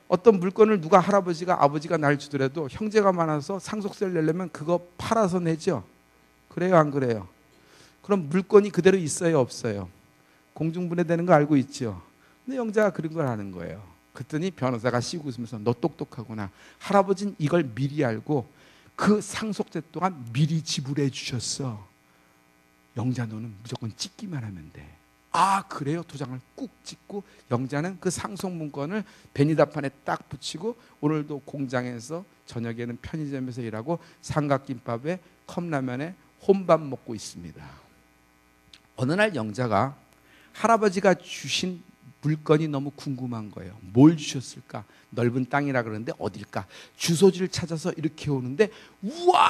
어떤 물건을 누가 할아버지가 아버지가 날 주더라도 형제가 많아서 상속세를 내려면 그거 팔아서 내죠. 그래요, 안 그래요? 그럼 물건이 그대로 있어요, 없어요? 공중분해되는 거 알고 있죠? 근데 영자가 그런 걸 하는 거예요. 그랬더니 변호사가 씩 웃으면서 너 똑똑하구나. 할아버지는 이걸 미리 알고 그 상속세 동안 미리 지불해 주셨어. 영자 너는 무조건 찍기만 하면 돼. 아 그래요? 도장을 꾹 찍고 영자는 그 상속문건을 베니다판에 딱 붙이고 오늘도 공장에서 저녁에는 편의점에서 일하고 삼각김밥에 컵라면에 혼밥 먹고 있습니다. 어느 날 영자가 할아버지가 주신 물건이 너무 궁금한 거예요. 뭘 주셨을까? 넓은 땅이라 그러는데 어딜까? 주소지를 찾아서 이렇게 오는데 우와!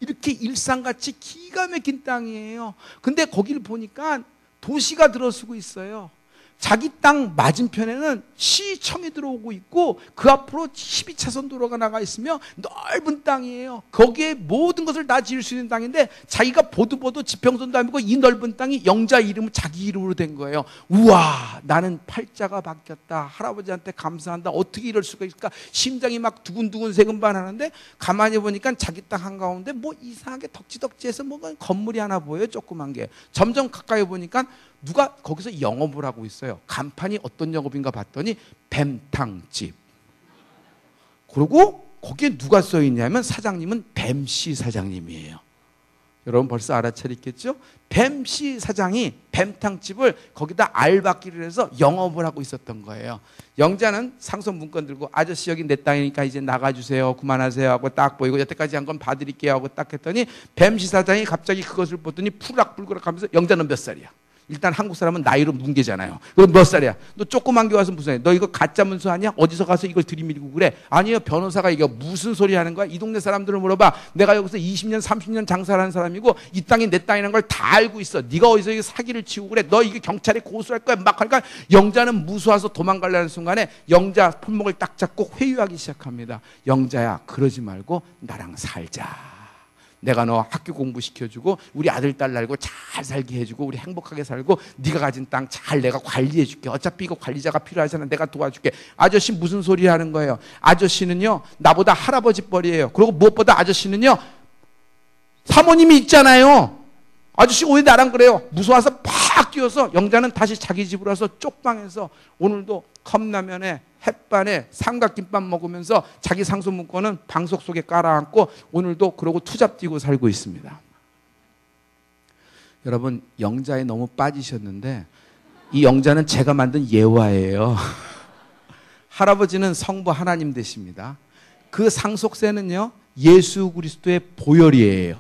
이렇게 일산같이 기가 막힌 땅이에요. 근데 거기를 보니까 도시가 들어서고 있어요. 자기 땅 맞은편에는 시청이 들어오고 있고 그 앞으로 12차선 도로가 나가 있으며 넓은 땅이에요. 거기에 모든 것을 다 지을 수 있는 땅인데 자기가 보도 지평선도 아니고 이 넓은 땅이 영자 이름은 자기 이름으로 된 거예요. 우와 나는 팔자가 바뀌었다. 할아버지한테 감사한다. 어떻게 이럴 수가 있을까? 심장이 막 두근두근 세근반하는데 가만히 보니까 자기 땅 한가운데 뭐 이상하게 덕지덕지해서 뭐 건물이 하나 보여요. 조그만 게. 점점 가까이 보니까 누가 거기서 영업을 하고 있어요. 간판이 어떤 영업인가 봤더니 뱀탕집. 그리고 거기에 누가 써 있냐면 사장님은 뱀씨 사장님이에요. 여러분 벌써 알아차렸겠죠? 뱀씨 사장이 뱀탕집을 거기다 알바끼를 해서 영업을 하고 있었던 거예요. 영자는 상속 문건 들고 아저씨 여기 내 땅이니까 이제 나가주세요. 그만하세요 하고 딱 보이고 여태까지 한 건 봐드릴게요 하고 딱 했더니 뱀씨 사장이 갑자기 그것을 보더니 푸락불그락 하면서 영자는 몇 살이야? 일단 한국 사람은 나이로 뭉개잖아요. 그럼 몇 살이야? 너 조그만 게 와서 무슨 해? 너 이거 가짜 문서 아니야? 어디서 가서 이걸 들이밀고 그래? 아니요. 변호사가 이거 무슨 소리 하는 거야? 이 동네 사람들을 물어봐. 내가 여기서 20년 30년 장사를 하는 사람이고 이 땅이 내 땅이라는 걸 다 알고 있어. 네가 어디서 이거 사기를 치고 그래? 너 이게 경찰에 고소할 거야. 막 하니까 영자는 무서워서 도망가려는 순간에 영자 손목을 딱 잡고 회유하기 시작합니다. 영자야 그러지 말고 나랑 살자. 내가 너 학교 공부시켜주고 우리 아들 딸 날고 잘 살게 해주고 우리 행복하게 살고 네가 가진 땅 잘 내가 관리해줄게. 어차피 이거 관리자가 필요하잖아. 내가 도와줄게. 아저씨 무슨 소리 하는 거예요? 아저씨는요 나보다 할아버지 뻘이에요. 그리고 무엇보다 아저씨는요 사모님이 있잖아요. 아저씨가 왜 나랑 그래요? 무서워서 팍 뛰어서 영자는 다시 자기 집으로 와서 쪽방에서 오늘도 컵라면에 햇반에 삼각김밥 먹으면서 자기 상속문건은 방석 속에 깔아앉고 오늘도 그러고 투잡 뛰고 살고 있습니다. 여러분 영자에 너무 빠지셨는데 이 영자는 제가 만든 예화예요. 할아버지는 성부 하나님 되십니다. 그 상속세는요 예수 그리스도의 보혈이에요.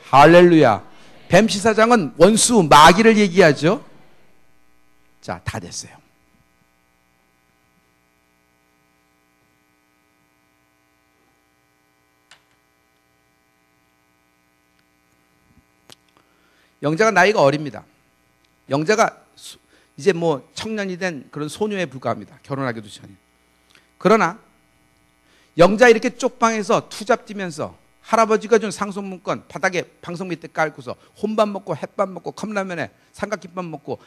할렐루야. 뱀시사장은 원수 마귀를 얘기하죠. 자, 다 됐어요. 영자가 나이가 어립니다. 영자가 이제 뭐 청년이 된 그런 소녀에 불과합니다. 결혼하기도 전에. 그러나 영자 이렇게 쪽방에서 투잡 뛰면서 할아버지가 준 상속문건 바닥에 방석 밑에 깔고서 혼밥 먹고 햇밥 먹고 컵라면에 삼각김밥 먹고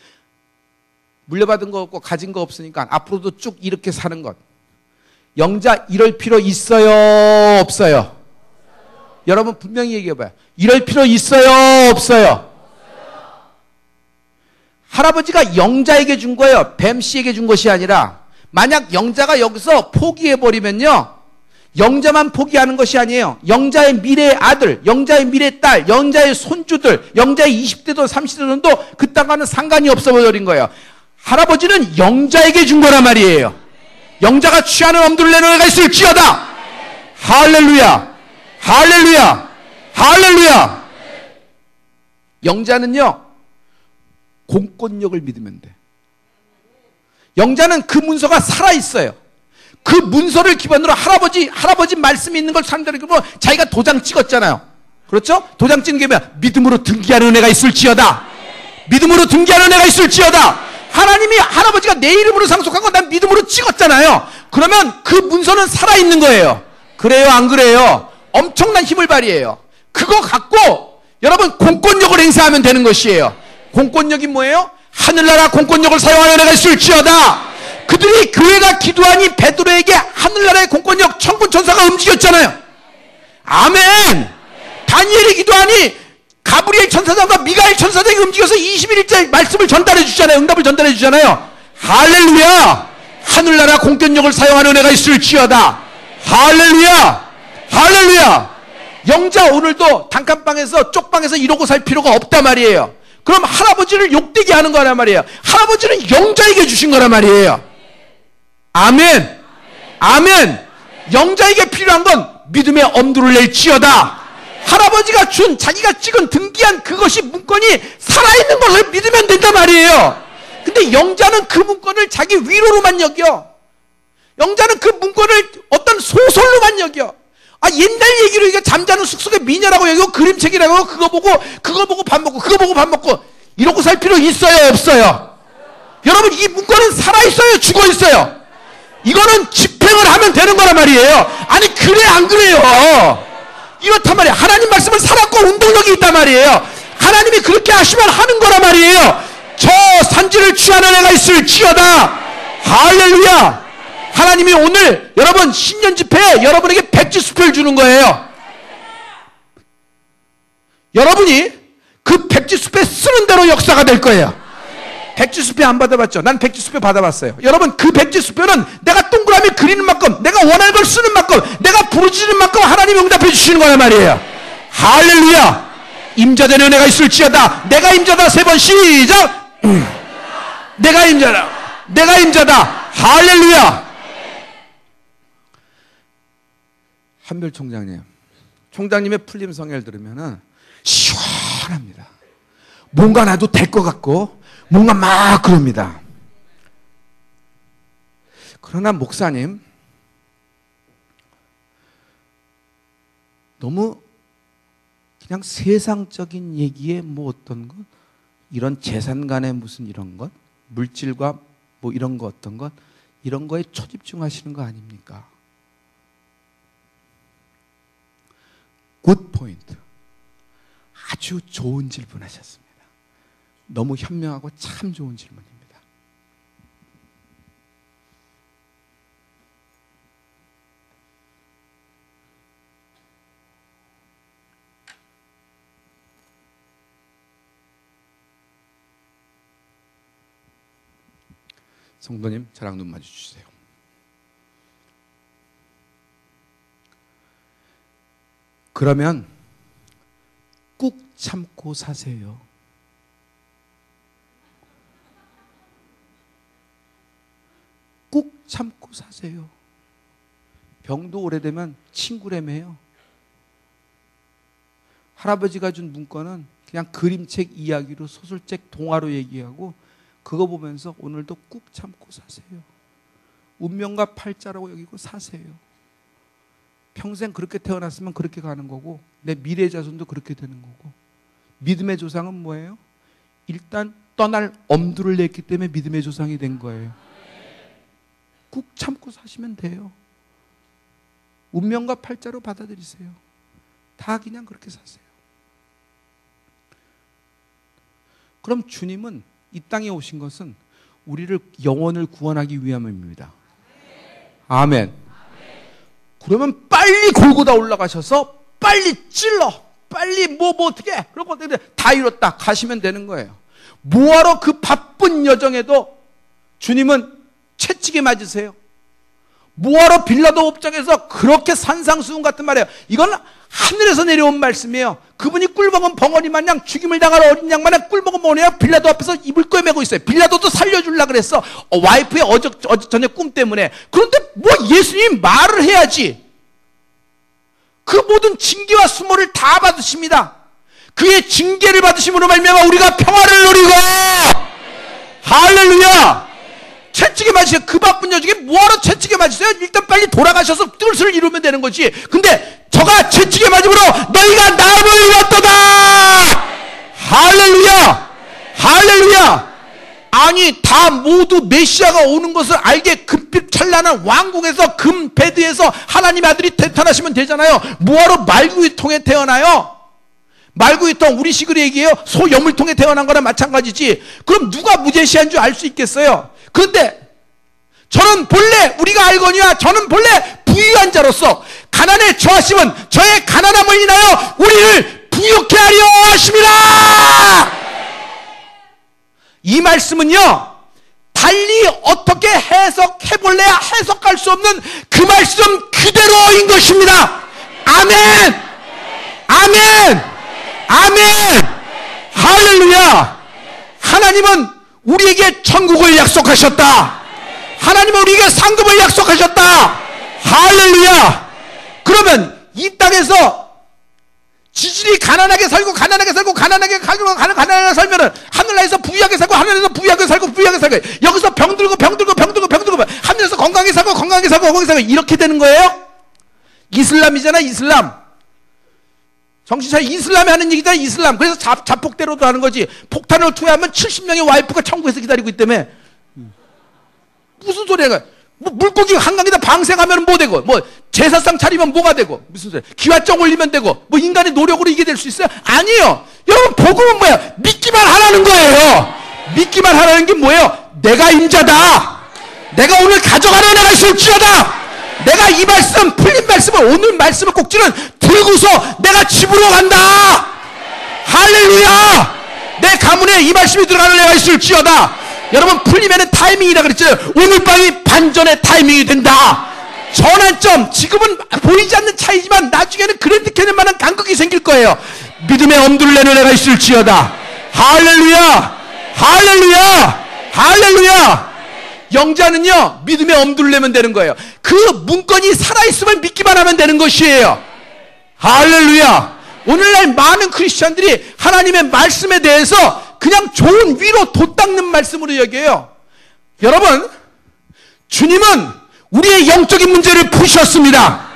물려받은 거 없고 가진 거 없으니까 앞으로도 쭉 이렇게 사는 것. 영자 이럴 필요 있어요? 없어요? 여러분 분명히 얘기해봐요. 이럴 필요 있어요? 없어요? 할아버지가 영자에게 준 거예요. 뱀씨에게 준 것이 아니라 만약 영자가 여기서 포기해버리면요 영자만 포기하는 것이 아니에요. 영자의 미래의 아들, 영자의 미래의 딸, 영자의 손주들, 영자의 20대도 30대도 그 땅과는 상관이 없어버린 거예요. 할아버지는 영자에게 준 거란 말이에요. 영자가 취하는 엄두를 내는 애가 있을지어다. 할렐루야, 할렐루야, 할렐루야. 영자는요 공권력을 믿으면 돼. 영자는 그 문서가 살아있어요. 그 문서를 기반으로 할아버지 말씀이 있는 걸 사람들이 보면 자기가 도장 찍었잖아요. 그렇죠? 도장 찍는 게 뭐야? 믿음으로 등기하는 은혜가 있을지어다. 믿음으로 등기하는 은혜가 있을지어다. 하나님이 할아버지가 내 이름으로 상속한 거 난 믿음으로 찍었잖아요. 그러면 그 문서는 살아있는 거예요. 그래요? 안 그래요? 엄청난 힘을 발휘해요. 그거 갖고 여러분 공권력을 행사하면 되는 것이에요. 공권력이 뭐예요? 하늘나라 공권력을 사용하는 은혜가 있을지어다. 그들이 교회가 기도하니 베드로에게 하늘나라의 공권력 천군 천사가 움직였잖아요. 아멘. 다니엘이 기도하니 가브리엘 천사장과 미가엘 천사장이 움직여서 21일째 말씀을 전달해 주잖아요. 응답을 전달해 주잖아요. 할렐루야, 하늘나라 공권력을 사용하는 은혜가 있을지어다. 할렐루야! 할렐루야! 영자 오늘도 단칸방에서 쪽방에서 이러고 살 필요가 없단 말이에요. 그럼 할아버지를 욕되게 하는 거란 말이에요. 할아버지는 영자에게 주신 거란 말이에요. 아멘. 아멘. 영자에게 필요한 건 믿음의 엄두를 낼지어다. 할아버지가 준 자기가 찍은 등기한 그것이 문건이 살아있는 것을 믿으면 된단 말이에요. 근데 영자는 그 문건을 자기 위로로만 여겨. 영자는 그 문건을 어떤 소설로만 여겨. 옛날 얘기로 이게 잠자는 숲속의 미녀라고 여기고 그림책이라고 하고 그거 보고 밥 먹고 그거 보고 밥 먹고 이러고 살 필요 있어요 없어요? 여러분 이 문건은 살아있어요 죽어 있어요? 이거는 집행을 하면 되는 거란 말이에요. 아니 그래 안 그래요? 이렇단 말이에요. 하나님 말씀은 살았고 운동력이 있단 말이에요. 하나님이 그렇게 하시면 하는 거란 말이에요. 저 산지를 취하는 애가 있을지어다. 할렐루야. 하나님이 오늘 여러분 신년 집회에 여러분에게 백지수표를 주는 거예요. 여러분이 그 백지수표 쓰는 대로 역사가 될 거예요. 백지수표 안 받아봤죠? 난 백지수표 받아봤어요. 여러분 그 백지수표는 내가 동그라미 그리는 만큼 내가 원하는 걸 쓰는 만큼 내가 부르짖는 만큼 하나님이 응답해 주시는 거란 말이에요. 할렐루야. 임자된 은혜가 있을지어다. 내가 임자다. 3번 시작. 내가 임자다. 내가 임자다. 할렐루야. 한별 총장님의 풀림 성회를 들으면은 시원합니다. 뭔가 나도 될 것 같고 뭔가 막 그럽니다. 그러나 목사님 너무 그냥 세상적인 얘기에 뭐 어떤 것 이런 재산 간의 무슨 이런 것 물질과 뭐 이런 거 어떤 것 이런 거에 초집중하시는 거 아닙니까? 굿 포인트. 아주 좋은 질문하셨습니다. 너무 현명하고 참 좋은 질문입니다. 성도님, 저랑 눈 마주치세요. 그러면 꾹 참고 사세요. 꾹 참고 사세요. 병도 오래되면 친구래매요. 할아버지가 준 문건은 그냥 그림책 이야기로 소설책 동화로 얘기하고 그거 보면서 오늘도 꾹 참고 사세요. 운명과 팔자라고 여기고 사세요. 평생 그렇게 태어났으면 그렇게 가는 거고 내 미래 자손도 그렇게 되는 거고 믿음의 조상은 뭐예요? 일단 떠날 엄두를 냈기 때문에 믿음의 조상이 된 거예요. 꾹 참고 사시면 돼요. 운명과 팔자로 받아들이세요. 다 그냥 그렇게 사세요. 그럼 주님은 이 땅에 오신 것은 우리를 영혼을 구원하기 위함입니다. 아멘. 그러면 빨리 골고다 올라가셔서 빨리 찔러 빨리 뭐 어떻게 그러고 다 이뤘다 가시면 되는 거예요. 뭐하러 그 바쁜 여정에도 주님은 채찍에 맞으세요? 뭐하러 빌라도 업장에서 그렇게 산상수훈 같은 말이에요. 이건 하늘에서 내려온 말씀이에요. 그분이 꿀먹은 벙어리 마냥 죽임을 당할 어린 양 마냥 꿀먹은 벙어리가 빌라도 앞에서 입을 꿰매고 있어요. 빌라도도 살려주려고 그랬어. 와이프의 어제 저녁 꿈 때문에. 그런데 뭐 예수님이 말을 해야지. 그 모든 징계와 수모를 다 받으십니다. 그의 징계를 받으심으로 말미암아 우리가 평화를 누리고 할렐루야. 채찍에 맞으세요. 그 바쁜 여정에 뭐하러 채찍에 맞으세요? 일단 빨리 돌아가셔서 뜻을 이루면 되는 거지. 근데 저가 채찍에 맞음으로 너희가 나를 이뤘도다. 할렐루야. 할렐루야. 아니 다 모두 메시아가 오는 것을 알게 금빛 찬란한 왕궁에서 금베드에서 하나님 아들이 태어나시면 되잖아요. 뭐하러 말구유통에 태어나요? 말구유통 우리식으로 얘기해요. 소여물통에 태어난 거랑 마찬가지지. 그럼 누가 무제시한 줄 알 수 있겠어요? 그런데 저는 본래 우리가 알거니와 저는 본래 부유한 자로서 가난에 처하심은 저의 가난함을 인하여 우리를 부유케 하려 하심이라. 이 말씀은요 달리 어떻게 해석해 볼 없는 그 말씀 그대로인 것입니다. 아멘! 아멘! 아멘! 할렐루야! 하나님은 우리에게 천국을 약속하셨다. 하나님은 우리에게 상급을 약속하셨다. 할렐루야! 그러면 이 땅에서 지질이 가난하게 살고 가난하게 살면은 하늘나라에서 부유하게 살고 하늘에서 부유하게 살고 여기서 병들고 하늘에서 건강하게 살고 이렇게 되는 거예요? 이슬람이잖아, 이슬람. 정신차려. 이슬람이 하는 얘기잖아, 이슬람. 그래서 자폭대로도 하는 거지. 폭탄을 투하하면 70명의 와이프가 천국에서 기다리고 있다며. 무슨 소리야? 뭐 물고기 한강에다 방생하면 뭐 되고, 뭐 제사상 차리면 뭐가 되고, 무슨 소리야? 기와장 올리면 되고, 뭐 인간의 노력으로 이게 될 수 있어요? 아니에요. 여러분, 복음은 뭐야? 믿기만 하라는 거예요. 믿기만 하라는 게 뭐예요? 내가 임자다. 내가 오늘 가져가는 내가 있을지어다. 내가 이 말씀, 풀린 말씀을, 오늘 말씀을 꼭지는 들고서 내가 집으로 간다. 할렐루야. 내 가문에 이 말씀이 들어가는 내가 있을지어다. 여러분, 풀리면은 타이밍이라 그랬잖아요. 오늘 밤이 반전의 타이밍이 된다. 전환점, 지금은 보이지 않는 차이지만 나중에는 그랜드 캐년만한 간극이 생길 거예요. 믿음의 엄두를 내는 애가 있을지어다. 할렐루야. 할렐루야. 할렐루야. 영자는요, 믿음의 엄두를 내면 되는 거예요. 그 문건이 살아있으면 믿기만 하면 되는 것이에요. 할렐루야. 오늘날 많은 크리스찬들이 하나님의 말씀에 대해서 그냥 좋은 위로 돋닦는 말씀으로 여겨요. 여러분, 주님은 우리의 영적인 문제를 푸셨습니다.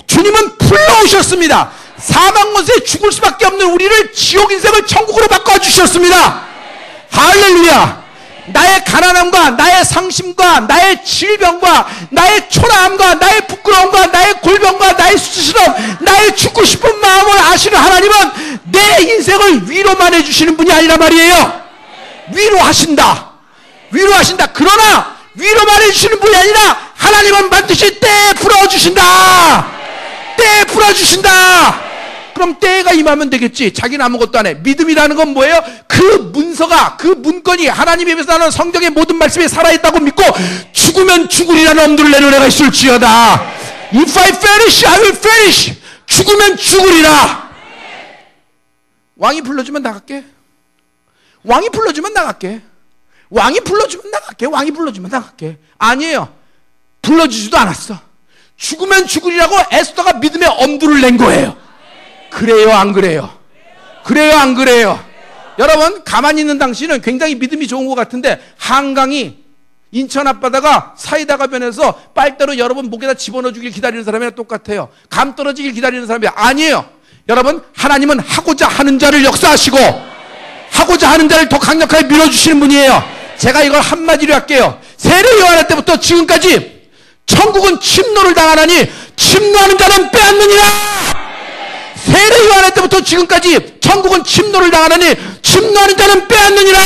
주님은 풀러오셨습니다. 사망 권세에 죽을 수밖에 없는 우리를 지옥 인생을 천국으로 바꿔주셨습니다. 할렐루야. 나의 가난함과 나의 상심과 나의 질병과 나의 초라함과 나의 부끄러움과 나의 골병과 나의 수치스러움, 나의 죽고 싶은 마음을 아시는 하나님은 내 인생을 위로만 해주시는 분이 아니란 말이에요. 위로하신다. 위로하신다. 그러나 위로만 해주시는 분이 아니라 하나님은 반드시 때에 풀어주신다. 때에 풀어주신다. 그럼 때가 임하면 되겠지. 자기는 아무것도 안 해. 믿음이라는 건 뭐예요? 그 문서가, 그 문건이 하나님의 입에서 나는 성경의 모든 말씀이 살아있다고 믿고 죽으면 죽으리라는 엄두를 내는 애가 있을지어다. If I perish, I will perish. 죽으면 죽으리라. 왕이 불러주면 나갈게. 왕이 불러주면 나갈게. 왕이 불러주면 나갈게. 왕이 불러주면 나갈게. 아니에요. 불러주지도 않았어. 죽으면 죽으리라고 에스더가 믿음의 엄두를 낸 거예요. 그래요, 안 그래요? 그래요, 안 그래요? 여러분, 가만히 있는 당신은 굉장히 믿음이 좋은 것 같은데 한강이 인천 앞바다가 사이다가 변해서 빨대로 여러분 목에다 집어넣어 주길 기다리는 사람이랑 똑같아요. 감 떨어지길 기다리는 사람이 아니에요. 여러분, 하나님은 하고자 하는 자를 역사하시고 하고자 하는 자를 더 강력하게 밀어주시는 분이에요. 제가 이걸 한마디로 할게요. 세례 요한할 때부터 지금까지 천국은 침노를 당하나니 침노하는 자는 빼앗느니라. 세례 요한할 때부터 지금까지 천국은 침노를 당하느니 침노하는 자는 빼앗느니라.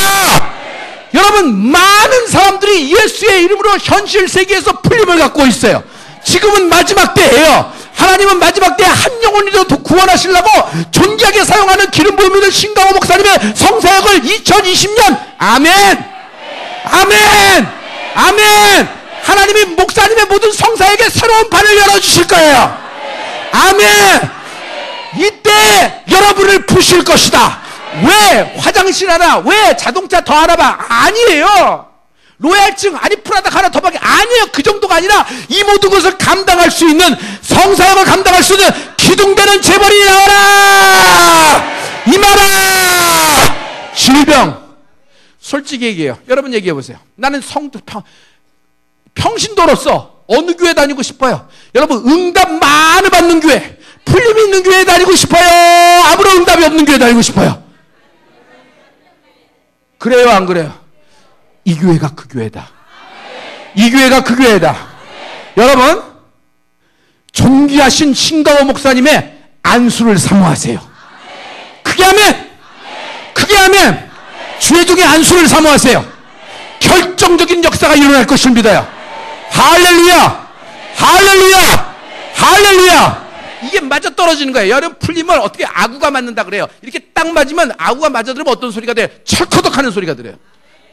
여러분, 많은 사람들이 예수의 이름으로 현실 세계에서 풀림을 갖고 있어요. 지금은 마지막 때예요. 하나님은 마지막 때에 한 영혼이라도 구원하시려고 존귀하게 사용하는 기름 부음 있는 신강호 목사님의 성사역을 2020년 아멘 아멘 아멘. 하나님이 목사님의 모든 성사역에 새로운 판을 열어주실 거예요. 아멘. 이때 여러분을 푸실 것이다. 왜 화장실 하나, 왜 자동차 더 하나 봐? 아니에요. 로얄증, 아니 프라다 하나 더 밖에 아니에요. 그 정도가 아니라 이 모든 것을 감당할 수 있는, 성사역을 감당할 수 있는 기둥되는 재벌이 나와라. 임하라. 질병. 솔직히 얘기해요. 여러분 얘기해 보세요. 나는 평신도로서 어느 교회 다니고 싶어요? 여러분, 응답 많이 받는 교회, 풀림 있는 교회에 다니고 싶어요? 아무런 응답이 없는 교회에 다니고 싶어요? 그래요, 안 그래요? 이 교회가 그 교회다. 이 교회가 그 교회다. 여러분, 존귀하신 신강호 목사님의 안수를 사모하세요. 크게 하면, 크게 하면 주의 종의 안수를 사모하세요. 결정적인 역사가 일어날 것을 믿어요. 할렐루야! 할렐루야! 할렐루야! 이게 맞아 떨어지는 거예요. 여러분, 풀림을 어떻게 아구가 맞는다 그래요. 이렇게 딱 맞으면 아구가 맞아 들으면 어떤 소리가 돼요? 철커덕 하는 소리가 들어요.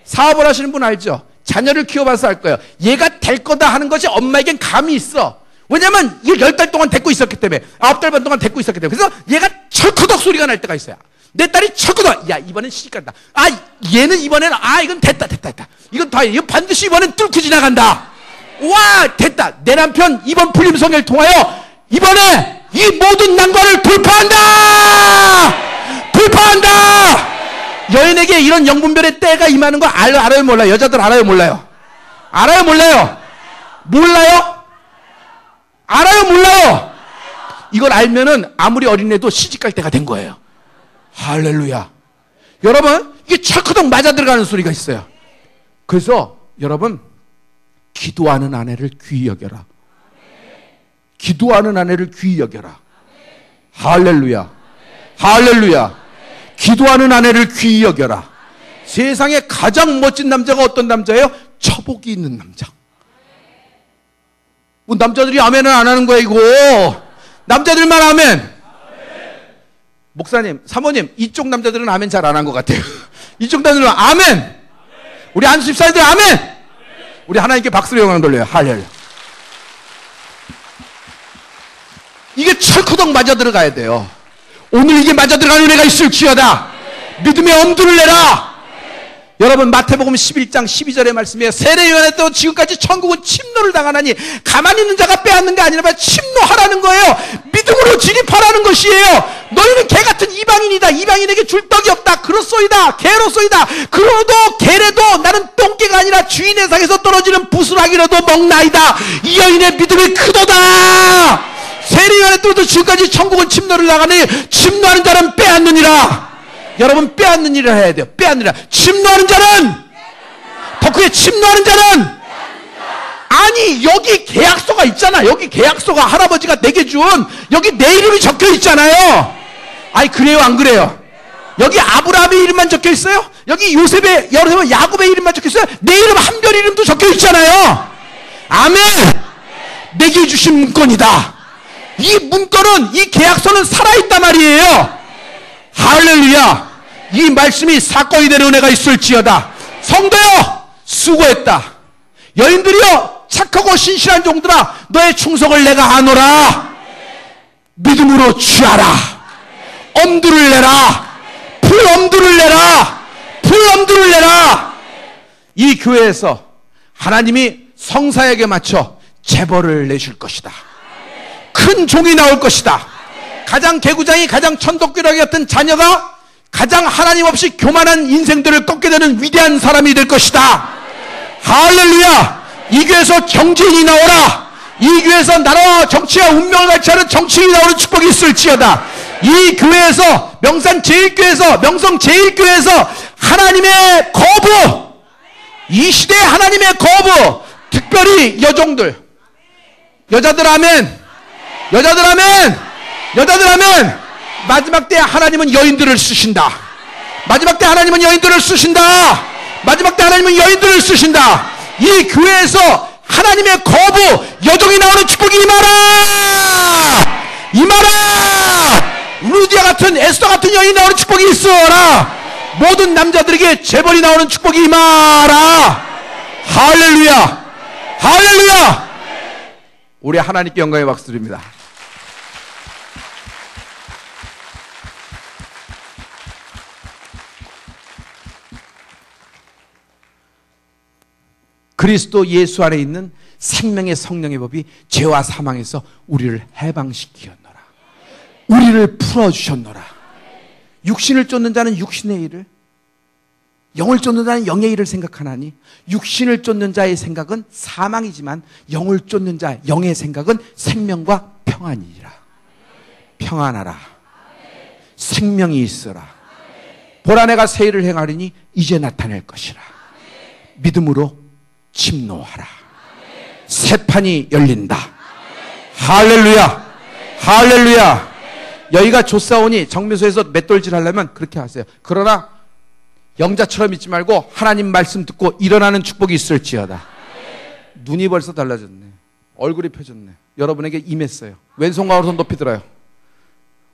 사업을 하시는 분 알죠? 자녀를 키워봐서 알 거예요. 얘가 될 거다 하는 것이 엄마에겐 감이 있어. 왜냐면 이걸 10달 동안 데리고 있었기 때문에, 9달 반 동안 데리고 있었기 때문에. 그래서 얘가 철커덕 소리가 날 때가 있어요. 내 딸이 철커덕, 야, 이번엔 시집간다. 아, 얘는 이번에는, 이건 됐다. 이건 다, 이거 반드시 이번엔 뚫고 지나간다. 와, 됐다. 내 남편 이번 풀림성회를 통하여 이번에 이 모든 난관을 돌파한다! 여인에게 이런 영분별의 때가 임하는 거 알아요, 몰라요? 여자들 알아요, 몰라요? 알아요, 몰라요? 알아요, 몰라요? 이걸 알면은 아무리 어린애도 시집갈 때가 된 거예요. 할렐루야. 여러분, 이게 철커덕 맞아 들어가는 소리가 있어요. 그래서 여러분, 기도하는 아내를 귀히 여겨라. 기도하는 아내를 귀히 여겨라. 할렐루야. 기도하는 아내를 귀히 여겨라. 세상에 가장 멋진 남자가 어떤 남자예요? 처복이 있는 남자. 뭐 남자들이 아멘을 안 하는 거야 이거. 남자들만 아멘. 목사님, 사모님, 이쪽 남자들은 아멘 잘 안 한 것 같아요. 이쪽 남자들은 아멘. 우리 안수 집사님들 아멘. 우리 하나님께 박수로 영광 돌려요. 할렐루야. 이게 철커덕 맞아 들어가야 돼요. 오늘 이게 맞아 들어가는 은혜가 있을지어다. 믿음의 엄두를 내라. 여러분, 마태복음 11장 12절의 말씀이에요. 세례요한에 또 지금까지 천국은 침노를 당하나니 가만히 있는 자가 빼앗는 게 아니라 침노하라는 거예요. 믿음으로 진입하라는 것이에요. 너희는 개 같은 이방인이다. 이방인에게 줄 떡이 없다. 그렇소이다. 개로소이다. 그러도 개래도 나는 똥개가 아니라 주인의 상에서 떨어지는 부스라기라도 먹나이다. 이 여인의 믿음이 크도다. 세례요한에 또 지금까지 천국은 침노를 당하니 침노하는 자는 빼앗느니라. 여러분, 빼앗는 일을 해야 돼요. 빼앗느니라. 침노하는 자는, 더 크게 침노하는 자는, 아니 여기 계약서가 있잖아. 여기 계약서가 할아버지가 내게 준 여기 내 이름이 적혀 있잖아요. 아니 그래요, 안 그래요? 여기 아브라함의 이름만 적혀 있어요? 여기 요셉의, 여러분 야곱의 이름만 적혀 있어요? 내 이름 한별 이름도 적혀 있잖아요. 아멘. 내게 주신 문건이다. 이 문건은, 이 계약서는 살아있단 말이에요. 할렐루야. 이 말씀이 사건이 되는 은혜가 있을지어다. 성도여, 수고했다. 여인들이여, 착하고 신실한 종들아, 너의 충성을 내가 아노라. 믿음으로 취하라. 엄두를 내라. 풀 엄두를 내라. 이 교회에서 하나님이 성사에게 맞춰 재벌을 내줄 것이다. 큰 종이 나올 것이다. 가장 개구장이, 가장 천덕꾸러기 같은 자녀가 가장 하나님 없이 교만한 인생들을 꺾게 되는 위대한 사람이 될 것이다. 할렐루야. 이 교회에서 경제인이 나오라. 이 교회에서 나라와 정치와 운명을 같이 하는 정치인이 나오는 축복이 있을지어다. 이 교회에서, 명성 제1교회에서 하나님의 거부, 이 시대의 하나님의 거부, 특별히 여종들, 여자들 아멘. 마지막 때 하나님은 여인들을 쓰신다. 마지막 때 하나님은 여인들을 쓰신다. 이 교회에서 하나님의 거부, 여종이 나오는 축복이 임하라. 루디아 같은, 에스더 같은 여인이 나오는 축복이 있어라. 모든 남자들에게 재벌이 나오는 축복이 임하라. 할렐루야. 우리 하나님께 영광의 박수 드립니다. 그리스도 예수 안에 있는 생명의 성령의 법이 죄와 사망에서 우리를 해방시키었노라. 우리를 풀어주셨노라. 육신을 쫓는 자는 육신의 일을, 영을 쫓는 자는 영의 일을 생각하나니 육신을 쫓는 자의 생각은 사망이지만 영을 쫓는 자 영의 생각은 생명과 평안이니라. 평안하라. 생명이 있으라. 보라, 내가 새 일을 행하리니 이제 나타낼 것이라. 믿음으로 침노하라. 새 판이 열린다. 할렐루야. 여기가 조사오니 정묘소에서 맷돌질 하려면 그렇게 하세요. 그러나 영자처럼 있지 말고 하나님 말씀 듣고 일어나는 축복이 있을지어다. 눈이 벌써 달라졌네. 얼굴이 펴졌네. 여러분에게 임했어요. 왼손과 오른손 높이 들어요.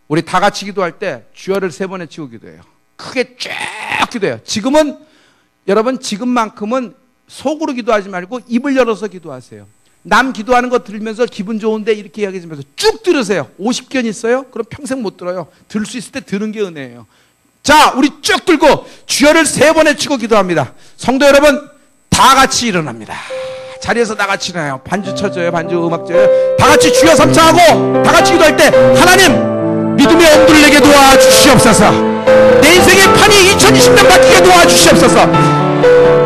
우리 다 같이 기도할 때 주여를 3번 외치고 기도해요. 크게 쫙 기도해요. 지금은 여러분 지금만큼은 속으로 기도하지 말고 입을 열어서 기도하세요. 남 기도하는 거 들으면서 기분 좋은데 이렇게 이야기하지 마세요. 쭉 들으세요. 50견 있어요? 그럼 평생 못 들어요. 들을 수 있을 때 들은 게 은혜예요. 자, 우리 쭉 들고 주여를 3번 외치고 기도합니다. 성도 여러분, 다 같이 일어납니다. 자리에서 다 같이 일어나요. 반주 쳐줘요. 반주 음악 줘요. 다 같이 주여 삼창하고 다 같이 기도할 때 하나님 믿음의 엄두를 내게 도와주시옵소서. 내 인생의 판이 2020년 바뀌게 도와주시옵소서.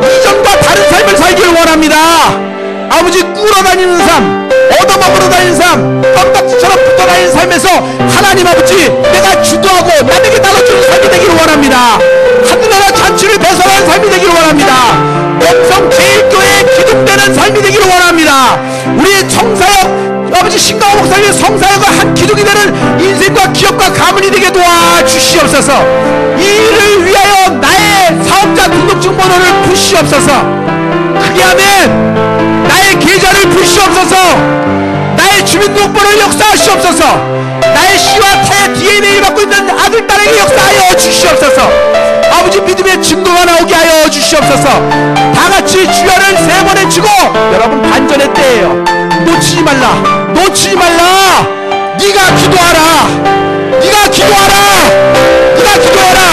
이전과 다른 삶을 살기를 원합니다. 아버지, 꿇어다니는 삶, 얻어먹으러 다니는 삶, 껌딱지처럼 붙어다니는 삶에서 하나님 아버지, 내가 주도하고 남에게 나눠주는 삶이 되기를 원합니다. 하늘나라 잔치를 배설하는 삶이 되기를 원합니다. 영성 제1교회에 기둥되는 삶이 되기를 원합니다. 우리의 청사역 아버지 신강호 목사님의 성사역과 한 기둥이 되는 인생과 기업과 가문이 되게 도와주시옵소서. 이 일을 위하여 나의 사업자 등록증 번호를 부시옵소서. 크게 하면 나의 계좌를 부시옵소서. 나의 주민등록번호를 역사하시옵소서. 나의 씨와 타의 DNA를 갖고 있는 아들, 딸에게 역사하여 주시옵소서. 아버지 믿음의 증거가 나오게 하여 주시옵소서. 다같이 주여를 3번 외치고, 여러분 반전의 때예요. 놓치지 말라. 놓치지 말라. 네가 기도하라. 네가 기도하라. 네가 기도하라.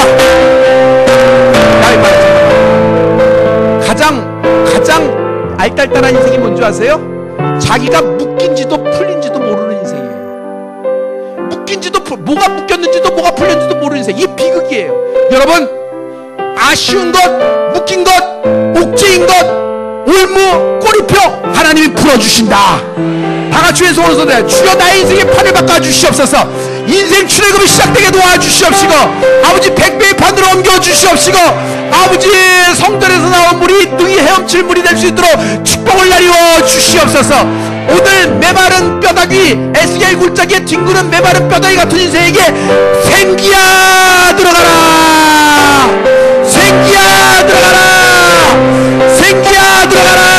가장 알딸딸한 인생이 뭔지 아세요? 자기가 묶인지도 풀린지도 모르는 인생이에요. 묶인지도 뭐가 묶였는지도 뭐가 풀렸는지도 모르는 인생. 이게 비극이에요. 여러분, 아쉬운 것, 묶인 것, 옥죄인 것, 올무, 꼬리표 하나님이 풀어주신다. 다같이 왼손으로 손에 주여 나의 인생의 판을 바꿔주시옵소서. 인생 출애굽이 시작되게 도와주시옵시고, 아버지 100배의 판으로 옮겨주시옵시고, 아버지 성전에서 나온 물이 능히 헤엄칠 물이 될 수 있도록 축복을 나리워 주시옵소서. 오늘 메마른 뼈다귀, 에스겔 굴짝에 뒹구는 메마른 뼈다귀 같은 인생에게 생기야 들어가라. 생기야 들어가라. 생기야 들어가라.